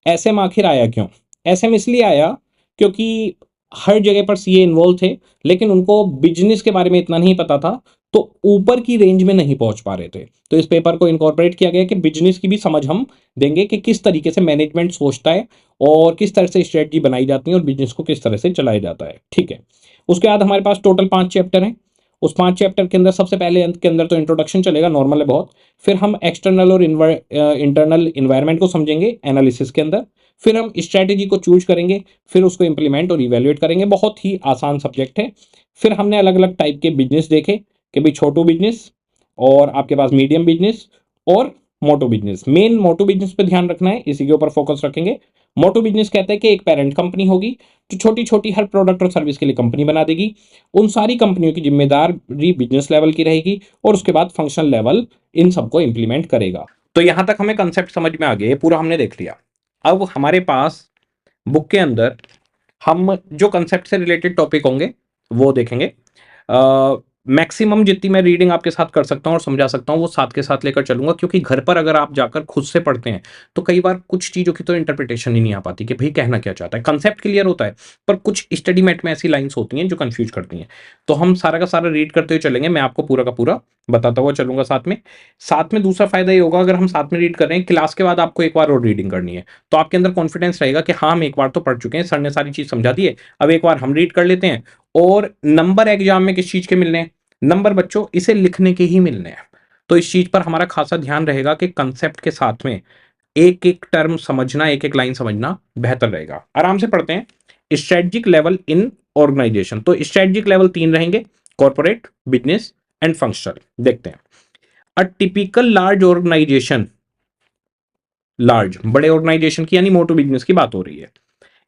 Speaker 1: एसएम आखिर आया क्यों। एसएम इसलिए आया क्योंकि हर जगह पर सीए इन्वॉल्व थे, लेकिन उनको बिजनेस के बारे में इतना नहीं पता था, तो ऊपर की रेंज में नहीं पहुंच पा रहे थे। तो इस पेपर को इनकॉर्पोरेट किया गया कि बिजनेस की भी समझ हम देंगे कि किस तरीके से मैनेजमेंट सोचता है और किस तरह से स्ट्रेटजी बनाई जाती है और बिजनेस को किस तरह से चलाया जाता है। ठीक है, उसके बाद हमारे पास टोटल 5 चैप्टर हैं। उस 5 चैप्टर के अंदर सबसे पहले अंत के अंदर तो इंट्रोडक्शन चलेगा, नॉर्मल है बहुत। फिर हम एक्सटर्नल और इंटरनल इन्वायरमेंट को समझेंगे एनालिसिस के अंदर। फिर हम स्ट्रैटेजी को चूज करेंगे, फिर उसको इंप्लीमेंट और इवेल्युएट करेंगे। बहुत ही आसान सब्जेक्ट है। फिर हमने अलग अलग टाइप के बिजनेस देखे कि भाई छोटू बिजनेस, और आपके पास मीडियम बिजनेस और मोटो बिजनेस। मेन मोटो बिजनेस पे ध्यान रखना है, इसी के ऊपर फोकस रखेंगे। मोटो बिजनेस कहते हैं कि एक पेरेंट कंपनी होगी जो छोटी छोटी हर प्रोडक्ट और सर्विस के लिए कंपनी बना देगी। उन सारी कंपनियों की जिम्मेदारी बिजनेस लेवल की रहेगी, और उसके बाद फंक्शनल लेवल इन सबको इंप्लीमेंट करेगा। तो यहां तक हमें कंसेप्ट समझ में आ गए, पूरा हमने देख लिया। अब हमारे पास बुक के अंदर हम जो कंसेप्ट से रिलेटेड टॉपिक होंगे वो देखेंगे। मैक्सिमम जितनी मैं रीडिंग आपके साथ कर सकता हूँ और समझा सकता हूँ वो साथ के साथ लेकर चलूंगा, क्योंकि घर पर अगर आप जाकर खुद से पढ़ते हैं तो कई बार कुछ चीज़ों की तो इंटरप्रिटेशन ही नहीं आ पाती कि भाई कहना क्या चाहता है। कंसेप्ट क्लियर होता है, पर कुछ स्टडी मेट में ऐसी लाइंस होती हैं जो कंफ्यूज करती हैं। तो हम सारा का सारा रीड करते हुए चलेंगे, मैं आपको पूरा का पूरा बताता हुआ चलूंगा साथ में दूसरा फायदा ये होगा, अगर हम साथ में रीड कर रहे हैं, क्लास के बाद आपको एक बार और रीडिंग करनी है, तो आपके अंदर कॉन्फिडेंस रहेगा कि हाँ हम एक बार तो पढ़ चुके हैं, सर ने सारी चीज समझा दी है, अब एक बार हम रीड कर लेते हैं। और नंबर एग्जाम में किस चीज के मिलने हैं? नंबर बच्चों इसे लिखने के ही मिलने हैं। तो इस चीज पर हमारा खासा ध्यान रहेगा कि कंसेप्ट के साथ में एक एक टर्म समझना, एक एक लाइन समझना बेहतर रहेगा। आराम से पढ़ते हैं। Strategic level in organisation. तो स्ट्रेटजिक लेवल 3 रहेंगे, कॉर्पोरेट, बिजनेस एंड फंक्शनल। देखते हैं, a typical large organisation, large बड़े ऑर्गेनाइजेशन की यानी मोटो बिजनेस की बात हो रही है,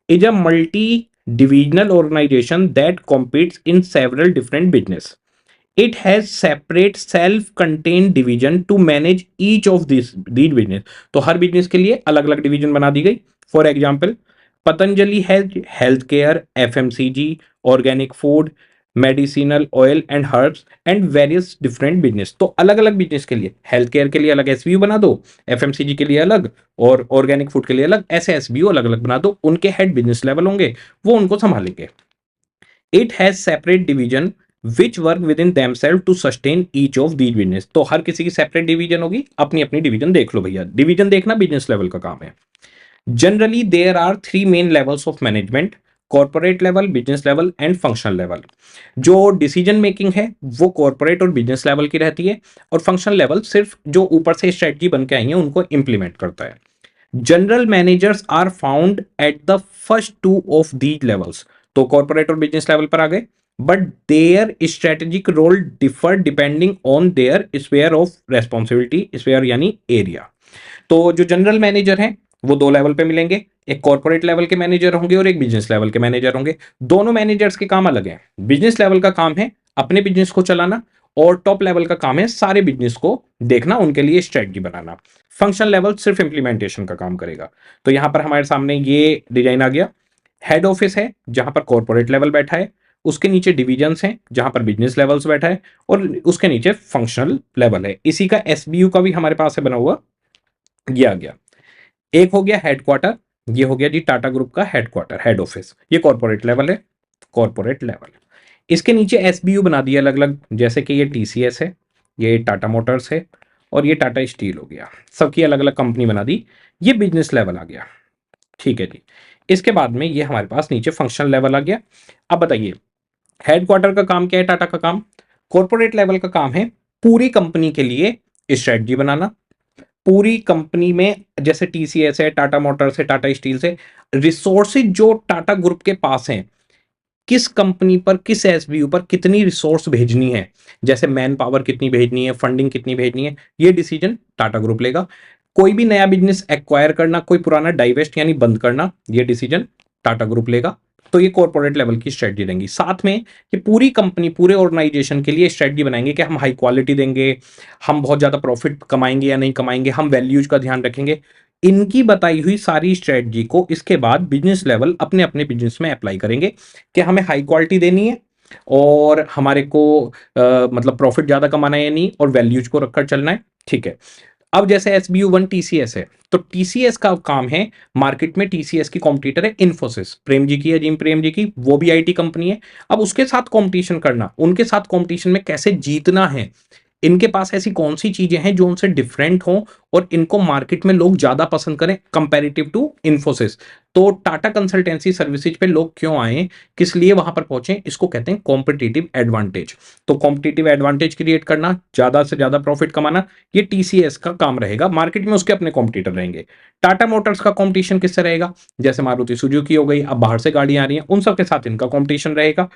Speaker 1: is a multi divisional organisation that competes in several different business. It has separate self contained division to manage each of these business. तो हर बिजनेस के लिए अलग अलग डिवीजन बना दी गई। For example, Patanjali has health care, FMCG, organic food, medicinal oil and herbs and various different business. तो अलग अलग बिजनेस के लिए हेल्थ केयर के लिए अलग एसबीयू बना दो, एफएमसीजी के लिए अलग, और ऑर्गेनिक फूड के लिए अलग, ऐसे एसबीयू अलग अलग बना दो। उनके हेड बिजनेस लेवल होंगे, वो उनको संभालेंगे। It has separate division which work with in themselves to sustain each of these business. तो हर किसी की सेपरेट डिवीजन होगी, अपनी अपनी डिवीजन देख लो भैया। डिवीजन देखना बिजनेस लेवल का काम है। Generally there are 3 main levels of management, corporate level, business level and functional level. जो डिसीजन मेकिंग है वो कॉर्पोरेट और बिजनेस लेवल की रहती है, और फंक्शनल लेवल सिर्फ जो ऊपर से स्ट्रेटजी बन के आई है उनको इंप्लीमेंट करता है। General managers are found at the first two of these levels. तो कॉर्पोरेट और बिजनेस लेवल पर आ गए, but their strategic role differ depending on their sphere of responsibility, sphere यानी एरिया। तो जो जनरल मैनेजर हैं वो 2 लेवल पे मिलेंगे, एक कॉर्पोरेट लेवल के मैनेजर होंगे और एक बिजनेस लेवल के मैनेजर होंगे। दोनों मैनेजर्स के काम अलग हैं। बिजनेस लेवल का काम है अपने बिजनेस को चलाना, और टॉप लेवल का काम है सारे बिजनेस को देखना, उनके लिए स्ट्रेटजी बनाना। फंक्शनल लेवल सिर्फ इंप्लीमेंटेशन का काम करेगा। तो यहां पर हमारे सामने ये डिजाइन आ गया। हेड ऑफिस है जहां पर कॉर्पोरेट लेवल बैठा है, उसके नीचे डिविजन्स हैं जहां पर बिजनेस लेवल्स बैठा है, और उसके नीचे फंक्शनल लेवल है। इसी का एसबीयू का भी हमारे पास है बना हुआ, ये आ गया। एक हो गया हेडक्वार्टर, ये हो गया जी टाटा ग्रुप का हेडक्वार्टर, हेड ऑफिस, ये कॉर्पोरेट लेवल है, कॉर्पोरेट लेवल। इसके नीचे एसबीयू बना दिया अलग अलग, जैसे कि ये टीसीएस है, ये टाटा मोटर्स है, और ये टाटा स्टील हो गया। सबकी अलग अलग कंपनी बना दी, ये बिजनेस लेवल आ गया। ठीक है जी। इसके बाद में ये हमारे पास नीचे फंक्शनल लेवल आ गया। अब बताइए, हेडक्वार्टर का काम क्या है टाटा का काम? कॉर्पोरेट लेवल का काम है पूरी कंपनी के लिए स्ट्रेटजी बनाना। पूरी कंपनी में जैसे टीसीएस है, टाटा मोटर्स है, टाटा स्टील से, रिसोर्सेज जो टाटा ग्रुप के पास हैं, किस कंपनी पर, किस एसबीयू पर कितनी रिसोर्स भेजनी है, जैसे मैन पावर कितनी भेजनी है, फंडिंग कितनी भेजनी है, ये डिसीजन टाटा ग्रुप लेगा। कोई भी नया बिजनेस एक्वायर करना, कोई पुराना डाइवेस्ट यानी बंद करना, ये डिसीजन टाटा ग्रुप लेगा। तो ये कॉर्पोरेट लेवल की स्ट्रेटजी देंगी। साथ में ये पूरी कंपनी, पूरे ऑर्गेनाइजेशन के लिए स्ट्रेटजी बनाएंगे कि हम हाई क्वालिटी देंगे, हम बहुत ज्यादा प्रॉफिट कमाएंगे या नहीं कमाएंगे, हम वैल्यूज का ध्यान रखेंगे। इनकी बताई हुई सारी स्ट्रेटजी को इसके बाद बिजनेस लेवल अपने अपने बिजनेस में अप्लाई करेंगे कि हमें हाई क्वालिटी देनी है, और हमारे को मतलब प्रॉफिट ज्यादा कमाना है या नहीं, और वैल्यूज को रखकर चलना है। ठीक है। अब जैसे SBU1 TCS है, तो TCS का काम है, मार्केट में TCS की कॉम्पिटिटर है इन्फोसिस, प्रेम जी की है, जिम प्रेम जी की, वो भी आईटी कंपनी है। अब उसके साथ कंपटीशन करना, उनके साथ कंपटीशन में कैसे जीतना है, इनके पास ऐसी कौन सी चीजें हैं जो उनसे डिफरेंट हो और इनको मार्केट में लोग ज्यादा पसंद करें कंपैरेटिव टू इन्फोसिस। तो टाटा कंसल्टेंसी सर्विसेज पे लोग क्यों आए, किस लिए वहां पर पहुंचे, इसको कहते हैं कॉम्पिटिटिव एडवांटेज। तो कॉम्पिटिटिव एडवांटेज क्रिएट करना, ज्यादा से ज्यादा प्रॉफिट कमाना, ये टीसीएस का काम रहेगा। मार्केट में उसके अपने कॉम्पिटिटर रहेंगे। टाटा मोटर्स का कॉम्पिटिशन किससे रहेगा? जैसे मारुति सुजुकी हो गई, अब बाहर से गाड़ियां आ रही हैं, उन सबके साथ इनका कॉम्पिटिशन रहेगा।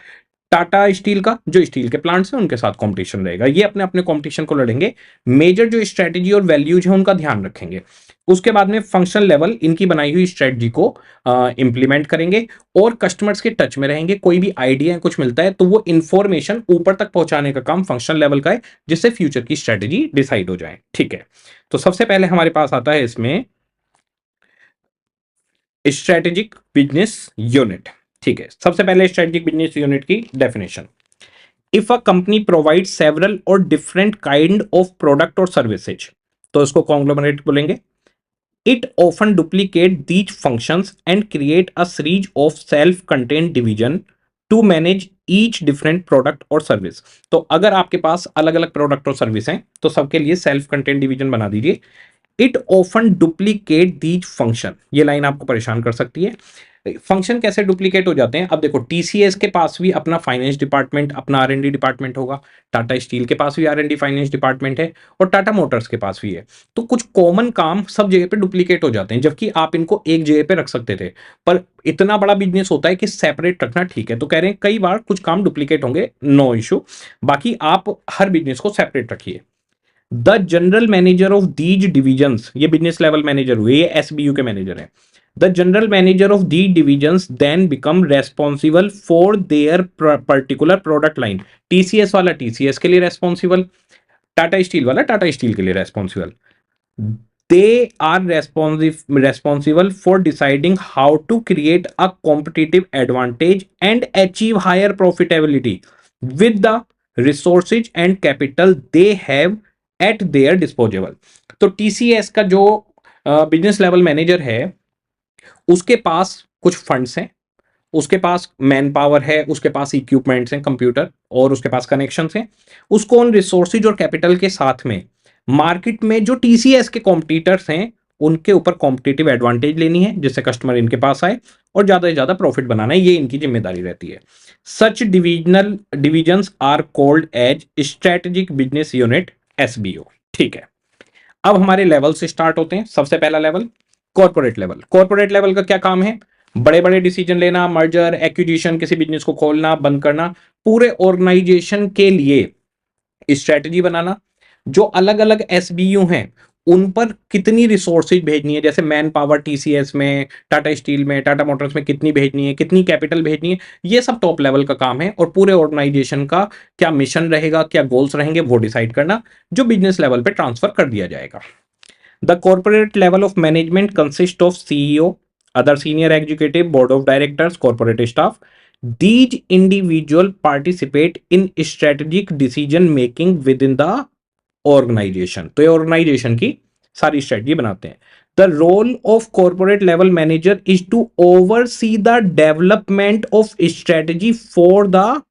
Speaker 1: टाटा स्टील का, जो स्टील के प्लांट्स हैं उनके साथ कंपटीशन रहेगा। ये अपने अपने कंपटीशन को लड़ेंगे, मेजर जो स्ट्रेटजी और वैल्यूज है उनका ध्यान रखेंगे। उसके बाद में फंक्शनल लेवल इनकी बनाई हुई स्ट्रेटजी को इंप्लीमेंट करेंगे, और कस्टमर्स के टच में रहेंगे। कोई भी आइडिया कुछ मिलता है तो वो इंफॉर्मेशन ऊपर तक पहुंचाने का काम फंक्शनल लेवल का है, जिससे फ्यूचर की स्ट्रेटजी डिसाइड हो जाए। ठीक है। तो सबसे पहले हमारे पास आता है इसमें स्ट्रेटेजिक बिजनेस यूनिट। ठीक है, सबसे पहले स्ट्रेटेजिक बिजनेस यूनिट की definition. If a company provide several और डिफरेंट काइंड ऑफ प्रोडक्ट और सर्विसेज, तो इसको कॉन्ग्लोमरेट बोलेंगे। It often duplicate these functions and create a series of self contained division to manage each different product और service. तो अगर आपके पास अलग अलग प्रोडक्ट और सर्विस हैं तो सबके लिए सेल्फ कंटेन्ड डिवीजन बना दीजिए। It often duplicate these function, ये लाइन आपको परेशान कर सकती है। फंक्शन कैसे डुप्लीकेट हो जाते हैं? अब देखो, टीसीएस के पास भी अपना फाइनेंस डिपार्टमेंट, अपना आर&डी डिपार्टमेंट होगा, टाटा स्टील के पास भी आर&डी फाइनेंस डिपार्टमेंट है, और टाटा मोटर्स के पास भी है। तो कुछ कॉमन काम सब जगह पे डुप्लीकेट हो जाते हैं, जबकि आप इनको एक जगह पे रख सकते थे, पर इतना बड़ा बिजनेस होता है कि सेपरेट रखना ठीक है। तो कह रहे हैं कई बार कुछ काम डुप्लीकेट होंगे, नो इशू, बाकी आप हर बिजनेस को सेपरेट रखिए। The general manager of these divisions, ये बिजनेस लेवल मैनेजर हुए, ये एसबीयू के मैनेजर हैं। The general manager of the divisions then become responsible for their particular product line. TCS वाला टीसीएस के लिए रेस्पॉन्सिबल, टाटा स्टील वाला टाटा स्टील के लिए responsible. They are responsible for deciding how to create a competitive advantage and achieve higher profitability with the resources and capital they have at their disposal। तो TCS का जो business level manager है, उसके पास कुछ funds हैं, उसके पास man power है, उसके पास इक्विपमेंट्स हैं, कंप्यूटर, और उसके पास कनेक्शंस हैं। उसको उन रिसोर्सेज और कैपिटल के साथ में मार्केट में जो टीसीएस के कॉम्पिटिटर्स हैं उनके ऊपर कॉम्पिटिटिव एडवांटेज लेनी है, जिससे कस्टमर इनके पास आए, और ज्यादा से ज्यादा प्रॉफिट बनाना है, ये इनकी जिम्मेदारी रहती है। Such divisional divisions are called as strategic business unit, SBO. ठीक है, अब हमारे लेवल से स्टार्ट होते हैं। सबसे पहला level corporate level. Corporate level का क्या काम है? बड़े बड़े डिसीजन लेना, मर्जर, एक्विजिशन, किसी बिजनेस को खोलना, बंद करना, पूरे ऑर्गेनाइजेशन के लिए स्ट्रेटजी बनाना। जो अलग अलग एसबीयू हैं उन पर कितनी रिसोर्सेज भेजनी है, जैसे मैन पावर टीसीएस में, टाटा स्टील में, टाटा मोटर्स में कितनी भेजनी है, कितनी कैपिटल भेजनी है, ये सब टॉप लेवल का काम है। और पूरे ऑर्गेनाइजेशन का क्या मिशन रहेगा, क्या गोल्स रहेंगे, वो डिसाइड करना, जो बिजनेस लेवल पे ट्रांसफर कर दिया जाएगा। The corporate level of management consist of CEO, other senior executive, board of directors, corporate staff. These individual participate in strategic decision making within the organization। तो ये ऑर्गेनाइजेशन की सारी स्ट्रेटजी बनाते हैं। The role of corporate level manager is to oversee the development of strategy for the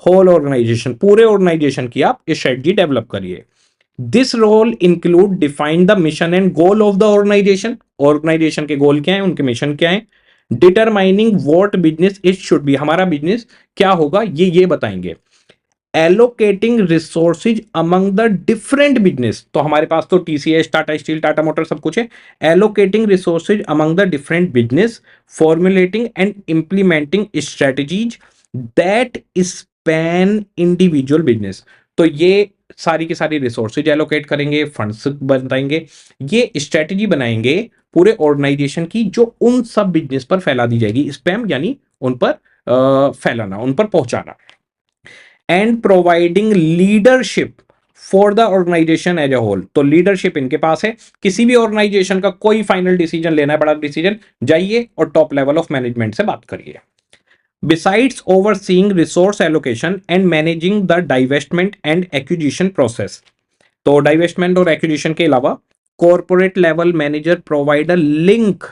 Speaker 1: whole organisation. पूरे organisation की आप strategy develop करिए। This role include define the mission and goal of the organisation. Organisation के goal क्या है, उनके mission क्या है। Determining what business it should be, हमारा बिजनेस क्या होगा ये बताएंगे। Allocating resources among the different business, तो हमारे पास तो TCS, Tata steel, Tata motor सब कुछ है। Allocating resources among the different business, formulating and implementing strategies that span individual business. तो ये सारी की सारी रिसोर्सेज एलोकेट करेंगे, फंड्स बताएंगे, ये स्ट्रेटजी बनाएंगे पूरे ऑर्गेनाइजेशन की, जो उन सब बिजनेस पर फैला दी जाएगी। स्पैम यानी उन पर फैलाना, उन पर पहुंचाना। And providing leadership for the organisation as a whole, तो लीडरशिप इनके पास है। किसी भी ऑर्गेनाइजेशन का कोई फाइनल डिसीजन लेना है, बड़ा डिसीजन, जाइए और टॉप लेवल ऑफ मैनेजमेंट से बात करिए। Besides overseeing resource allocation and managing the divestment and acquisition process, तो divestment और acquisition के अलावा corporate level manager provide a link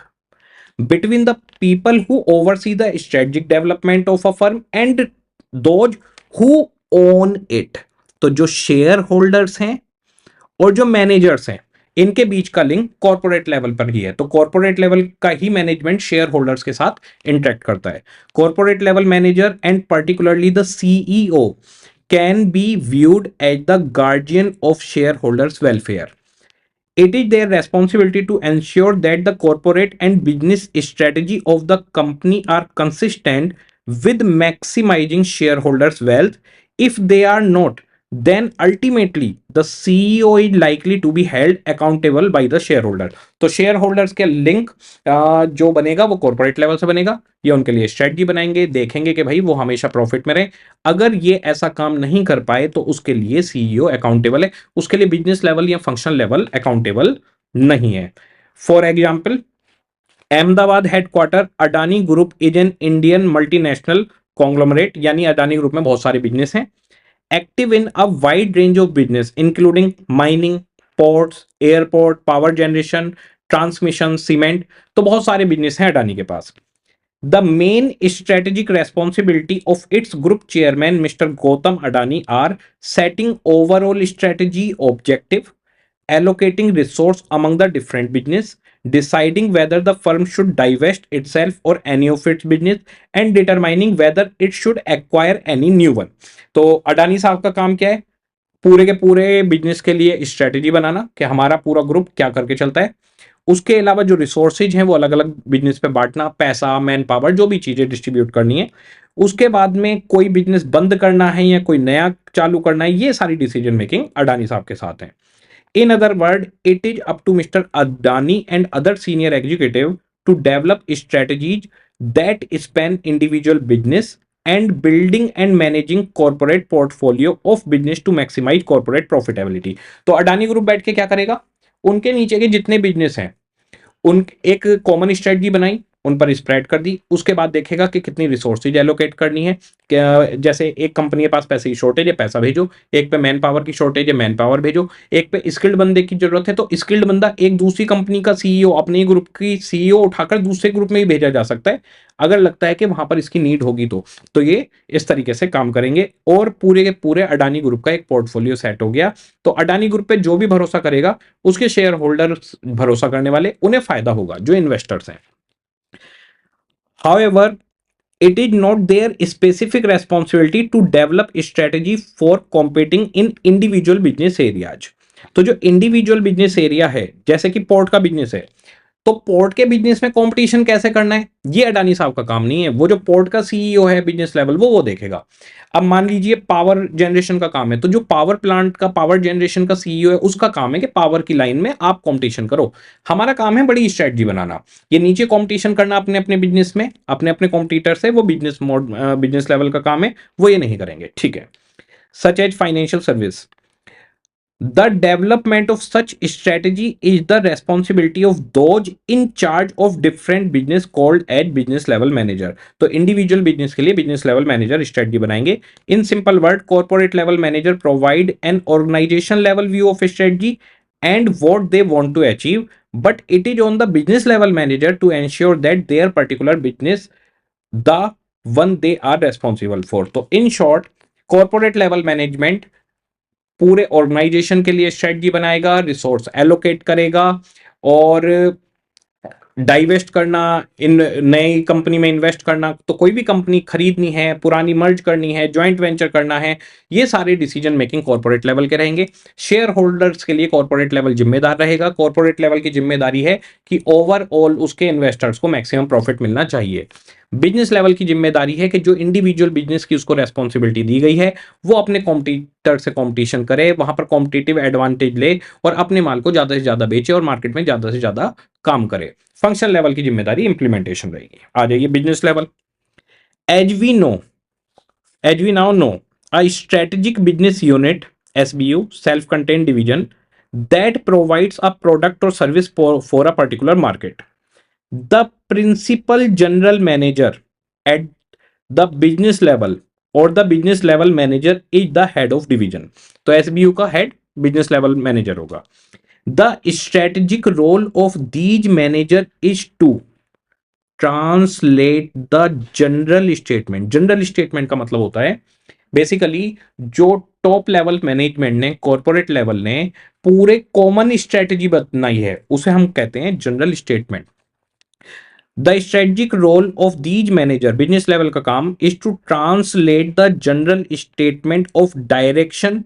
Speaker 1: between the people who oversee the strategic development of a firm and those who own it। तो जो share holders हैं और जो managers हैं, इनके बीच का लिंक कॉर्पोरेट लेवल पर ही है। तो कॉर्पोरेट लेवल का ही मैनेजमेंट शेयर होल्डर्स के साथ इंटरेक्ट करता है। Corporate level manager and particularly the CEO can be viewed as the guardian of share holders welfare. It is their responsibility to ensure that the corporate and business strategy of the company are consistent with maximizing shareholders' wealth. If they are not, then ultimately the CEO is likely to be held accountable by the shareholder। तो share holders के link जो बनेगा वो corporate level से बनेगा। ये उनके लिए स्ट्रेटजी बनाएंगे, देखेंगे कि भाई वो हमेशा प्रॉफिट में रहे। अगर ये ऐसा काम नहीं कर पाए तो उसके लिए सीईओ अकाउंटेबल है, उसके लिए बिजनेस लेवल या फंक्शनल लेवल अकाउंटेबल नहीं है। For example, Ahmedabad headquarter Adani group is an Indian multinational conglomerate, यानी अडानी ग्रुप में बहुत सारे बिजनेस हैं। Active in a wide range of business including mining, ports, airport, power generation, transmission, cement, तो बहुत सारे बिजनेस हैं अडानी के पास। The main strategic responsibility of its group chairman, Mr. Gautam Adani, are setting overall strategy objective, allocating resource among the different business, deciding whether the firm should divest itself or any of its business, and determining whether it should acquire any new one. तो अडानी साहब का काम क्या है? पूरे के पूरे business के लिए स्ट्रेटेजी बनाना कि हमारा पूरा ग्रुप क्या करके चलता है। उसके अलावा जो रिसोर्सेज हैं वो अलग अलग बिजनेस पे बांटना, पैसा, मैन पावर, जो भी चीजें डिस्ट्रीब्यूट करनी है। उसके बाद में कोई बिजनेस बंद करना है या कोई नया चालू करना है, ये सारी डिसीजन मेकिंग अडानी साहब के साथ है। In other word, it is up to mister Adani and other senior executive to develop strategies that span individual business and building and managing corporate portfolio of business to maximize corporate profitability। तो Adani group बैठ के क्या करेगा? उनके नीचे के जितने business हैं उन एक कॉमन स्ट्रेटजी बनाई, उन पर स्प्रेड कर दी। उसके बाद देखेगा कि कितनी रिसोर्सेज एलोकेट करनी है। जैसे एक कंपनी के पास पैसे की शॉर्टेज है, पैसा भेजो। एक पे मैन पावर की शॉर्टेज है, मैन पावर भेजो। एक पे स्किल्ड बंदे की जरूरत है, तो स्किल्ड बंदा एक दूसरी कंपनी का सीईओ, अपने ग्रुप की सीईओ उठाकर दूसरे ग्रुप में ही भेजा जा सकता है, अगर लगता है कि वहां पर इसकी नीड होगी तो ये इस तरीके से काम करेंगे। और पूरे के पूरे अडानी ग्रुप का एक पोर्टफोलियो सेट हो गया। तो अडानी ग्रुप पे जो भी भरोसा करेगा, उसके शेयर होल्डर भरोसा करने वाले, उन्हें फायदा होगा, जो इन्वेस्टर्स हैं। However, it is not their specific responsibility to develop strategy for competing in individual business areas। तो जो इंडिविजुअल बिजनेस एरिया है, जैसे कि पोर्ट का बिजनेस है, तो पोर्ट के बिजनेस में कंपटीशन कैसे करना है, ये अडानी साहब का काम नहीं है। वो जो पोर्ट का सीईओ है बिजनेस लेवल, वो देखेगा। अब मान लीजिए पावर जनरेशन का काम है, तो जो पावर प्लांट का, पावर जनरेशन का सीईओ है, उसका काम है कि पावर की लाइन में आप कंपटीशन करो। हमारा काम है बड़ी स्ट्रेटजी बनाना। ये नीचे कंपटीशन करना अपने अपने बिजनेस में, अपने अपने कॉम्पिटिटर से, वो बिजनेस लेवल का काम है, वो ये नहीं करेंगे। ठीक है। Such as financial service, the development of such strategy is the responsibility of those in charge of different business called as business level manager। तो individual business के लिए business level manager strategy बनाएंगे। In simple word, corporate level manager provide an organization level view of strategy and what they want to achieve, but it is on the business level manager to ensure that their particular business, the one they are responsible for। तो in short, corporate level management पूरे organisation के लिए strategy बनाएगा, resource allocate करेगा, और divest करना, इन नई company में इन्वेस्ट करना, तो कोई भी कंपनी खरीदनी है, पुरानी मर्ज करनी है, जॉइंट वेंचर करना है, ये सारे डिसीजन मेकिंग कॉर्पोरेट लेवल के रहेंगे। शेयर होल्डर्स के लिए कॉर्पोरेट लेवल जिम्मेदार रहेगा। कॉर्पोरेट लेवल की जिम्मेदारी है कि ओवरऑल उसके इन्वेस्टर्स को मैक्सिमम प्रॉफिट मिलना चाहिए। बिजनेस लेवल की जिम्मेदारी है कि जो इंडिविजुअल बिजनेस की उसको रेस्पॉन्सिबिलिटी दी गई है, वो अपने कॉम्पिटिटर से कॉम्पिटिशन करे, वहां पर कॉम्पिटिटिव एडवांटेज ले और अपने माल को ज्यादा से ज्यादा बेचे और मार्केट में ज्यादा से ज्यादा काम करे। फंक्शन लेवल की जिम्मेदारी इंप्लीमेंटेशन रहेगी। आ जाइए business level. As we now know, a strategic business unit, SBU, self contained division that provides a product or service for a particular market। The principal general manager at the business level or the business level manager is the head of division। तो SBU का head business level manager होगा। The strategic role of these manager is to translate the general statement। General statement का मतलब होता है basically जो top level management ने, corporate level ने पूरे कॉमन स्ट्रेटजी बनाई है, उसे हम कहते हैं general statement. The strategic role of these manager, business level का काम, is to translate the general statement of direction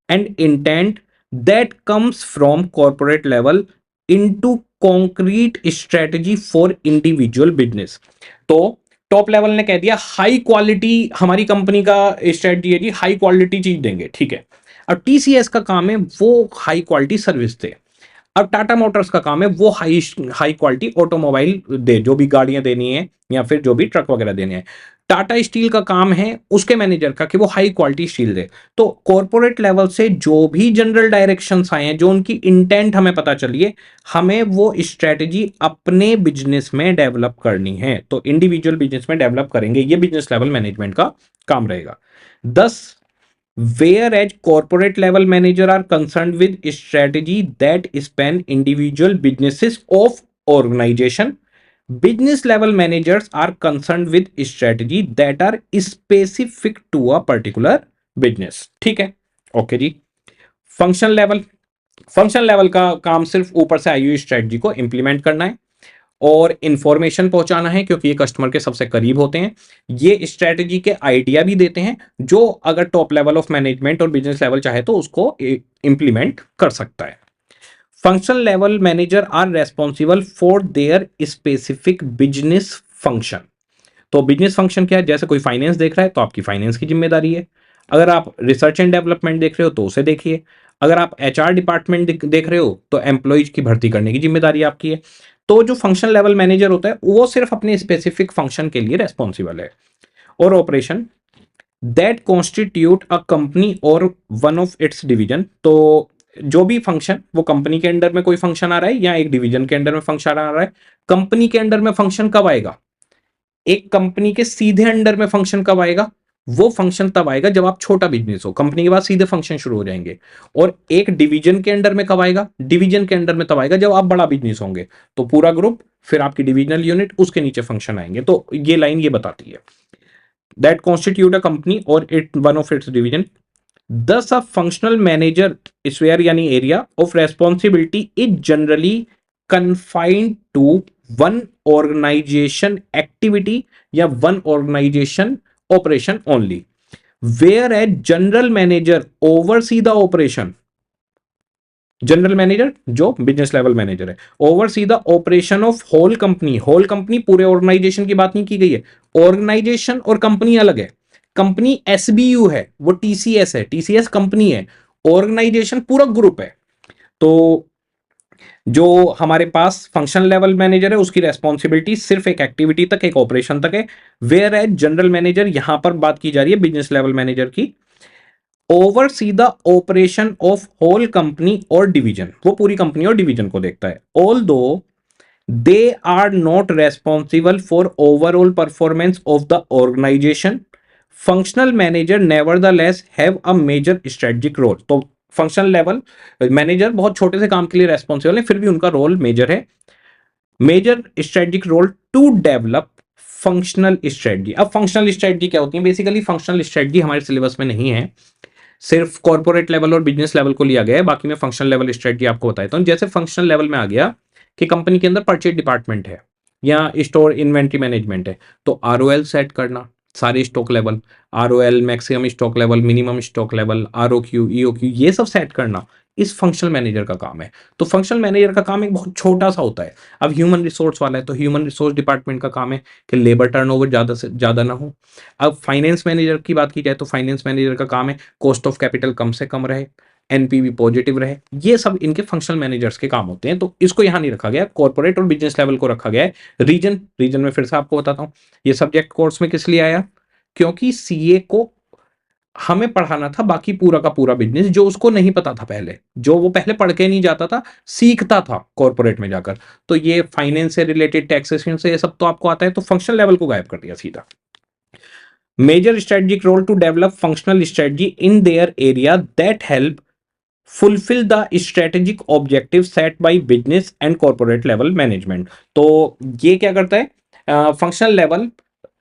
Speaker 1: and intent that comes from corporate level into concrete strategy for individual business. तो top level ने कह दिया high quality हमारी company का strategy है जी, हाई क्वालिटी चीज देंगे, ठीक है। अब TCS का काम है वो हाई क्वालिटी सर्विस दे। अब टाटा मोटर्स का काम है वो हाई क्वालिटी ऑटोमोबाइल दे, जो भी गाड़ियां देनी है या फिर जो भी ट्रक वगैरह देने हैं। टाटा स्टील का काम है उसके मैनेजर का कि वो हाई क्वालिटी स्टील दे। तो कॉर्पोरेट लेवल से जो भी जनरल डायरेक्शंस आए हैं, जो उनकी इंटेंट हमें पता चलिए, हमें वो स्ट्रेटजी अपने बिजनेस में डेवलप करनी है। तो इंडिविजुअल बिजनेस में डेवलप करेंगे, ये बिजनेस लेवल मैनेजमेंट का काम रहेगा। 10, whereas corporate level manager are concerned with strategy that span individual businesses of organization, business level managers are concerned with strategy that are specific to a particular business। ठीक है, okay जी। Function level, function level का काम सिर्फ ऊपर से आई हुई strategy को implement करना है और इंफॉर्मेशन पहुंचाना है, क्योंकि ये कस्टमर के सबसे करीब होते हैं। ये स्ट्रेटजी के आइडिया भी देते हैं, जो अगर टॉप लेवल ऑफ मैनेजमेंट और बिजनेस लेवल चाहे तो उसको इंप्लीमेंट कर सकता है। Functional level manager are responsible for their specific business function. तो बिजनेस फंक्शन क्या है? जैसे कोई फाइनेंस देख रहा है तो आपकी फाइनेंस की जिम्मेदारी है। अगर आप रिसर्च एंड डेवलपमेंट देख रहे हो तो उसे देखिए। अगर आप एचआर डिपार्टमेंट देख रहे हो तो एम्प्लॉयज की भर्ती करने की जिम्मेदारी आपकी है। तो जो फंक्शन लेवल मैनेजर होता है वो सिर्फ अपने स्पेसिफिक फंक्शन के लिए रेस्पॉन्सिबल है। और operation that constitute a company और वन ऑफ इट्स डिवीजन। तो जो भी फंक्शन, वो कंपनी के अंडर में कोई फंक्शन आ रहा है या एक डिवीजन के अंडर में फंक्शन आ रहा है। कंपनी के अंडर में फंक्शन कब आएगा? एक कंपनी के सीधे अंडर में फंक्शन कब आएगा? वो फंक्शन तब आएगा जब आप छोटा बिजनेस हो, कंपनी के बाद सीधे फंक्शन शुरू हो जाएंगे। और एक डिवीजन के अंडर में कब आएगा? डिवीजन के अंडर में तब आएगा जब आप बड़ा बिजनेस होंगे। तो पूरा ग्रुप, फिर आपकी डिविजनल यूनिट, उसके नीचे फंक्शन आएंगे। तो ये लाइन ये बताती है दैट कॉन्स्टिट्यूट अ कंपनी और it one of its division. Thus, a functional manager sphere यानी area of responsibility is generally confined to one organization activity या one organization operation only, whereas general manager oversee the operation। General manager जो business level manager है, oversee the operation of whole company. Whole company, पूरे organisation की बात नहीं की गई है। ऑर्गेनाइजेशन और कंपनी अलग है। कंपनी एसबीयू है, वो टीसीएस है, टीसीएस कंपनी है। ऑर्गेनाइजेशन पूरा ग्रुप है। तो जो हमारे पास फंक्शन लेवल मैनेजर है उसकी रेस्पॉन्सिबिलिटी सिर्फ एक एक्टिविटी तक, एक ऑपरेशन तक है। वेयर एज जनरल मैनेजर, यहां पर बात की जा रही है बिजनेस लेवल मैनेजर की, oversee the operation of whole company और डिवीजन, वो पूरी कंपनी और डिवीजन को देखता है। Although they are not responsible for overall performance of the organisation, functional manager nevertheless have a major strategic role. तो functional level manager बहुत छोटे से काम के लिए रेस्पॉन्सिबल है, फिर भी उनका रोल मेजर है। Major strategic role to develop functional strategy. अब फंक्शनल स्ट्रेटजी क्या होती है? बेसिकली फंक्शनल स्ट्रेटजी हमारे सिलेबस में नहीं है, सिर्फ कॉर्पोरेट लेवल और बिजनेस लेवल को लिया गया है। बाकी मैं फंक्शनल लेवल स्ट्रेटजी आपको बताता हूं। जैसे फंक्शनल लेवल में आ गया कि कंपनी के अंदर परचेज डिपार्टमेंट है या स्टोर इन्वेंट्री मैनेजमेंट है, तो आरओएल सेट करना, सारे stock level, ROL, maximum stock level, minimum stock level, ROQ, EOQ, ये सब सेट करना इस फंक्शनल मैनेजर का काम है। तो फंक्शनल मैनेजर का काम एक बहुत छोटा सा होता है। अब ह्यूमन रिसोर्स वाला है तो ह्यूमन रिसोर्स डिपार्टमेंट का काम है कि लेबर टर्नओवर ज्यादा से ज्यादा ना हो। अब फाइनेंस मैनेजर की बात की जाए तो फाइनेंस मैनेजर का काम है कॉस्ट ऑफ कैपिटल कम से कम रहे, एनपीवी पॉजिटिव रहे। ये सब इनके फंक्शनल मैनेजर्स के काम होते हैं। तो इसको यहां नहीं रखा गया, कॉर्पोरेट और बिजनेस लेवल को रखा गया है। रीजन में फिर से आपको बताता हूं, ये सब्जेक्ट कोर्स में किस लिए आया? क्योंकि सीए को हमें पढ़ाना था बाकी पूरा का पूरा बिजनेस, जो उसको नहीं पता था पहले, जो वो पहले पढ़ के नहीं जाता था, सीखता था कॉर्पोरेट में जाकर। तो ये फाइनेंस से रिलेटेड, टैक्सेशन से, ये सब तो आपको आता है, तो फंक्शनल लेवल को गायब कर दिया सीधा। Major strategic role to develop functional strategy in their area that help fulfil the strategic objective set by business and corporate level management. तो ये क्या करता है? फंक्शनल लेवल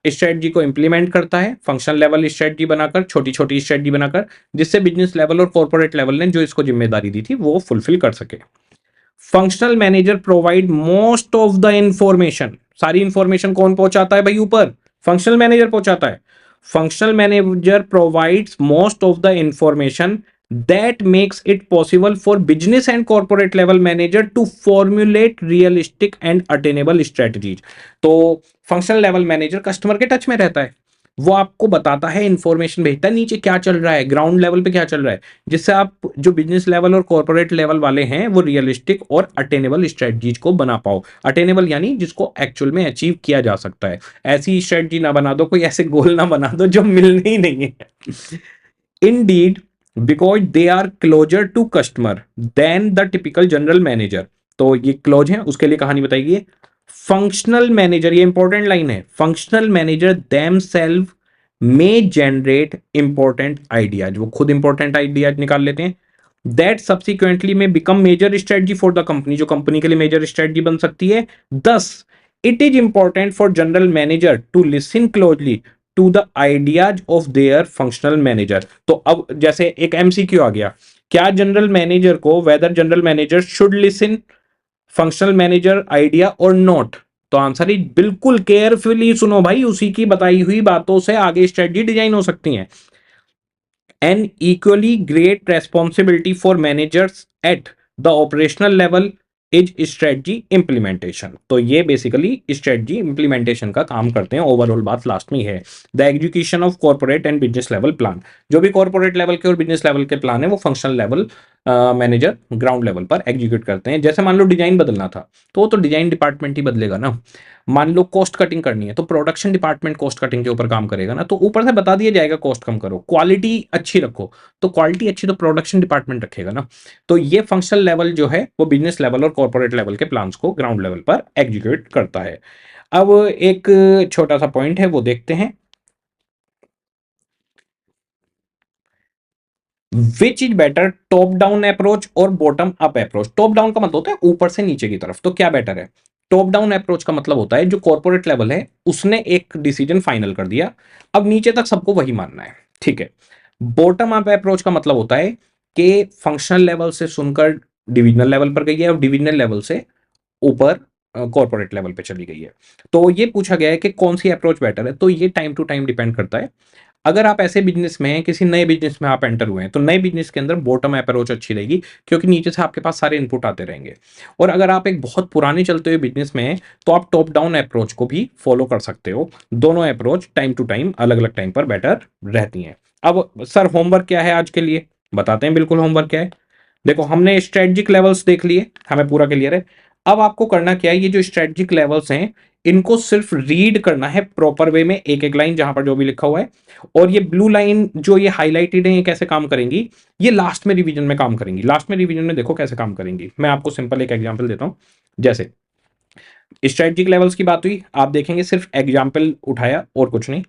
Speaker 1: स्ट्रेटजी को इंप्लीमेंट करता है, फंक्शनल लेवल स्ट्रेटजी बनाकर, छोटी छोटी स्ट्रेटजी बनाकर, जिससे बिजनेस लेवल और कॉर्पोरेट लेवल ने जो इसको जिम्मेदारी दी थी वो फुलफिल कर सके। Functional manager provide most of the information. सारी इंफॉर्मेशन कौन पहुंचाता है भाई? ऊपर फंक्शनल मैनेजर पहुंचाता है। Functional manager provides most of the information that makes it possible for business and corporate level manager to formulate realistic and attainable strategies। तो functional level manager customer के टच में रहता है, वो आपको बताता है, इंफॉर्मेशन भेजता है नीचे क्या चल रहा है, ग्राउंड लेवल पे क्या चल रहा है, जिससे आप जो बिजनेस लेवल और कॉर्पोरेट लेवल वाले हैं वो रियलिस्टिक और अटेनेबल स्ट्रेटजीज को बना पाओ। अटेनेबल यानी जिसको एक्चुअल में अचीव किया जा सकता है। ऐसी स्ट्रेटजी ना बना दो, कोई ऐसे गोल ना बना दो जो मिलने ही नहीं है। Indeed, because they are closer to customer than the typical general manager। तो ये क्लोज है, उसके लिए कहानी बताइए। फंक्शनल मैनेजर, ये इंपॉर्टेंट लाइन है, functional manager themselves may generate important ideas, वो खुद इंपॉर्टेंट आइडियाज निकाल लेते हैं। That subsequently may become major strategy for the company, जो कंपनी के लिए मेजर स्ट्रेटजी बन सकती है। Thus it is important for general manager to listen closely to the ideas of their functional manager. तो अब जैसे एक एमसीक्यू आ गया क्या जनरल मैनेजर को, whether general manager should listen functional manager idea और नॉट? तो आंसर इज बिल्कुल केयरफुली सुनो भाई, उसी की बताई हुई बातों से आगे स्ट्रेटजी डिजाइन हो सकती है। N equally great responsibility for managers at the operational level is strategy implementation. तो ये बेसिकली स्ट्रेटजी इंप्लीमेंटेशन का काम करते हैं। ओवरऑल बात लास्ट में है, the execution of corporate and business level plan. जो भी कॉर्पोरेट लेवल के और बिजनेस लेवल के प्लान है वो functional level manager ground level पर एग्जीक्यूट करते हैं। जैसे मान लो डिजाइन बदलना था तो वो तो डिजाइन डिपार्टमेंट ही बदलेगा ना। मान लो कॉस्ट कटिंग करनी है तो प्रोडक्शन डिपार्टमेंट कॉस्ट कटिंग के ऊपर काम करेगा ना। तो ऊपर से बता दिया जाएगा कॉस्ट कम करो, क्वालिटी अच्छी रखो, तो क्वालिटी अच्छी तो प्रोडक्शन डिपार्टमेंट रखेगा ना। तो ये फंक्शनल लेवल जो है वो बिजनेस लेवल और कॉर्पोरेट लेवल के प्लान्स को ग्राउंड लेवल पर एग्जीक्यूट करता है। अब एक छोटा सा पॉइंट है वो देखते हैं, which is better, top down approach और bottom up approach? Top down का मतलब होता है ऊपर से नीचे की तरफ, तो क्या बेटर है? टॉप डाउन अप्रोच का मतलब होता है जो कॉर्पोरेट लेवल है उसने एक डिसीजन फाइनल कर दिया, अब नीचे तक सबको वही मानना है, ठीक है। बॉटम अप अप्रोच का मतलब होता है कि फंक्शनल लेवल से सुनकर डिविजनल लेवल पर गई है और डिविजनल लेवल से ऊपर कॉर्पोरेट लेवल पे चली गई है। तो ये पूछा गया है कि कौन सी अप्रोच बेटर है, तो ये टाइम टू टाइम डिपेंड करता है। अगर आप ऐसे बिजनेस में हैं, किसी नए बिजनेस में आप एंटर हुए हैं, तो नए बिजनेस के अंदर बॉटम अप्रोच अच्छी रहेगी क्योंकि नीचे से आपके पास सारे इनपुट आते रहेंगे। और अगर आप एक बहुत पुराने चलते हुए बिजनेस में हैं तो आप टॉप डाउन अप्रोच को भी फॉलो कर सकते हो। दोनों अप्रोच टाइम टू टाइम अलग अलग टाइम पर बेटर रहती हैं। अब सर होमवर्क क्या है आज के लिए, बताते हैं बिल्कुल होमवर्क क्या है। देखो हमने स्ट्रेटजिक लेवल्स देख लिए, हमें पूरा क्लियर है। अब आपको करना क्या है, ये जो स्ट्रेटजिक लेवल्स हैं इनको सिर्फ रीड करना है प्रॉपर वे में, एक एक लाइन जहां पर जो भी लिखा हुआ है। और ये ब्लू लाइन जो ये हाईलाइटेड है ये कैसे काम करेंगी, ये लास्ट में रिवीजन में काम करेंगी। लास्ट में रिवीजन में देखो कैसे काम करेंगी, मैं आपको सिंपल एक एग्जांपल देता हूं। जैसे स्ट्रेटजिक लेवल्स की बात हुई, आप देखेंगे सिर्फ एग्जाम्पल उठाया और कुछ नहीं,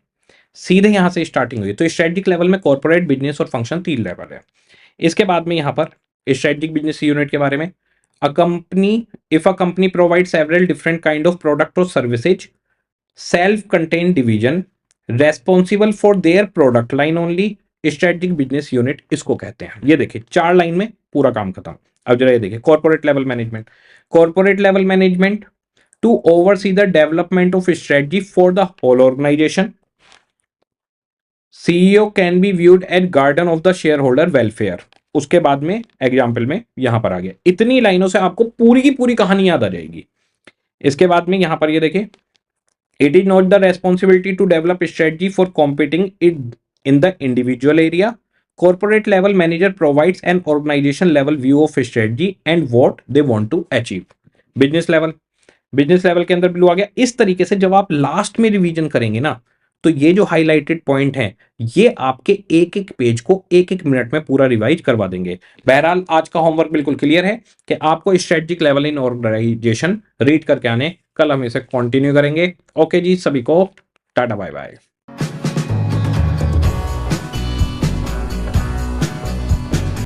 Speaker 1: सीधे यहां से स्टार्टिंग हुई। तो स्ट्रेटजिक लेवल में कॉर्पोरेट, बिजनेस और फंक्शन 3 लेवल है। इसके बाद में यहां पर स्ट्रेटजिक बिजनेस यूनिट के बारे में, a company, if a company provide several different kind of product और services, self contained division responsible for their product line only, strategic business unit इसको कहते हैं। ये देखिए 4 लाइन में पूरा काम खत्म। अब जरा ये देखिए corporate level management, corporate level management to oversee the development of strategy for the whole organisation, CEO can be viewed at garden of the share holder welfare. उसके बाद में एग्जाम्पल में यहां पर आ गया, इतनी लाइनों से आपको पूरी की पूरी कहानी याद आ जाएगी। इसके बाद में यहां पर ये देखिए, it is not the responsibility to develop strategy for competing it in the individual area, corporate level manager provides an organisation level view of strategy and what they want to achieve. Business level, business level के अंदर blue आ गया। इस तरीके से जब आप last में revision करेंगे ना तो ये जो हाईलाइटेड पॉइंट है ये आपके एक एक पेज को एक एक मिनट में पूरा रिवाइज करवा देंगे। बहरहाल आज का होमवर्क बिल्कुल क्लियर है कि आपको strategic level in organisation read करके आने, कल हम इसे कंटिन्यू करेंगे। ओके जी, सभी को टाटा बाय बाय।